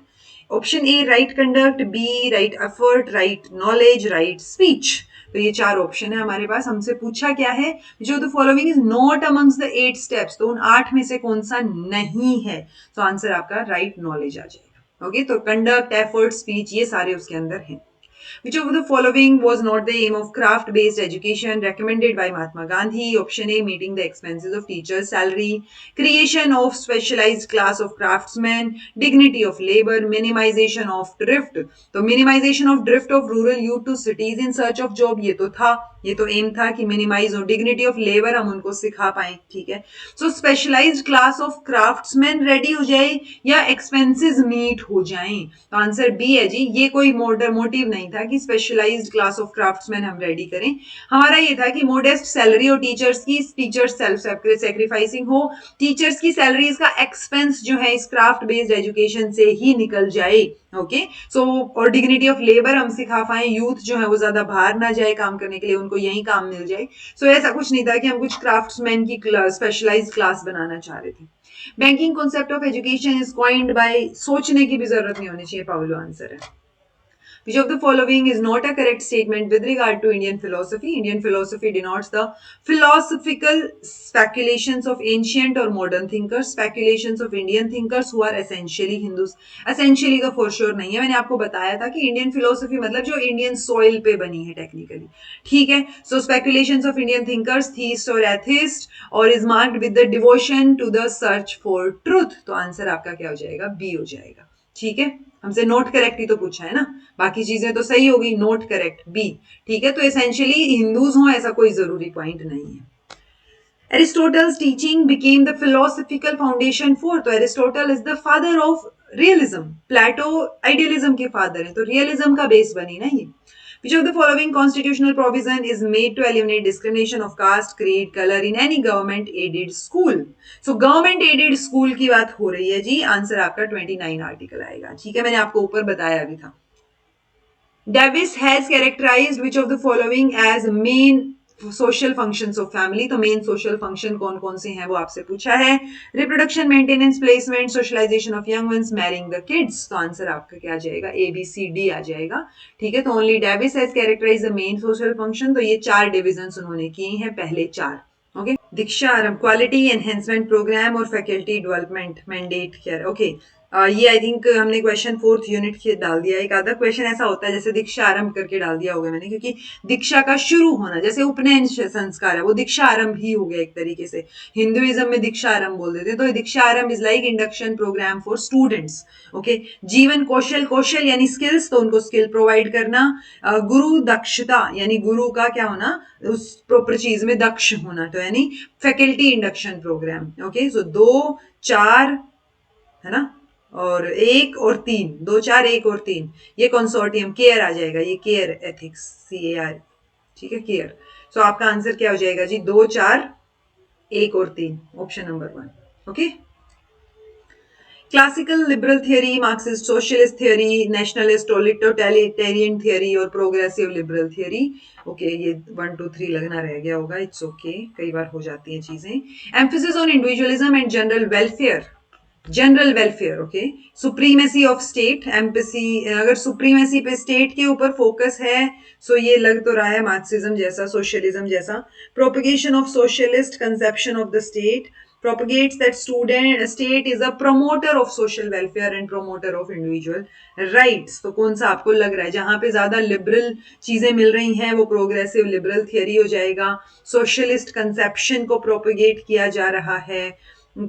Option A, right conduct, B, right effort, right knowledge, right speech. तो ये 4 option है हमारे पास। हमसे पूछा क्या है, जो the following is not amongst the 8 steps, तो उन 8 में से कौन सा नहीं है? तो आंसर आपका राइट नॉलेज आ जाएगा। ओके, तो कंडक्ट, एफर्ट, स्पीच, ये सारे उसके अंदर हैं। Which of the following was not the aim of craft-based education recommended by Mahatma Gandhi? Option A, meeting the expenses of teachers' salary, creation of specialized class of craftsmen, dignity of labor, minimization of drift. तो minimization of drift of rural youth to cities in search of job, ये तो था, ये तो M था कि minimise हो, dignity of labour हम उनको सिखा पाए। ठीक है, so specialised class of craftsman ready हो जाए या एक्सपेंसेस मीट हो जाएं? तो आंसर बी है जी, ये कोई मोटिव नहीं था कि स्पेशलाइज्ड क्लास ऑफ क्राफ्ट्समैन हम रेडी करें। हमारा ये था कि मोडेस्ट सैलरी हो टीचर्स की, टीचर्स सेल्फ सेक्रीफाइसिंग हो, टीचर्स की सैलरीज का एक्सपेंस जो है इस क्राफ्ट बेस्ड एजुकेशन से ही निकल जाए। ओके, सो और डिग्निटी ऑफ लेबर हम सिखा पाए, यूथ जो है वो ज्यादा बाहर ना जाए काम करने के लिए, उनको यही काम मिल जाए। सो ऐसा कुछ नहीं था कि हम कुछ क्राफ्ट्समैन की स्पेशलाइज्ड क्लास बनाना चाह रहे थे। Banking concept of education is coined by, सोचने की भी जरूरत नहीं होनी चाहिए, पाउलो आंसर है। Which of the following is not a correct statement with regard to Indian philosophy? Indian philosophy denotes the philosophical speculations of ancient or modern thinkers, speculations of Indian thinkers who are essentially Hindus. Essentially का for sure नहीं है, मैंने आपको बताया था कि Indian philosophy मतलब जो Indian soil पे बनी है technically, ठीक है? So speculations of Indian thinkers, theist or atheist, और is marked with the devotion to the search for truth. तो आंसर आपका क्या हो जाएगा? बी हो जाएगा। ठीक है, हमसे नोट करेक्ट ही तो पूछा है ना, बाकी चीजें तो सही होगी, नोट करेक्ट बी। ठीक है, तो एसेंशियली हिंदूज हो ऐसा कोई जरूरी पॉइंट नहीं है। Aristotle's teaching became the philosophical foundation for, तो Aristotle is the father of realism, Plato idealism के फादर है, तो रियलिज्म का बेस बनी ना ये। Which of the following constitutional provision is made to eliminate discrimination of caste, creed, color in any government aided school? So government aided school की बात हो रही है जी, आंसर आपका 29 आर्टिकल आएगा। ठीक है, मैंने आपको ऊपर बताया भी था। Davis has characterized which of the following as main social functions of family, तो मेन सोशल फंक्शन कौन कौन से हैं वो आपसे पूछा है। Reproduction, maintenance, placement, socialisation of young ones, marrying the kids. तो आंसर आपका क्या आ जाएगा? ए बी सी डी आ जाएगा। ठीक है, तो only Davis has characterise the main social function, तो ये 4 डिविजन उन्होंने किए हैं, पहले 4। ओके, दीक्षा आरंभ, क्वालिटी एनहेंसमेंट प्रोग्राम और faculty development mandate care. Okay, ये आई थिंक हमने क्वेश्चन 4th यूनिट के डाल दिया। एक आधा क्वेश्चन ऐसा होता है जैसे दीक्षा आरंभ करके डाल दिया होगा मैंने, क्योंकि दीक्षा का शुरू होना, जैसे उपनयन संस्कार है वो दीक्षा आरंभ ही हो गया एक तरीके से, हिंदुइज्म में दीक्षा आरंभ बोल देते हैं। तो Deeksha Arambh is like induction program for students. Okay, जीवन कौशल, कौशल यानी स्किल्स, तो उनको स्किल प्रोवाइड करना। गुरु दक्षता यानी गुरु का क्या होना, उस प्रॉपर चीज में दक्ष होना, तो यानी फैकल्टी इंडक्शन प्रोग्राम। ओके, सो 2 4 है ना, और 1 और 3, 2 4 1 और 3, ये कंसोर्टियम केयर आ जाएगा, ये केयर एथिक्स CAR। ठीक है, केयर। सो आपका आंसर क्या हो जाएगा जी? 2 4 1 और 3, option number 1। Okay, classical liberal theory, Marxist socialist theory, nationalist totalitarian theory और प्रोग्रेसिव लिबरल थियरी। ओके, ये 1 2 3 लगना रह गया होगा, इट्स ओके, कई बार हो जाती हैं चीजें। Emphasis on individualism and general welfare. Okay, supremacy of state, एम्पेसी, अगर सुप्रीमेसी पे स्टेट के ऊपर फोकस है, सो ये लग तो रहा है मार्क्सिज्म जैसा, सोशलिज्म जैसा। Propagation of socialist conception of the state, propagates that state is a promoter of social welfare and promoter of individual rights। तो कौन सा आपको लग रहा है, जहां पे ज्यादा लिबरल चीजें मिल रही हैं वो प्रोग्रेसिव लिबरल थियरी हो जाएगा, सोशलिस्ट कंसेप्शन को प्रोपगेट किया जा रहा है,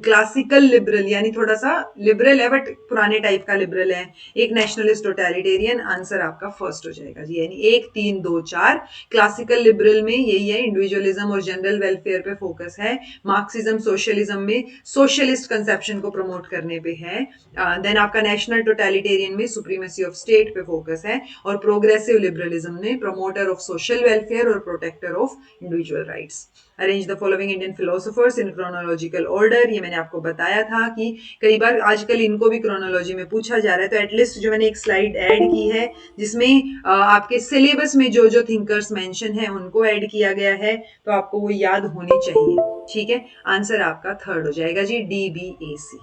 क्लासिकल लिबरल यानी थोड़ा सा लिबरल है बट पुराने टाइप का लिबरल है, एक नेशनलिस्ट टोटलिटेरियन। आंसर आपका फर्स्ट हो जाएगा जी, यानी 1 3 2 4। क्लासिकल लिबरल में यही है, इंडिविजुअलिज्म और जनरल वेलफेयर पे फोकस है। मार्क्सिज्म सोशलिज्म में सोशलिस्ट कंसेप्शन को प्रमोट करने पे है। देन आपका नेशनल टोटलिटेरियन में सुप्रीमेसी ऑफ स्टेट पे फोकस है, और प्रोग्रेसिव लिबरलिज्म में प्रमोटर ऑफ सोशल वेलफेयर और protector of individual rights. Arrange the following Indian philosophers in chronological order, ये मैंने आपको बताया था कि कई बार आजकल इनको भी क्रोनोलॉजी में पूछा जा रहा है, तो एटलीस्ट जो मैंने एक स्लाइड ऐड की है जिसमें आपके सिलेबस में जो जो थिंकर्स मेंशन है उनको ऐड किया गया है, तो आपको वो याद होनी चाहिए। ठीक है, आंसर आपका थर्ड हो जाएगा जी, DBAC।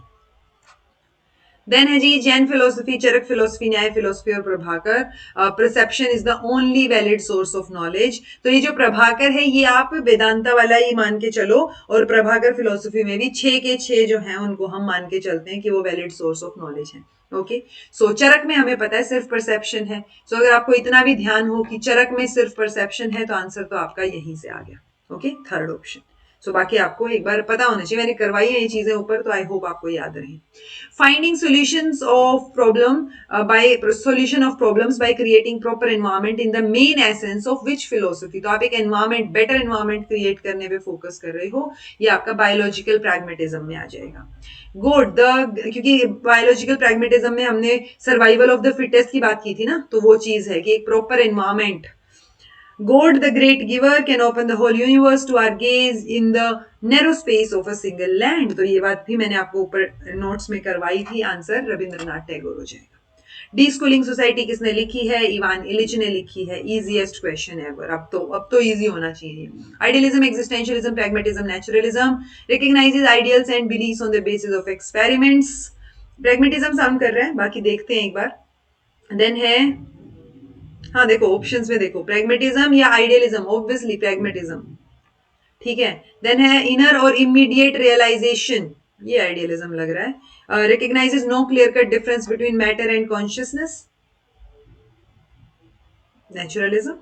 देन है जी जैन फिलोसफी, चरक फिलोसफी, न्याय फिलोसफी और Prabhakar. Perception is the only valid source of knowledge. तो ये जो प्रभाकर है ये आप वेदांता वाला ही मान के चलो, और प्रभाकर फिलोसफी में भी 6 के 6 जो हैं उनको हम मान के चलते हैं कि वो वैलिड सोर्स ऑफ नॉलेज है। ओके, सो चरक में हमें पता है सिर्फ परसेप्शन है, सो अगर आपको इतना भी ध्यान हो कि चरक में सिर्फ परसेप्शन है तो आंसर तो आपका यहीं से आ गया। Okay, third option. सो बाकी आपको एक बार पता होना चाहिए, मैंने करवाई है ये चीजें ऊपर, तो आई होप आपको याद रहे। Finding solutions of problem by solution of problems by creating proper environment in the main essence of which philosophy। तो आप एक environment, better environment create करने पे फोकस कर रहे हो, ये आपका बायोलॉजिकल pragmatism में आ जाएगा। गुड, द क्योंकि बायोलॉजिकल pragmatism में हमने सर्वाइवल ऑफ द फिटेस्ट की बात की थी ना, तो वो चीज है कि एक proper environment. God, the great giver, can open the whole universe to our gaze in the narrow space of a single land। तो ये बात भी मैंने आपको ऊपर नोट्स में करवाई थी, आंसर रविंद्रनाथ टैगोर हो जाएगा। डी स्कूलिंग सोसाइटी किसने लिखी है, इवान इलिच ने लिखी है। इजीएस्ट क्वेश्चन एवर, अब तो इजी होना चाहिए। Idealism, existentialism, pragmatism, naturalism. Recognises ideals and believes on the basis of experiments. Pragmatism sound कर रहा है, बाकी देखते हैं एक बार। देन है, हाँ देखो ऑप्शंस में देखो, प्रैग्मेटिज्म या आइडियलिज्म, ऑब्वियसली प्रैग्मेटिज्म। ठीक है, देन है इनर और इमीडिएट रियलाइजेशन, ये आइडियलिज्म लग रहा है। Recognises no clear cut difference between matter and consciousness, naturalism.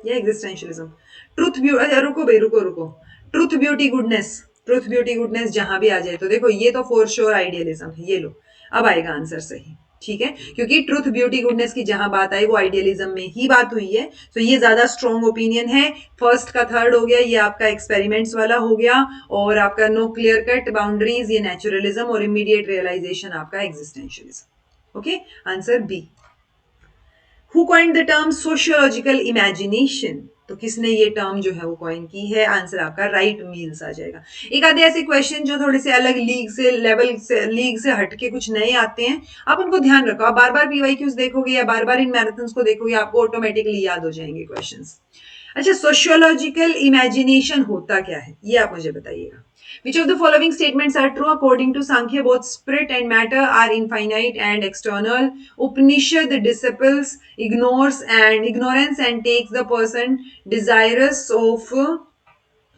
या एग्जिस्टेंशियलिज्म। ट्रूथ ब्यूटी, रुको भाई रुको, ट्रूथ ब्यूटी गुडनेस जहां भी आ जाए तो देखो ये तो फॉर श्योर आइडियलिज्म है, ये लो अब आएगा आंसर सही। ठीक है, क्योंकि ट्रूथ ब्यूटी गुडनेस की जहां बात आई वो आइडियलिज्म में ही बात हुई है, तो ये ज्यादा स्ट्रॉन्ग ओपिनियन है। फर्स्ट का थर्ड हो गया, ये आपका एक्सपेरिमेंट्स वाला हो गया, और आपका नो क्लियर कट बाउंड्रीज ये नेचुरलिज्म, और इमीडिएट रियलाइजेशन आपका existentialism. Okay, answer B. Who coined the term sociological imagination, तो किसने ये टर्म जो है वो कॉइन की है, आंसर आपका राइट मील्स आ जाएगा। एक आधे ऐसे क्वेश्चन जो थोड़े से अलग लीग से हटके कुछ नए आते हैं, आप उनको ध्यान रखो, आप बार बार पीवाईक्यूज देखोगे या बार बार इन मैराथन्स को देखोगे, आपको ऑटोमेटिकली याद हो जाएंगे क्वेश्चंस। अच्छा, सोशियोलॉजिकल इमेजिनेशन होता क्या है ये आप मुझे बताइएगा। Which of the following statements are true according to Sankhya? Both spirit and matter are infinite and external. Upanishad disciples ignorance and takes the person desirous of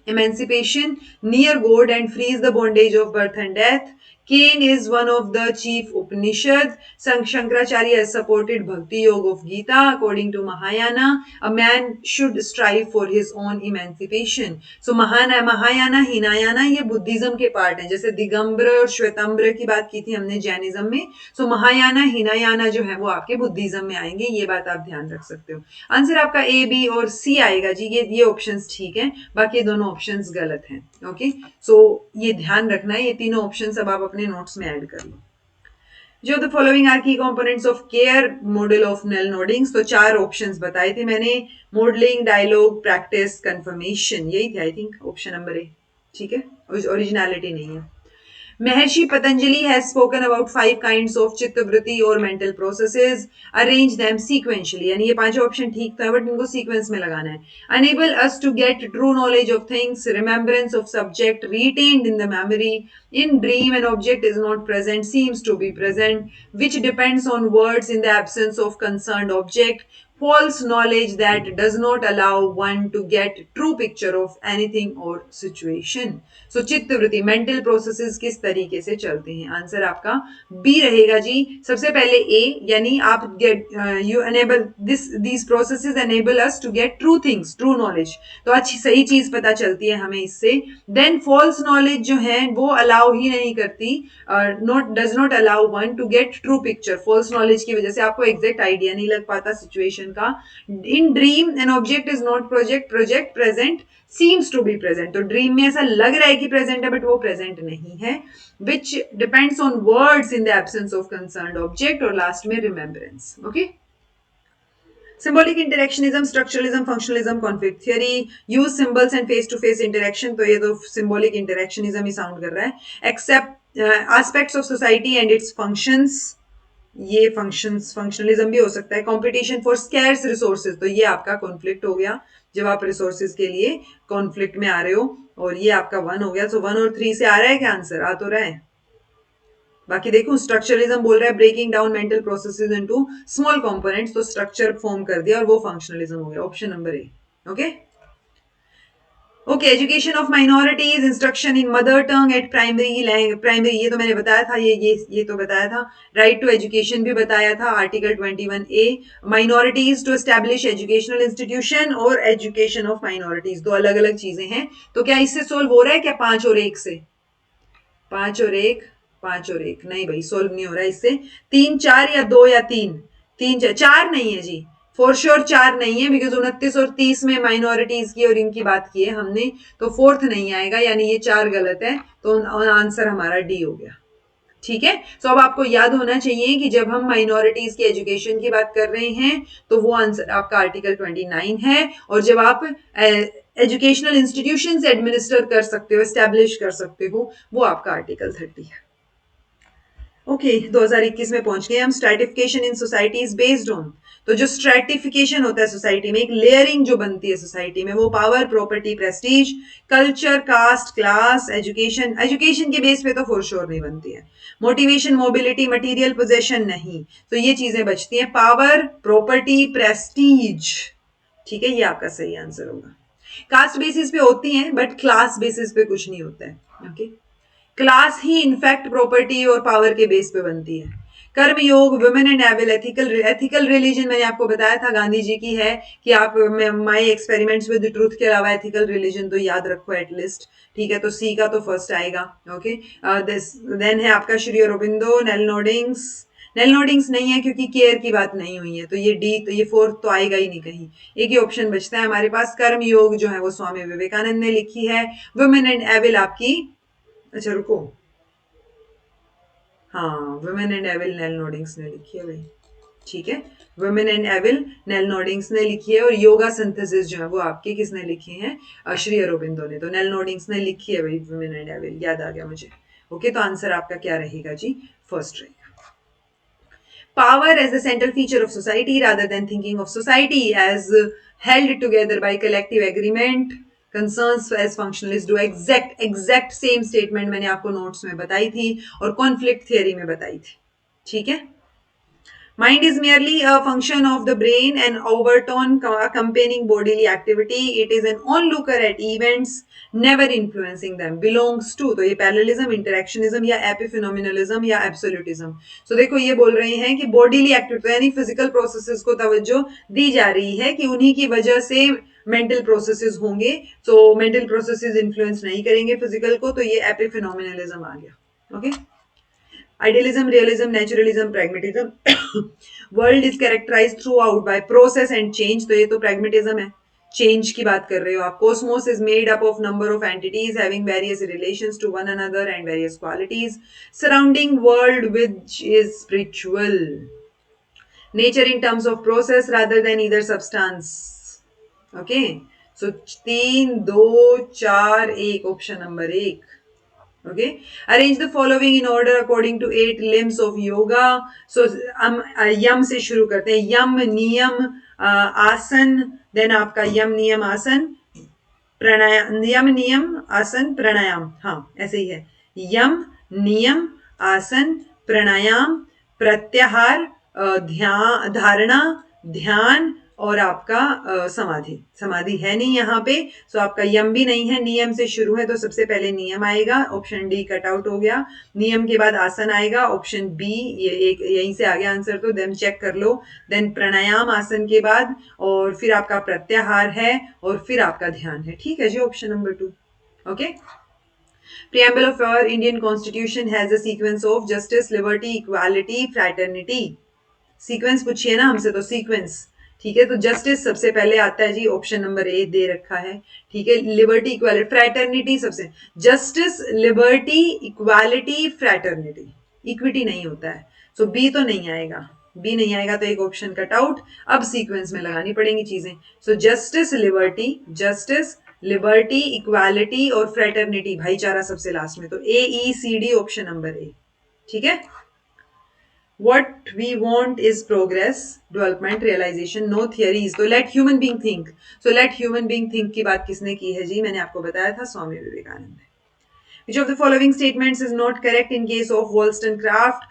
emancipation near God and frees the bondage of birth and death. Cain is one of the chief Upanishads. Shankaracharya has supported Bhakti Yoga of Gita. According to Mahayana, a man should strive for his own emancipation. So Mahayana, Hinayana ये Buddhism के part हैं, जैसे दिगंबर और श्वेतांबर की बात की थी हमने जैनिज्म में। सो महायाना हिनायाना जो है वो आपके बुद्धिज्म में आएंगे, ये बात आप ध्यान रख सकते हो। आंसर आपका ए, बी और सी आएगा जी, ये ऑप्शंस ठीक हैं, बाकी दोनों ऑप्शंस गलत हैं। ओके, सो ये ध्यान रखना है, ये तीनों ऑप्शंस अब आप अपने नोट्स में ऐड कर लो। जो the following are key components of care model of Nel Noddings, तो 4 ऑप्शंस बताए थे मैंने, मॉडलिंग, डायलॉग, प्रैक्टिस, कंफर्मेशन, यही थे I think option number A. ठीक है, ओरिजिनलिटी नहीं है। Maharshi Patanjali has spoken about 5 kinds of chittavritti or mental processes. Arrange them sequentially. यानी ये पांचों ऑप्शन ठीक था बट इनको सीक्वेंस में लगाना है. Enable us to get true knowledge of things, remembrance of subject retained in the memory. In dream, an object is not present, seems to be present, which depends on words in the absence of concerned object. False knowledge that does not allow one to get true picture of anything or situation. So चित्तवृत्ति mental processes किस तरीके से चलते हैं. Answer आपका B रहेगा जी. सबसे पहले ए यानी आप get you enable these processes enable us to get true things, true knowledge. तो अच्छी सही चीज पता चलती है हमें इससे. देन फॉल्स नॉलेज जो है वो अलाउ ही नहीं करती, does not allow one to get true picture. False knowledge की वजह से आपको एग्जैक्ट आइडिया नहीं लग पाता सिचुएशन का. In dream an object is not project present, seems to be present. तो ड्रीम में ऐसा लग रहा है कि प्रेजेंट है बट वो प्रेजेंट नहीं है. Which depends on words in the absence of concerned object. और लास्ट में remembrance. Okay. Symbolic interactionism, structuralism, functionalism, conflict theory, use symbols and face-to-face interaction. तो ये तो symbolic interactionism ही sound कर रहा है. Accept aspects of society and its functions. ये functionalism भी हो सकता है. Competition for scarce resources. तो ये आपका conflict हो गया जब आप resources के लिए conflict में आ रहे हो. और ये आपका 1 हो गया. So 1 और 3 से आ रहा है क्या आंसर? आ तो रहा है. बाकी देखो स्ट्रक्चरलिज्म बोल रहा है breaking down mental processes into small components. तो स्ट्रक्चर फॉर्म कर दिया और वो फंक्शनलिज्म हो गया. Option number A. Okay. Okay. Education of minorities, instruction in mother tongue at primary ये तो मैंने बताया था. ये तो बताया था. राइट टू एजुकेशन भी बताया था article 21A. Minorities to establish educational institution और एजुकेशन ऑफ माइनॉरिटीज दो अलग अलग चीजें हैं. तो क्या इससे सोल्व हो रहा है क्या 5 और 1 से? 5 और 1 5 और 1 नहीं भाई सोल्व नहीं हो रहा है इससे. 3 4 या 2 या 3 3 4 नहीं है जी. फॉर श्योर 4 नहीं है बिकॉज 29 और 30 में माइनॉरिटीज की और इनकी बात की है हमने. तो फोर्थ नहीं आएगा यानी ये 4 गलत है. तो आंसर हमारा डी हो गया. ठीक है. तो अब आपको याद होना चाहिए कि जब हम माइनॉरिटीज की एजुकेशन की बात कर रहे हैं तो वो आंसर आपका आर्टिकल 29 है. और जब आप एजुकेशनल इंस्टीट्यूशन एडमिनिस्टर कर सकते हो, एस्टैब्लिश कर सकते हो, वो आपका आर्टिकल 30 है. ओके. 2021 में पहुंच गए हम. Stratification in society is based on. तो जो स्ट्रैटिफिकेशन होता है सोसाइटी में, एक लेयरिंग जो बनती है सोसाइटी में, वो power, property, prestige, culture, caste, class, education के बेस पे तो फॉर श्योर नहीं बनती है. मोटिवेशन, मोबिलिटी, मटेरियल पोजेशन नहीं. तो ये चीजें बचती हैं. Power, property, Prestige. ठीक है. ये आपका सही आंसर होगा. कास्ट बेसिस पे होती हैं बट क्लास बेसिस पे कुछ नहीं होता है. ओके. क्लास ही इनफैक्ट प्रॉपर्टी और पावर के बेस पे बनती है. Karma Yoga, women and evil, ethical religion मैंने आपको बताया था गांधी जी की है कि आप माय एक्सपेरिमेंट्स विद ट्रूथ के अलावा एथिकल रिलीजन तो याद रखो एटलीस्ट. ठीक है. तो सी का तो फर्स्ट आएगा. ओके. देन है आपका श्री अरबिंदो. नेल नोडिंग्स नहीं है क्योंकि केयर की बात नहीं हुई है. तो ये डी, तो ये फोर्थ तो आएगा ही नहीं कहीं. एक ही ऑप्शन बचता है हमारे पास. कर्म योग जो है वो स्वामी विवेकानंद ने लिखी है. वुमेन एंड एविल आपकी, अच्छा रुको, हाँ वुमेन एंड एविल नेल नोडिंग्स ने लिखी है भाई. ठीक है. वुमेन एंड एविल नेल नोडिंग्स ने लिखी है. और योगा सिंथेसिस जो है वो आपके किसने लिखे हैं? श्री अरबिंदो ने. तो नेल नोडिंग्स ने लिखी है भाई वुमेन एंड एविल. याद आ गया मुझे. ओके. तो आंसर आपका क्या रहेगा जी? फर्स्ट रहेगा. Power as the central feature of society rather than thinking of society as held together by collective agreement. Concerns as functionalists do exact same statement मैंने आपको नोट्स में बताई थी और कॉन्फ्लिक्ट थियरी में बताई थी. ठीक है. Mind is merely a function of the brain and overtone accompanying bodily activity. It is an onlooker at events, never influencing them. Belongs to, तो ये पैरेललिज्म, इंटरेक्शनिज्म या एपिफिनोमिनलिज्म या एब्सोल्यूटिज्म. तो देखो ये बोल रहे हैं कि बॉडीली एक्टिविटी यानी फिजिकल प्रोसेसेस को तवज्जो दी जा रही है कि उन्हीं की वजह से मेंटल प्रोसेसेस होंगे. तो मेंटल प्रोसेसेस इन्फ्लुएंस नहीं करेंगे फिजिकल को. तो ये एपिफिनोमिनलिज्म आ गया. Okay. Idealism, realism, naturalism, pragmatism. World is characterized throughout by process and change. तो ये तो pragmatism है. Change की बात कर रहे हो आप. Cosmos is made up of number of entities having various relations to one another and various qualities. Surrounding world which is spiritual. Nature in terms of process rather than either substance. Okay. So 3 2 4 1 option number 1. Okay, arrange the following in order according to 8 limbs of yoga. So हम यम से शुरू करते हैं. यम नियम आसन, then आपका यम नियम आसन प्राणायाम, यम नियम आसन प्राणायाम, हाँ ऐसे ही है. यम नियम आसन प्राणायाम प्रत्याहार ध्यान धारणा ध्यान और आपका समाधि. समाधि है नहीं यहाँ पे, सो आपका यम भी नहीं है, नियम से शुरू है तो सबसे पहले नियम आएगा, ऑप्शन डी कट आउट हो गया. नियम के बाद आसन आएगा, ऑप्शन बी, ये एक यहीं से आ गया आंसर, तो देन चेक कर लो. देन प्राणायाम आसन के बाद, और फिर आपका प्रत्याहार है, और फिर आपका ध्यान है. ठीक है जी, option number 2. Okay. Preamble of our Indian Constitution has a sequence of justice, liberty, equality, fraternity. Sequence पूछिए ना हमसे, तो सीक्वेंस. ठीक है, तो जस्टिस सबसे पहले आता है जी, ऑप्शन नंबर ए दे रखा है. ठीक है, लिबर्टी इक्वालिटी फ्रैटर्निटी सबसे, justice liberty equality fraternity, equity नहीं होता है, सो बी तो नहीं आएगा. बी नहीं आएगा तो एक ऑप्शन कट आउट. अब सीक्वेंस में लगानी पड़ेंगी चीजें. सो जस्टिस लिबर्टी इक्वालिटी और फ्रैटर्निटी, भाईचारा सबसे लास्ट में, तो A E C D option number A. ठीक है. What we want is progress, development, realization, no theories. तो let human being think. So let human being think की बात किसने की है जी? मैंने आपको बताया था, Swami Vivekananda. Which of the following statements is not correct in case of Wollstonecraft?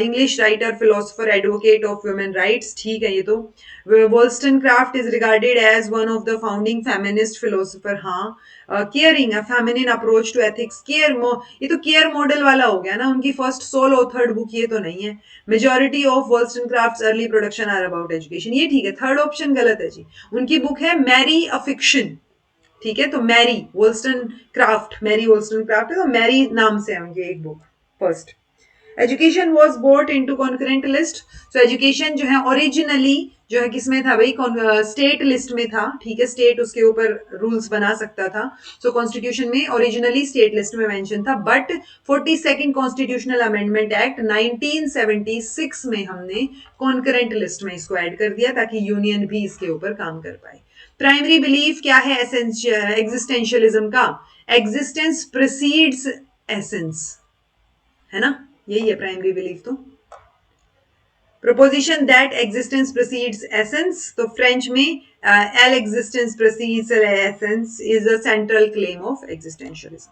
English writer, philosopher, advocate of women rights. ठीक है ये तो. Wollstonecraft is regarded as one of the founding feminist philosopher. हाँ. Caring, a feminine approach to ethics. ये तो care model वाला हो गया ना, उनकी फर्स्ट सोल ऑथर्ड बुक ये तो नहीं है. Majority of Wollstonecraft's early production are about education. ये ठीक है, थर्ड ऑप्शन गलत है जी. उनकी बुक है मैरी अ फिक्शन. ठीक है, तो मैरी वोल्स्टनक्राफ्ट, मैरी वोल्स्टनक्राफ्ट है, तो मैरी नाम से है उनकी एक book. First, education was brought into concurrent list. So education जो है ओरिजिनली जो है किसमें था भाई? स्टेट लिस्ट में था. ठीक है, स्टेट उसके ऊपर रूल्स बना सकता था. सो कॉन्स्टिट्यूशन में ओरिजिनली स्टेट लिस्ट में मेंशन था, but 42nd constitutional amendment act 1976 में हमने कॉन्करेंट लिस्ट में इसको ऐड कर दिया ताकि यूनियन भी इसके ऊपर काम कर पाए. प्राइमरी बिलीफ क्या है एग्जिस्टेंशियलिज्म का? एग्जिस्टेंस प्रीसीड्स एसेंस, है ना, यही है प्राइमरी बिलीफ. तो proposition that existence precedes essence, तो फ्रेंच में L existence precedes essence is a central claim of existentialism.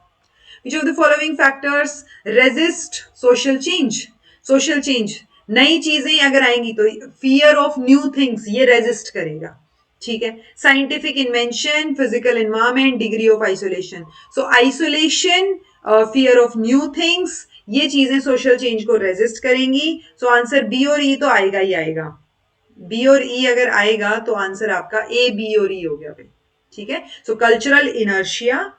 Which of the following factors resist social change? Social change, नई चीजें अगर आएंगी तो फियर ऑफ न्यू थिंग्स ये resist करेगा. ठीक है, scientific invention, physical environment, degree of isolation. So isolation, fear of new things, ये चीजें सोशल चेंज को रेजिस्ट करेंगी. सो आंसर बी और ई तो आएगा ही आएगा. बी और ई अगर आएगा तो आंसर आपका ए बी और ई हो गया भाई. ठीक है, सो cultural inertia,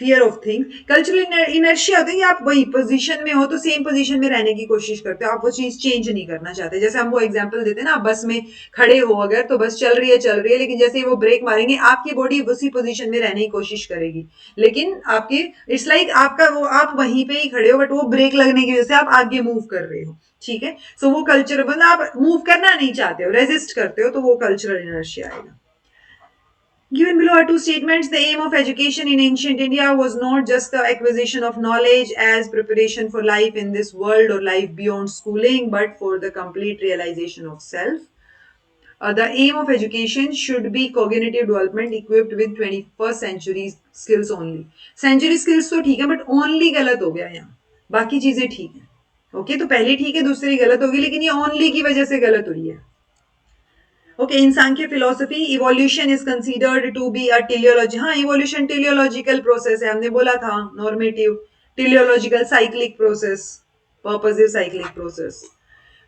fear of thing. Cultural inertia होता है कि आप वही पोजीशन में हो तो सेम पोजीशन में रहने की कोशिश करते हो, आप वो चीज चेंज नहीं करना चाहते. जैसे हम वो एग्जांपल देते हैं ना, आप बस में खड़े हो अगर, तो बस चल रही है लेकिन जैसे ही वो ब्रेक मारेंगे आपकी बॉडी उसी पोजीशन में रहने की कोशिश करेगी, लेकिन आपकी इट्स लाइक आपका वो आप वहीं पे ही खड़े हो बट वो ब्रेक लगने की वजह से आप आगे मूव कर रहे हो. ठीक है, सो वो कल्चर मतलब आप मूव करना नहीं चाहते हो, रेजिस्ट करते हो, तो वो कल्चरल इनर्शिया आएगा. Given below are two statements. The aim of education in ancient India was not just the acquisition of knowledge as preparation for life in this world or life beyond schooling, but for the complete realization of self. The aim of education should be cognitive development equipped with 21st century skills only. Century skills तो ठीक है, but only गलत हो गया यहाँ. बाकी चीजें ठीक है. ओके, तो पहली ठीक है, दूसरी गलत होगी, लेकिन ये only की वजह से गलत हुई है. Okay, in Sankhya philosophy evolution is considered to be a teleology. हाँ, इवोल्यूशन टेलियोलॉजिकल प्रोसेस है, हमने बोला था. Normative teleological cyclic process, purposive cyclic process.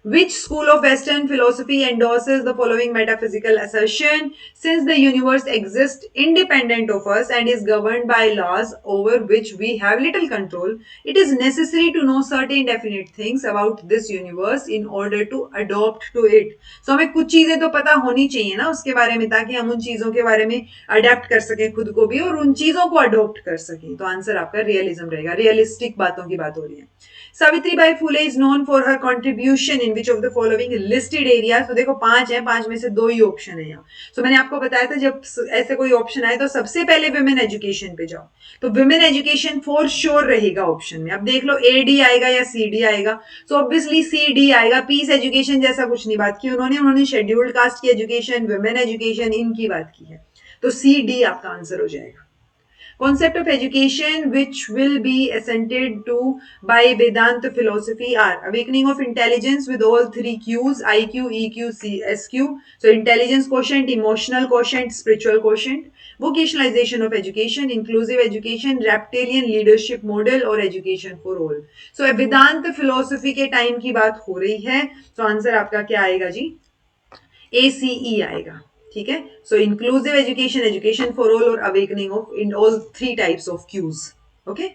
Which school of Western philosophy endorses the following metaphysical assertion? Since the universe exists independent of us and is governed by laws over which we have little control, it is necessary to know certain definite things about this universe in order to adopt to it. So हमें कुछ चीजें तो पता होनी चाहिए ना उसके बारे में, ताकि हम उन चीजों के बारे में अडेप्ट कर सकें खुद को भी और उन चीजों को अडोप्ट कर सकें. तो आंसर आपका रियलिज्म रहेगा. रियलिस्टिक बातों की बात हो रही है. Savitribai Phule is known for her contribution in in which of the following listed areas, तो देखो 5 है, 5 में से 2 ही ऑप्शन है यहाँ। सो मैंने आपको बताया था जब ऐसे कोई ऑप्शन आए तो सबसे पहले विमेन एजुकेशन पे जाओ, तो विमेन एजुकेशन फॉर श्योर रहेगा ऑप्शन में। अब देख लो AD आएगा या CD आएगा, सो ऑब्वियसली CD आएगा। पीस एजुकेशन जैसा कुछ नहीं बात की उन्होंने शेड्यूल्ड कास्ट की एजुकेशन, विमेन एजुकेशन, इनकी बात की है, तो CD आपका आंसर हो जाएगा। Concept of education which will be assented to by Vedanta philosophy are awakening of intelligence with all 3 Qs, IQ, EQ, SQ. So intelligence quotient, emotional quotient, spiritual quotient. Vocationalization of education, inclusive education, reptilian leadership model और education for all. So Vedanta philosophy के time की बात हो रही है, तो answer आपका क्या आएगा जी? ACE आएगा। ठीक है, so inclusive education, education for all और awakening of in all 3 types of cues. Okay,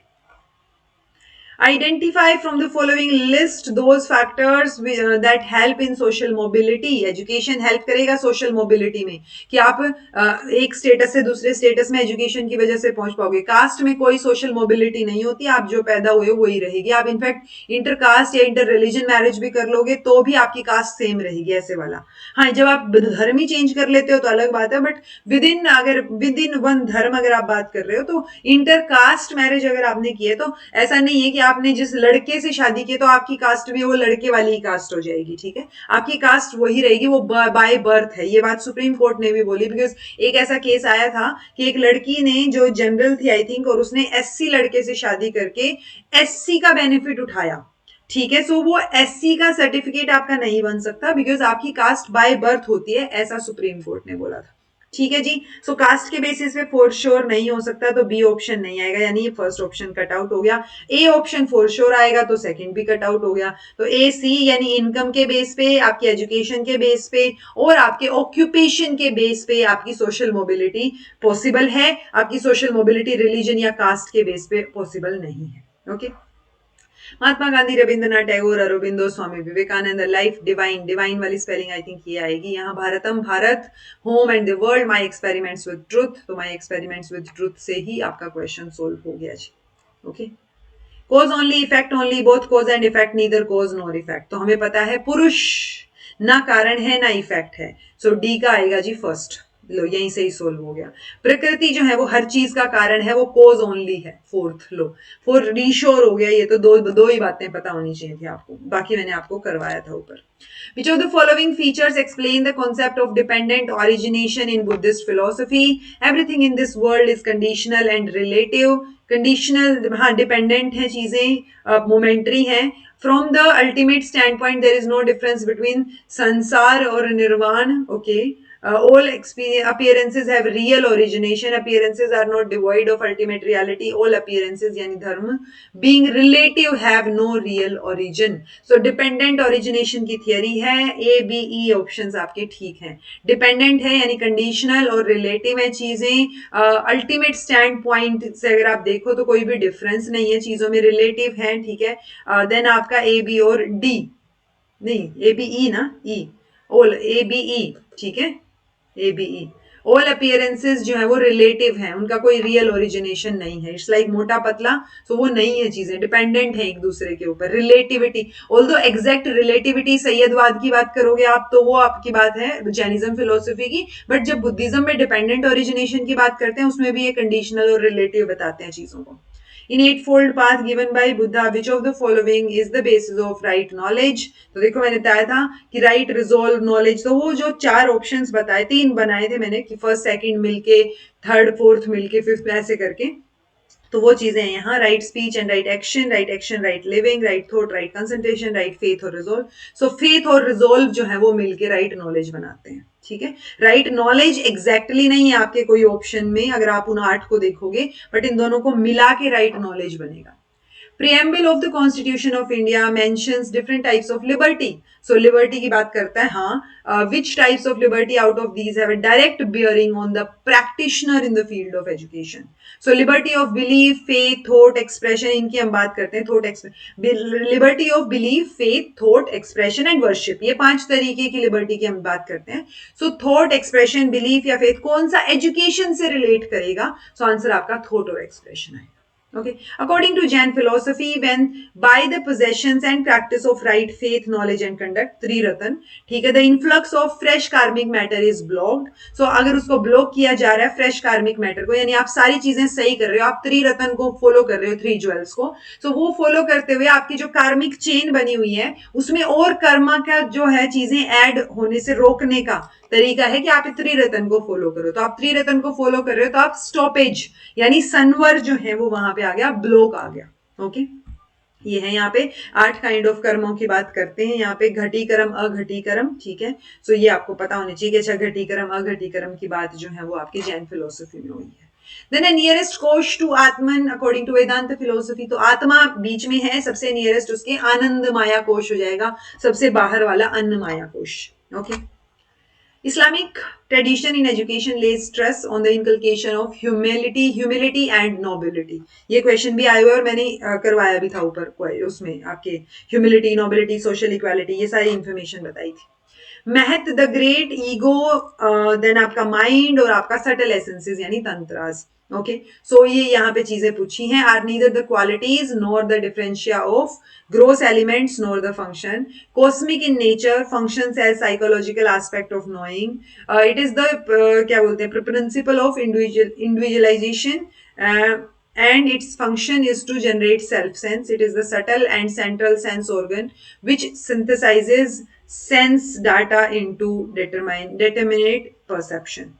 Identify from the following list those factors that help in social mobility. Education help करेगा social mobility में, कि आप एक status से दूसरे status में education की वजह से पहुंच पाओगे। कास्ट में कोई social mobility नहीं होती, आप जो पैदा हुए वही रहेगी। आप इनफैक्ट इंटर कास्ट या इंटर रिलीजन मैरिज भी कर लोगे तो भी आपकी कास्ट सेम रहेगी, ऐसे वाला। हाँ, जब आप धर्म ही चेंज कर लेते हो तो अलग बात है, बट विद इन वन धर्म अगर आप बात कर रहे हो तो इंटर कास्ट मैरिज अगर आपने की है तो ऐसा नहीं है कि आपने जिस लड़के से शादी की तो आपकी कास्ट भी वो लड़के वाली ही कास्ट हो जाएगी। ठीक है, आपकी कास्ट वही रहेगी, वो बाय बर्थ है। ये बात सुप्रीम कोर्ट ने भी बोली, बिकॉज एक ऐसा केस आया था कि एक लड़की ने जो जनरल थी आई थिंक, और उसने SC लड़के से शादी करके SC का बेनिफिट उठाया। ठीक है, सो वो SC का सर्टिफिकेट आपका नहीं बन सकता बिकॉज आपकी कास्ट बाय बर्थ होती है, ऐसा सुप्रीम कोर्ट ने बोला था। ठीक है जी, सो कास्ट के बेसिस पे फॉर श्योर नहीं हो सकता, तो बी ऑप्शन नहीं आएगा, यानी ये फर्स्ट ऑप्शन कट आउट हो गया। ए ऑप्शन फॉर श्योर आएगा तो सेकंड भी कट आउट हो गया। तो AC यानी इनकम के बेस पे, आपकी एजुकेशन के बेस पे और आपके ऑक्यूपेशन के बेस पे आपकी सोशल मोबिलिटी पॉसिबल है। आपकी सोशल मोबिलिटी रिलीजन या कास्ट के बेस पे पॉसिबल नहीं है। Okay, Mahatma Gandhi, Rabindranath Tagore, Aurobindo, Swami Vivekananda, life divine, divine वाली स्पेलिंग आई थिंक ये आएगी यहाँ। Bharatam Bharat, home and the world, my experiments with truth, तो माई एक्सपेरिमेंट्स विद ट्रुथ से ही आपका क्वेश्चन सोल्व हो गया जी। Okay, cause only, effect only, both cause and effect, neither cause nor effect, तो हमें पता है पुरुष ना कारण है ना इफेक्ट है, सो डी का आएगा जी फर्स्ट। लो, यहीं से ही सोल्व हो गया। प्रकृति जो है वो हर चीज का कारण है, वो कोज ओनली है, फोर्थ। लो, फोर रीश्योर हो गया। ये तो दो ही बातें पता होनी चाहिए थी आपको, बाकी मैंने आपको करवाया था ऊपर। Which of the following features explain the concept of dependent origination in Buddhist philosophy? Everything in this world is conditional and relative. Conditional, हाँ, dependent है चीजें, momentary है। From the ultimate standpoint, there is no difference between sansar और nirvana. Okay. All appearances have real origination. Appearances are not devoid of ultimate reality. All appearances यानी धर्म being relative have no real origin. So dependent origination की theory है। A, B, E options आपके ठीक हैं। Dependent है यानी conditional और relative है चीजें। Ultimate standpoint से अगर आप देखो तो कोई भी difference नहीं है चीजों में, relative है। ठीक है, then आपका A, B और D, नहीं A, B, E ना, E, all A, B, E, ठीक है, ABE। ऑल अपीयरेंसेस जो है वो रिलेटिव हैं, उनका कोई रियल ओरिजिनेशन नहीं है। इट्स लाइक मोटा पतला, तो वो नहीं है चीजें, डिपेंडेंट है एक दूसरे के ऊपर। रिलेटिविटी, ऑल्दो एग्जैक्ट रिलेटिविटी सैयदवाद की बात करोगे आप तो वो आपकी बात है जैनिज्म फिलोसफी की, बट जब बुद्धिज्म में डिपेंडेंट ओरिजिनेशन की बात करते हैं उसमें भी ये कंडीशनल और रिलेटिव बताते हैं चीजों को। In eightfold path given by Buddha, which of the following is the basis of right knowledge? तो देखो मैंने बताया था कि right resolve knowledge, तो वो जो 4 options बताए, 3 बनाए थे मैंने कि फर्स्ट सेकंड मिलके, थर्ड फोर्थ मिलके, फिफ्थ ऐसे करके, तो वो चीजें हैं यहाँ। Right speech and right action, right living, right thought, right concentration, right faith और रिजोल्व। सो फेथ और रिजोल्व जो है वो मिलके राइट नॉलेज बनाते हैं। ठीक है, राइट नॉलेज एग्जैक्टली नहीं है आपके कोई ऑप्शन में अगर आप उन 8 को देखोगे, बट इन दोनों को मिला के राइट नॉलेज बनेगा। Preamble of the Constitution of India mentions different types of liberty. So liberty की बात करता है, हाँ, which types of liberty out of these have a direct bearing on the practitioner in the field of education? So liberty of belief, faith, thought, expression, इनकी हम बात करते हैं। liberty of belief, faith, thought, expression and worship, ये 5 तरीके की liberty की हम बात करते हैं। So thought, expression, belief या faith कौन सा education से relate करेगा? So आंसर आपका thought और expression है। Okay, according to Jain philosophy, when by the possessions and practice of right faith, knowledge and conduct, त्रिरतन, ठीक है, the influx of fresh karmic matter is blocked. So अगर उसको block किया जा रहा है फ्रेश कार्मिक मैटर को, यानी आप सारी चीजें सही कर रहे हो, आप त्रिरतन को फॉलो कर रहे हो, थ्री ज्वेल्स को, so वो फॉलो करते हुए आपकी जो कार्मिक चेन बनी हुई है उसमें और कर्मा का जो है चीजें ऐड होने से रोकने का तरीका है कि आप त्रिरतन को फॉलो करो. तो आप त्रिरतन को फॉलो कर रहे हो तो आप स्टॉपेज यानी सनवर जो है वो वहां पे आ गया, ब्लॉक आ गया. ओके, ये है यहाँ पे 8 काइंड ऑफ कर्मों की बात करते हैं यहाँ पे, घटी कर्म अघटी कर्म. ठीक है, सो ये आपको पता होना चाहिए कि अच्छा घटी कर्म अघटी कर्म की बात जो है वो आपकी जैन फिलोसफी में हुई है. देन है नियरेस्ट कोश to Atman according to Vedanta philosophy. तो आत्मा बीच में है, सबसे नियरेस्ट उसके आनंद माया कोश हो जाएगा, सबसे बाहर वाला अन्न माया कोश. Okay, Islamic tradition in education lays stress on the inculcation of humility and nobility. ये क्वेश्चन भी आए हुए और मैंने करवाया भी था ऊपर उसमें आपके ह्यूमिलिटी, नोबिलिटी, सोशल इक्वालिटी, ये सारी इंफॉर्मेशन बताई थी. महत द ग्रेट ईगो, देन आपका माइंड और आपका सटल एसेंसेस यानी तंत्रास. ओके, सो ये यहाँ पे चीजें पूछी हैं. Are neither the qualities nor the differentia of gross elements nor the function, cosmic in nature, functions as psychological aspect of knowing. It is the क्या बोलते हैं principle of individualization, and its function is to generate self sense. It is the subtle and central sense organ which synthesizes sense data into determinate perception.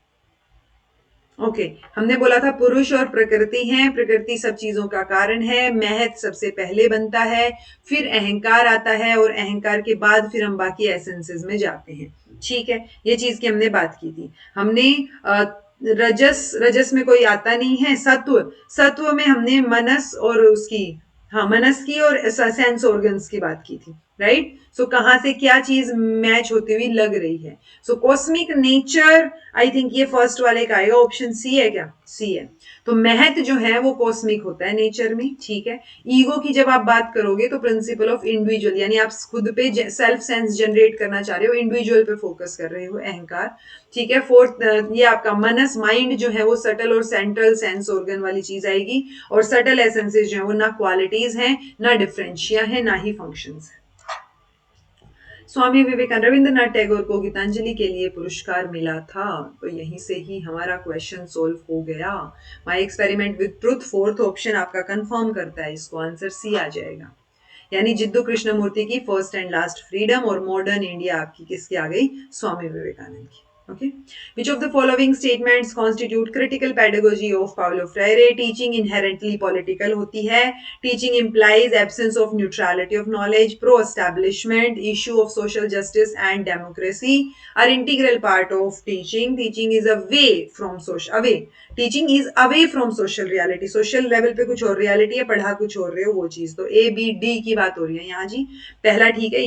Okay, हमने बोला था पुरुष और प्रकृति हैं, प्रकृति सब चीजों का कारण है, महत सबसे पहले बनता है, फिर अहंकार आता है और अहंकार के बाद फिर हम बाकी एसेंसेस में जाते हैं. ठीक है, ये चीज की हमने बात की थी. हमने रजस में कोई आता नहीं है, सत्व में हमने मनस और उसकी, हाँ, मनस की और सेंस ऑर्गन्स की बात की थी. राइट, सो कहां से क्या चीज मैच होती हुई लग रही है. सो कॉस्मिक नेचर, आई थिंक ये फर्स्ट वाले का आएगा, ऑप्शन सी है क्या, सी है. तो महत जो है वो कॉस्मिक होता है नेचर में. ठीक है, ईगो की जब आप बात करोगे तो प्रिंसिपल ऑफ इंडिविजुअल, यानी आप खुद पे सेल्फ सेंस जनरेट करना चाह रहे हो, इंडिविजुअल पे फोकस कर रहे हो, अहंकार. ठीक है, फोर्थ ये आपका मनस, माइंड जो है वो सटल और सेंट्रल सेंस ऑर्गन वाली चीज आएगी, और सटल एसेंसेस जो है वो ना क्वालिटीज हैं, ना डिफरेंशिया है, ना ही फंक्शंस है. स्वामी विवेकानंद, रविंद्रनाथ टैगोर को गीतांजलि के लिए पुरस्कार मिला था. तो यहीं से ही हमारा क्वेश्चन सोल्व हो गया. My experiment with truth, fourth option आपका कंफर्म करता है, इसको आंसर सी आ जाएगा. यानी जिद्दू कृष्णमूर्ति की फर्स्ट एंड लास्ट फ्रीडम, और मॉडर्न इंडिया आपकी किसकी आ गई, स्वामी विवेकानंद की. Okay. Which of the following statements constitute critical pedagogy of Paulo Freire? Teaching inherently political होती है. Teaching implies absence of neutrality of knowledge. Pro-establishment, issue of social justice and democracy are integral part of teaching. Teaching is Teaching is away from social reality. Social level पे कुछ और reality है, पढ़ा कुछ और रहे हो वो चीज. तो A, B, D की बात हो रही है यहाँ जी. पहला ठीक है,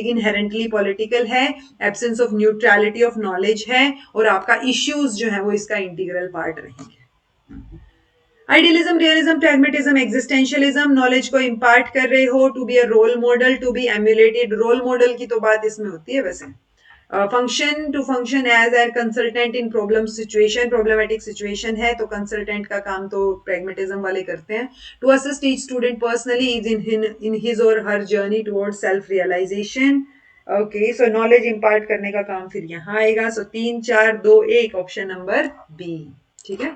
इनहेरेंटली पॉलिटिकल है, absence of neutrality of knowledge है, और आपका इश्यूज जो है वो इसका इंटीग्रल पार्ट रहेंगे. Idealism, realism, pragmatism, existentialism, knowledge को इम्पार्ट कर रहे हो, to be a role model, to be emulated. Role model की तो बात इसमें होती है वैसे. Function, to function as a consultant in problematic situation है, तो कंसल्टेंट का काम तो प्रैग्मेटिज्म वाले करते हैं. To assist each student personally is in his और her journey towards self realisation. Okay, so knowledge impart करने का काम फिर यहाँ आएगा. So 3, 4, 2, 1, option number B. ठीक है,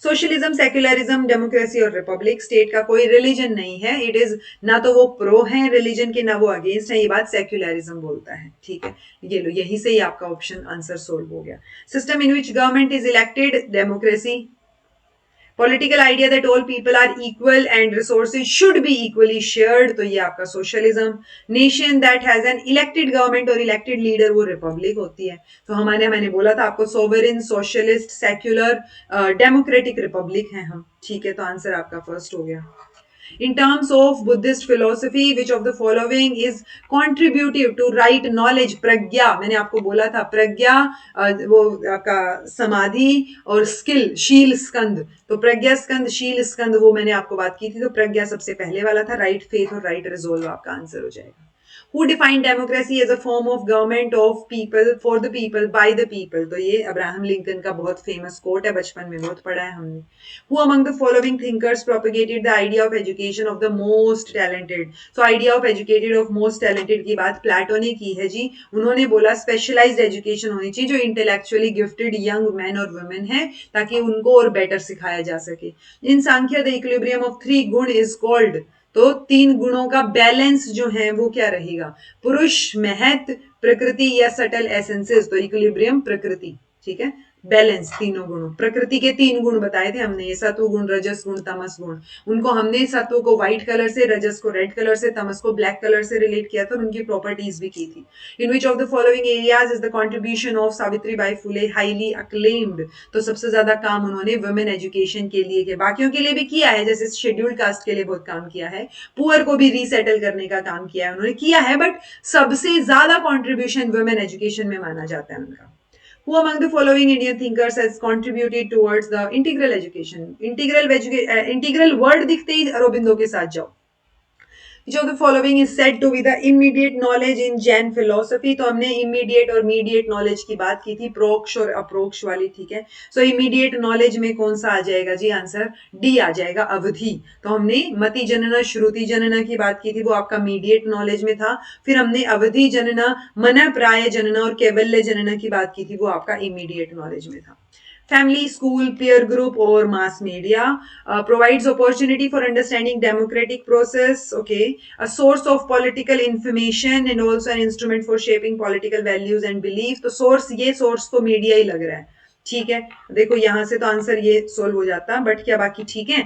सोशलिज्म, सेक्युलरिज्म, डेमोक्रेसी और रिपब्लिक. स्टेट का कोई रिलीजन नहीं है, इट इज ना तो वो प्रो है रिलीजन के, ना वो अगेंस्ट है, ये बात सेक्युलरिज्म बोलता है. ठीक है, ये लो, यहीं से ही आपका ऑप्शन आंसर सोल्व हो गया. System in which government is elected, democracy. Political idea that all people are equal and resources should be equally shared, तो ये आपका socialism. Nation that has an elected government और इलेक्टेड लीडर, वो Republic होती है. तो मैंने बोला था आपको, sovereign, socialist, secular, democratic, Republic है हम. ठीक है, तो आंसर आपका फर्स्ट हो गया. In terms of Buddhist philosophy, which of the following is contributive to right knowledge? प्रज्ञा, मैंने आपको बोला था प्रज्ञा, वो आपका समाधि, और स्किल, शील स्कंद. तो प्रज्ञा स्कंद, शील स्कंद, वो मैंने आपको बात की थी. तो प्रज्ञा सबसे पहले वाला था, राइट फेथ और राइट रिजोल्व आपका आंसर हो जाएगा. Who defined democracy as a form of government of people for the people by the people, तो ये अब्राहम लिंकन का बहुत फेमस कोट है, बचपन में बहुत पढ़ा है हमने। Who among the following thinkers propagated the idea of education of the most talented, so idea of educated of most talented की बात प्लेटो ने की है जी। उन्होंने बोला स्पेशलाइज्ड एजुकेशन होनी चाहिए जो इंटेलेक्चुअली गिफ्टेड यंग मैन और वुमेन है, ताकि उनको और बेटर सिखाया जा सके। इन सांख्य द इक्विलिब्रियम ऑफ 3 गुण इज कॉल्ड, तो 3 गुणों का बैलेंस जो है वो क्या रहेगा, पुरुष, महत, प्रकृति या सटल एसेंसेस, तो इक्विलिब्रियम प्रकृति, ठीक है। बैलेंस तीनों गुणों, प्रकृति के 3 गुण बताए थे हमने, ये सत्व गुण, रजस गुण, तमस गुण। उनको हमने सत्व को व्हाइट कलर से, रजस को रेड कलर से, तमस को ब्लैक कलर से रिलेट किया था और उनकी प्रॉपर्टीज भी की थी। In which of the following areas is the contribution of Savitri Bai Phule highly acclaimed, तो सबसे ज्यादा काम उन्होंने वुमेन एजुकेशन के लिए किया, बाकियों के लिए भी किया है, जैसे शेड्यूल्ड कास्ट के लिए बहुत काम किया है, पुअर को भी रीसेटल करने का काम किया है उन्होंने, किया है, बट सबसे ज्यादा कॉन्ट्रीब्यूशन वुमेन एजुकेशन में माना जाता है उनका। Who among the following Indian thinkers has contributed towards the integral education? Integral word दिखते ही अरबिंदो के साथ जाओ। Which of the following is said to be the immediate knowledge in Jain philosophy? तो हमने immediate और mediate knowledge की बात की थी, प्रोक्ष और अप्रोक्ष वाली, ठीक है। सो immediate knowledge में कौन सा आ जाएगा जी, आंसर डी आ जाएगा, अवधि। तो हमने मति जनना, श्रुति जनना की बात की थी, वो आपका मीडिएट नॉलेज में था। फिर हमने अवधि जनना, मन प्राय जनना और कैवल्य जनना की बात की थी, वो आपका इमीडिएट नॉलेज में था। Family, school, peer group or mass media provides opportunity for understanding democratic process, okay, a source of political information and also an instrument for shaping political values and belief। तो source, ये source तो media ही लग रहा है, ठीक है। देखो यहां से तो आंसर ये सोल्व हो जाता, बट क्या बाकी ठीक है।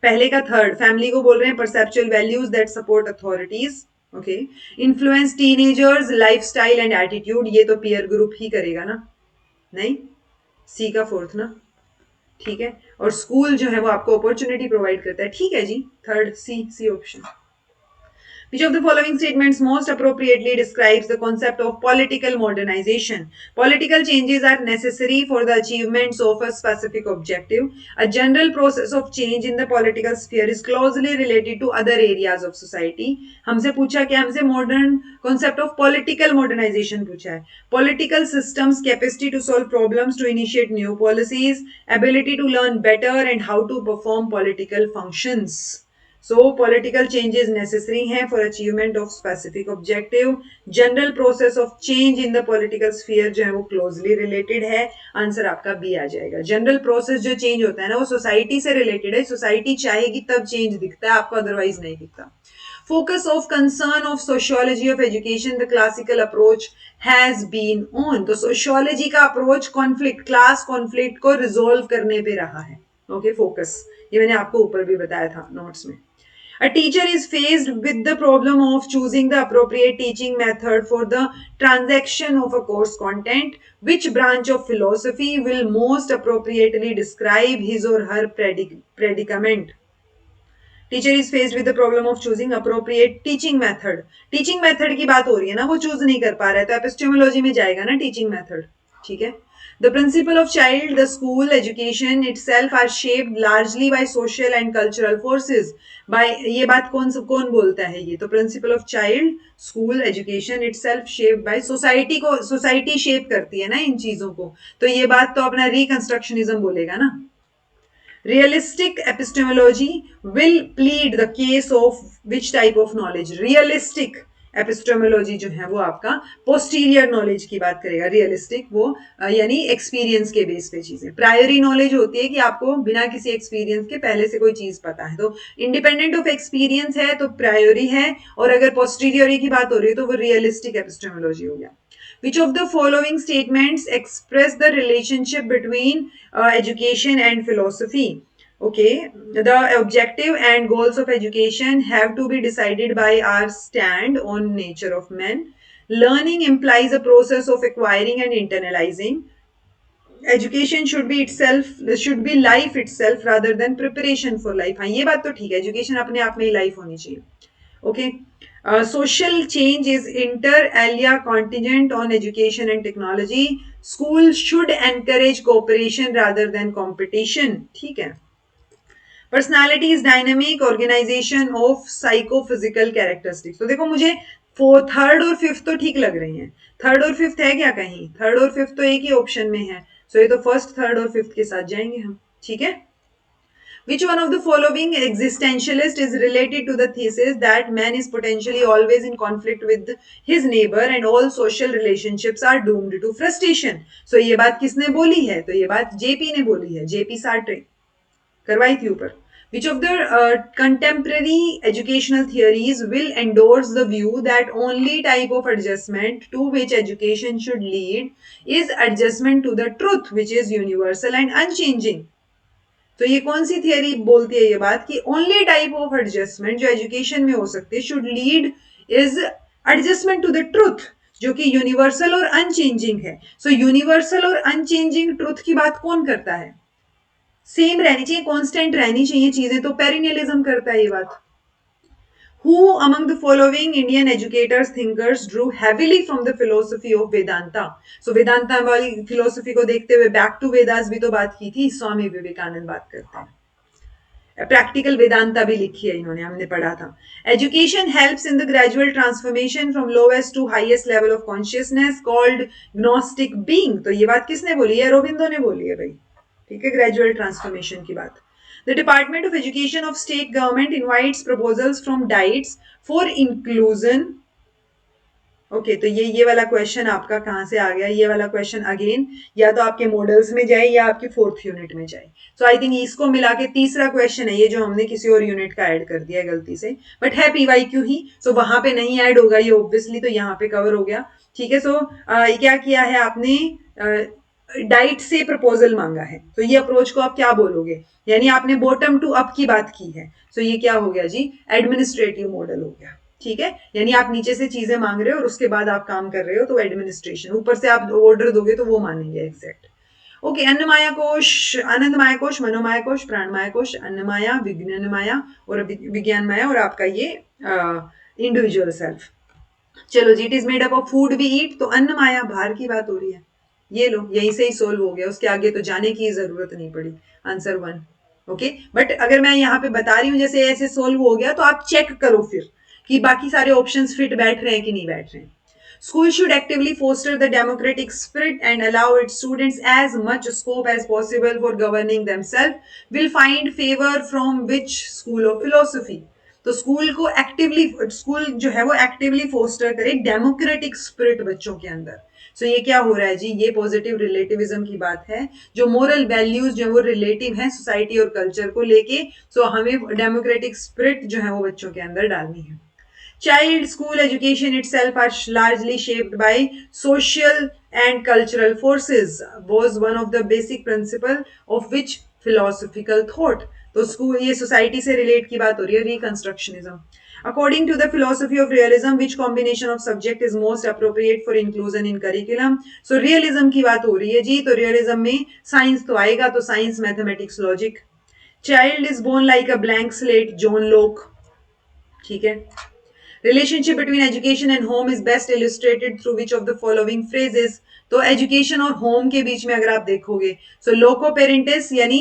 पहले का थर्ड, फैमिली को बोल रहे हैं perceptual values that support authorities, okay. Influence teenagers lifestyle and attitude, ये तो पीयर ग्रुप ही करेगा ना, नहीं, सी का फोर्थ ना, ठीक है। और स्कूल जो है वो आपको अपॉर्चुनिटी प्रोवाइड करता है, ठीक है जी, third C option. Which of the following statements most appropriately describes the concept of political modernization? Political changes are necessary for the achievements of a specific objective. A general process of change in the political sphere is closely related to other areas of society. हमसे पूछा क्या, हमसे modern concept of political modernization पूछा है। Political systems capacity to solve problems, to initiate new policies, ability to learn better and how to perform political functions. So political changes necessary हैं for achievement of specific objective. General process of change in the political sphere जो है वो closely related है, answer आपका B आ जाएगा। General process जो change होता है ना वो सोसाइटी से रिलेटेड है, सोसाइटी चाहेगी तब चेंज दिखता है, आपको अदरवाइज नहीं दिखता। Focus of concern of sociology of education, the classical approach has been on, तो sociology का approach conflict, class conflict को resolve करने पे रहा है, okay, focus, ये मैंने आपको ऊपर भी बताया था नोट्स में। A teacher is faced with the problem of choosing the appropriate teaching method for the transaction of a course content. Which branch of philosophy will most appropriately describe his or her predicament? Teacher is faced with the problem of choosing appropriate teaching method. Teaching method की बात हो रही है ना, वो choose नहीं कर पा रहा है, तो एपिस्टेमोलॉजी में जाएगा ना टीचिंग मेथड, ठीक है। The principle of child, the school education itself are shaped largely by social and cultural forces. By ये बात कौन बोलता है, ये तो principle of child, school education itself shaped by society को, society shape करती है ना इन चीजों को, तो ये बात तो अपना reconstructionism बोलेगा ना। Realistic epistemology will plead the case of which type of knowledge? Realistic epistemology जो है वो आपका पोस्टीरियर नॉलेज की बात करेगा, रियलिस्टिक वो यानी एक्सपीरियंस के बेस पे चीजें। प्रायोरी नॉलेज होती है कि आपको बिना किसी एक्सपीरियंस के पहले से कोई चीज पता है, तो इंडिपेंडेंट ऑफ एक्सपीरियंस है तो प्रायोरी है, और अगर पोस्टीरियरी की बात हो रही है तो वो रियलिस्टिक एपिस्टेमोलॉजी हो गया। Which of the following statements express the relationship between education and philosophy? Okay, the objective and goals of education have to be decided by our stand on nature of men. Learning implies a process of acquiring and internalizing. Education should be life itself rather than preparation for life. हाँ, ये बात तो ठीक है, education अपने आप में ही life होनी चाहिए, okay. Social change is inter alia contingent on education and technology. School should encourage cooperation rather than competition, ठीक है। Personality is dynamic organization of psychophysical characteristics. तो देखो मुझे थर्ड और फिफ्थ तो ठीक लग रही हैं। थर्ड और फिफ्थ है क्या कहीं? थर्ड और फिफ्थ तो एक ही ऑप्शन में है, सो ये तो फर्स्ट थर्ड और फिफ्थ के साथ जाएंगे हम। ठीक है। Which one of the following existentialist is related to the thesis that man is potentially always in conflict with his neighbor and all social relationships are doomed to frustration? So ये बात किसने बोली है? तो ये बात जेपी ने बोली है, जेपी सार्ट्रे, करवाई थी ऊपर। Which of the contemporary educational theories will endorse the view that only type of adjustment to which education should lead is adjustment to the truth, which is universal and unchanging? तो ये कौन सी theory बोलती है ये बात कि only type of adjustment जो education में हो सकती है should lead is adjustment to the truth, जो कि यूनिवर्सल और अनचेंजिंग है। सो यूनिवर्सल और अनचेंजिंग ट्रूथ की बात कौन करता है? सेम रहनी चाहिए, कांस्टेंट रहनी चाहिए चीजें, तो पेरिनियलिज्म करता है ये बात। Who among the following Indian educators thinkers drew heavily from the philosophy of Vedanta? So Vedanta वाली फिलोसफी को देखते हुए बैक टू वेदास भी तो बात की थी, स्वामी विवेकानंद बात करते हैं। प्रैक्टिकल वेदांता भी लिखी है इन्होंने, हमने पढ़ा था। Education helps in the gradual transformation from lowest to highest level of consciousness called gnostic being. तो ये बात किसने बोली है? अरविंदो ने बोली है भाई। ठीक है, ग्रेजुअल ट्रांसफॉर्मेशन की बात। The Department of Education of state government invites proposals from diets for inclusion. Okay तो ये वाला क्वेश्चन आपका कहां से आ गया? ये वाला क्वेश्चन अगेन या तो आपके मॉडल्स में जाए या आपकी फोर्थ यूनिट में जाए। सो आई थिंक इसको मिला के तीसरा क्वेश्चन है ये, जो हमने किसी और यूनिट का ऐड कर दिया गलती से, बट है पीवाईक्यू ही, सो वहां पे नहीं ऐड होगा ये ऑब्वियसली, तो यहाँ पे कवर हो गया। ठीक है। सो क्या किया है आपने? डाइट से प्रपोजल मांगा है, तो ये अप्रोच को आप क्या बोलोगे? यानी आपने बॉटम टू अप की बात की है, सो ये क्या हो गया जी? एडमिनिस्ट्रेटिव मॉडल हो गया। ठीक है, यानी आप नीचे से चीजें मांग रहे हो और उसके बाद आप काम कर रहे हो, तो एडमिनिस्ट्रेशन। ऊपर से आप ऑर्डर दोगे तो वो मानेंगे एग्जैक्ट। ओके, अन्नमाया कोश, आनंदमाया कोश, मनोमाया कोश, प्राणमाया कोश, अन्नमाया, विज्ञान माया और विज्ञान माया, और आपका ये इंडिविजुअल सेल्फ। चलो जी, it is made up of food we eat, तो अन्नमाया बाहर की बात हो रही है। ये लो, यहीं से ही सोल्व हो गया, उसके आगे तो जाने की जरूरत नहीं पड़ी। आंसर 1। ओके, बट अगर मैं यहाँ पे बता रही हूँ जैसे ऐसे सोल्व हो गया, तो आप चेक करो फिर कि बाकी सारे ऑप्शंस फिट बैठ रहे हैं कि नहीं बैठ रहे हैं। School should actively foster the democratic spirit and allow its students as much scope as possible for governing themselves. Will find favor from which school of philosophy? तो स्कूल को एक्टिवली, स्कूल जो है वो एक्टिवली फोस्टर करे democratic spirit बच्चों के अंदर। सो ये क्या हो रहा है जी? ये पॉजिटिव रिलेटिविज्म की बात है, जो मोरल वैल्यूज जो है वो रिलेटिव है सोसाइटी और कल्चर को लेके। सो हमें डेमोक्रेटिक स्पिरिट जो है वो बच्चों के अंदर डालनी है। Child school education itself are largely shaped by social and cultural forces was one of the basic principle of which philosophical thought। तो स्कूल, ये सोसाइटी से रिलेट की बात हो रही है, रिकंस्ट्रक्शनिज्म। According to the philosophy of realism, which combination of subject is most appropriate for inclusion in curriculum? So realism की बात हो रही है जी, तो realism में साइंस तो आएगा, तो science, mathematics, logic. Child is born like a blank slate, John लोक। ठीक है। Relationship between education and home is best illustrated through which of the following phrases? तो एजुकेशन और होम के बीच में अगर आप देखोगे, सो लोको पेरेंटिस, यानी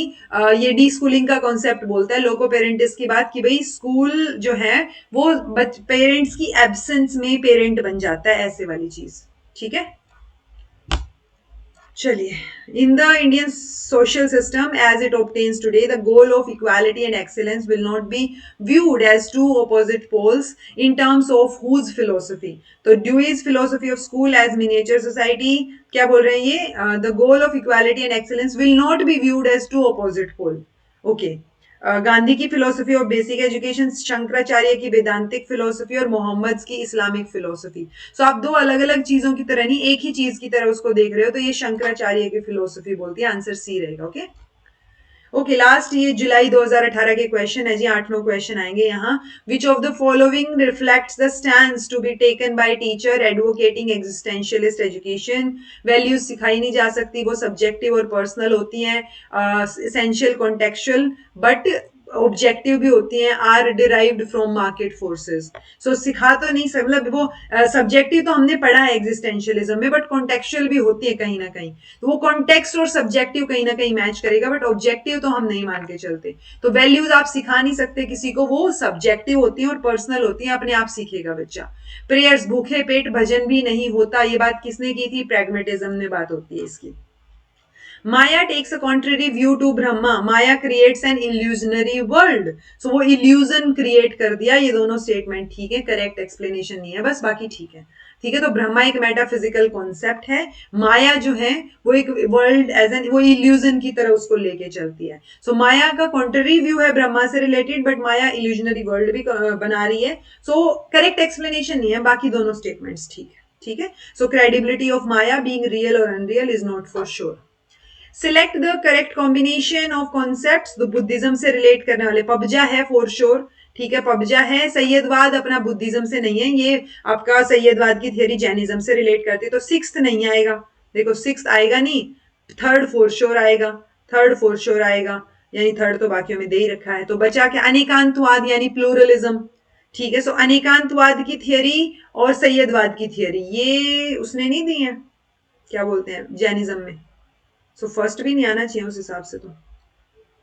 ये डी स्कूलिंग का कॉन्सेप्ट बोलता है लोको पेरेंटिस की बात, कि भाई स्कूल जो है वो पेरेंट्स की एब्सेंस में पेरेंट बन जाता है, ऐसे वाली चीज। ठीक है, चलिए। In the Indian social system as it obtains today, the goal of equality and excellence will not be viewed as two opposite poles in terms of whose philosophy. तो Dewey's philosophy of school as miniature society क्या बोल रहे हैं ये? The goal of equality and excellence will not be viewed as two opposite pole. Okay. Gandhi की philosophy of basic education, Shankaracharya की वेदांतिक philosophy और मोहम्मद की इस्लामिक फिलोसफी। सो आप दो अलग अलग चीजों की तरह नहीं, एक ही चीज की तरह उसको देख रहे हो, तो ये शंकराचार्य की फिलोसफी बोलती है। आंसर सी रहेगा। ओके ओके, लास्ट ये जुलाई 2018 के क्वेश्चन है जी, 8-9 क्वेश्चन आएंगे यहाँ। Which of the following reflects the stands to be taken by teacher advocating existentialist education? Values सिखाई नहीं जा सकती, वो सब्जेक्टिव और पर्सनल होती हैं, एसेंशियल कॉन्टेक्चुअल, बट ऑब्जेक्टिव भी होती हैं, are derived from market forces. So सिखा तो नहीं सब, मतलब वो सब्जेक्टिव तो हमने पढ़ा है एग्जिस्टेंशियलिज्म में, बट कॉन्टेक्चुअल भी होती है कहीं ना कहीं, तो वो कॉन्टेक्स्ट और सब्जेक्टिव कहीं ना कहीं मैच करेगा, बट ऑब्जेक्टिव तो हम नहीं मान के चलते। तो वैल्यूज आप सिखा नहीं सकते किसी को, वो सब्जेक्टिव होती हैं और पर्सनल होती हैं, अपने आप सीखेगा बच्चा। प्रेयर्स भूखे पेट भजन भी नहीं होता, ये बात किसने की थी? प्रैग्मेटिज्म में बात होती है इसकी। Maya takes a contrary view to Brahma, Maya creates an illusionary world. So वो इल्यूजन क्रिएट कर दिया। ये दोनों स्टेटमेंट ठीक है, करेक्ट एक्सप्लेनेशन नहीं है बस, बाकी ठीक है। ठीक है, तो ब्रह्मा एक मेटाफिजिकल कॉन्सेप्ट है, माया जो है वो एक वर्ल्ड एज एन, वो इल्यूजन की तरह उसको लेके चलती है। सो माया का कॉन्ट्ररी व्यू है ब्रह्मा से related, but Maya illusionary world भी बना रही है। सो करेक्ट एक्सप्लेनेशन नहीं है, बाकी दोनों स्टेटमेंट्स ठीक है। ठीक है, so credibility of Maya being real और unreal is not for sure. Select the correct combination of concepts, तो बुद्धिज्म से रिलेट करने वाले पबजा है फॉर श्योर। ठीक है, पबजा है। सैयदवाद अपना बुद्धिज्म से नहीं है, ये आपका सैयदवाद की थियरी जैनिज्म से रिलेट करती है, तो सिक्स्थ नहीं आएगा। देखो सिक्स्थ आएगा नहीं, थर्ड फॉर श्योर आएगा, थर्ड फॉर श्योर आएगा, यानी थर्ड तो बाकियों में दे ही रखा है। तो बचा क्या? अनेकांतवाद यानी प्लूरलिज्म। ठीक है, सो अनेकांतवाद की थियरी और सैयदवाद की थियरी ये उसने नहीं दी है, क्या बोलते हैं, जैनिज्म में। सो फर्स्ट भी नहीं आना चाहिए उस हिसाब से,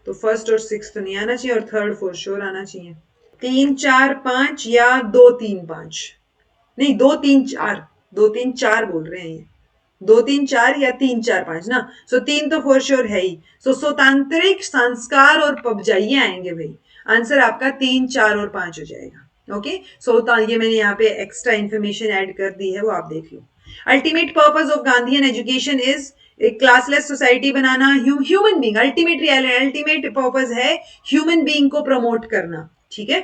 तो फर्स्ट और सिक्स तो नहीं आना चाहिए, और थर्ड फोर्थ श्योर आना चाहिए। 3 4 5 या 2 3 5, नहीं 2 3 4, 2 3 4 बोल रहे हैं ये, 2 3 4 या 3 4 5 ना। सो 3 तो फोर श्योर है ही। सो स्वतांत्रिक, संस्कार और पबजा ये आएंगे भाई। आंसर आपका 3 4 और 5 हो जाएगा। ओके, सो ये मैंने यहाँ पे एक्स्ट्रा इंफॉर्मेशन ऐड कर दी है, वो आप देख लो। Ultimate purpose of Gandhian education is एक क्लासलेस सोसाइटी बनाना, ह्यूमन बीइंग, अल्टीमेट पर्पज है ह्यूमन बीइंग को प्रमोट करना। ठीक है,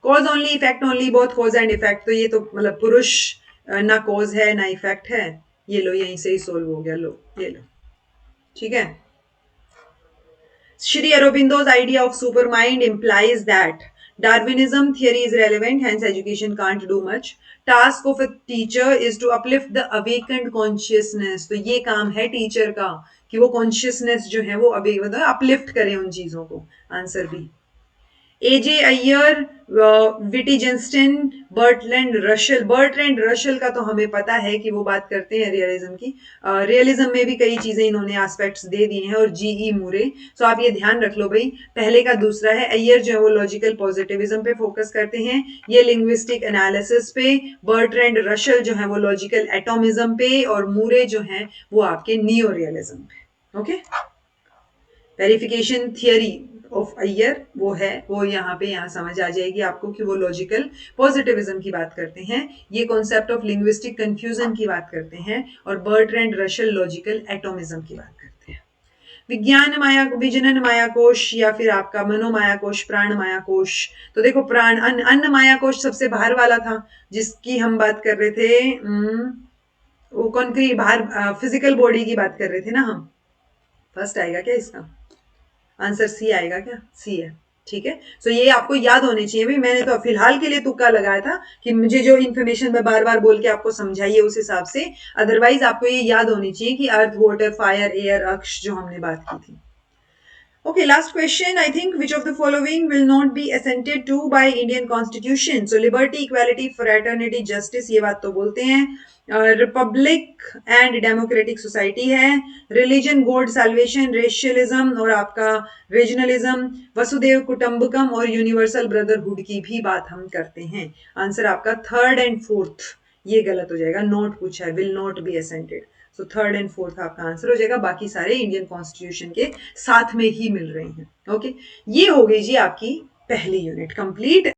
cause only effect only, both cause and effect, तो ये तो मतलब पुरुष ना कॉज है ना इफेक्ट है। ये लो, यहीं से ही सोल्व हो गया, लो ये लो। ठीक है, Shri Aurobindo's idea of supermind implies that Darwinism theory is relevant, hence education can't do much. Task of a teacher is to uplift the awakened consciousness. तो ये काम है टीचर का कि वो कॉन्शियसनेस जो है वो अपलिफ्ट करे उन चीजों को। Answer B. A J Ayer, Wittgenstein, Bertrand Russell का तो हमें पता है कि वो बात करते हैं रियलिज्म की। रियलिज्म में भी कई चीजें इन्होंने एस्पेक्ट्स दे दिए हैं, और जीई मूरे। सो आप ये ध्यान रख लो भाई, पहले का दूसरा है। अय्यर जो है वो लॉजिकल पॉजिटिविज्म पे फोकस करते हैं, ये लिंग्विस्टिक एनालिसिस पे। बर्टलैंड रशल जो है वो लॉजिकल एटोमिज्म पे, और मूरे जो है वो आपके नियो रियलिज्म पे। Okay, verification theory of Iyer वो है, वो यहाँ समझ आ जाएगी आपको कि वो लॉजिकल पॉजिटिविज्म की बात करते हैं, ये कॉन्सेप्ट ऑफ लिंग्विस्टिक कंफ्यूजन की बात करते हैं, और बर्टलैंड रशल लॉजिकल एटोमिज्म की बात करते हैं। विज्ञान माया, विजनन माया कोश, या फिर आपका मनो माया कोश, प्राण माया कोश। तो देखो प्राण, अन्न माया कोश सबसे बाहर वाला था जिसकी हम बात कर रहे थे, वो कॉन्क्रीट बाहर फिजिकल बॉडी की बात कर रहे थे ना हम। फर्स्ट आएगा क्या इसका आंसर? सी आएगा क्या? सी है। ठीक है, सो ये आपको याद होने चाहिए भाई। मैंने तो फिलहाल के लिए तुक्का लगाया था कि मुझे जो इन्फॉर्मेशन मैं बार बार बोल के आपको समझाइए उस हिसाब से, अदरवाइज आपको ये याद होनी चाहिए कि अर्थ, वाटर, फायर, एयर, अक्ष जो हमने बात की थी। Okay, last question. I think which of the following will not be assented to by Indian Constitution? So liberty, equality, fraternity, justice, ये बात तो बोलते हैं। रिपब्लिक एंड डेमोक्रेटिक सोसाइटी है। रिलीजन, गॉड, सैल्वेशन, रेशियलिज्म और आपका रीजनलिज्म, वसुदेव कुटुंबकम और यूनिवर्सल ब्रदरहुड की भी बात हम करते हैं। आंसर आपका थर्ड एंड फोर्थ, ये गलत हो जाएगा, नॉट पूछा है, will not be assented. So third and fourth आपका आंसर हो जाएगा, बाकी सारे इंडियन कॉन्स्टिट्यूशन के साथ में ही मिल रहे हैं। ओके, ये हो गई जी आपकी पहली यूनिट कंप्लीट।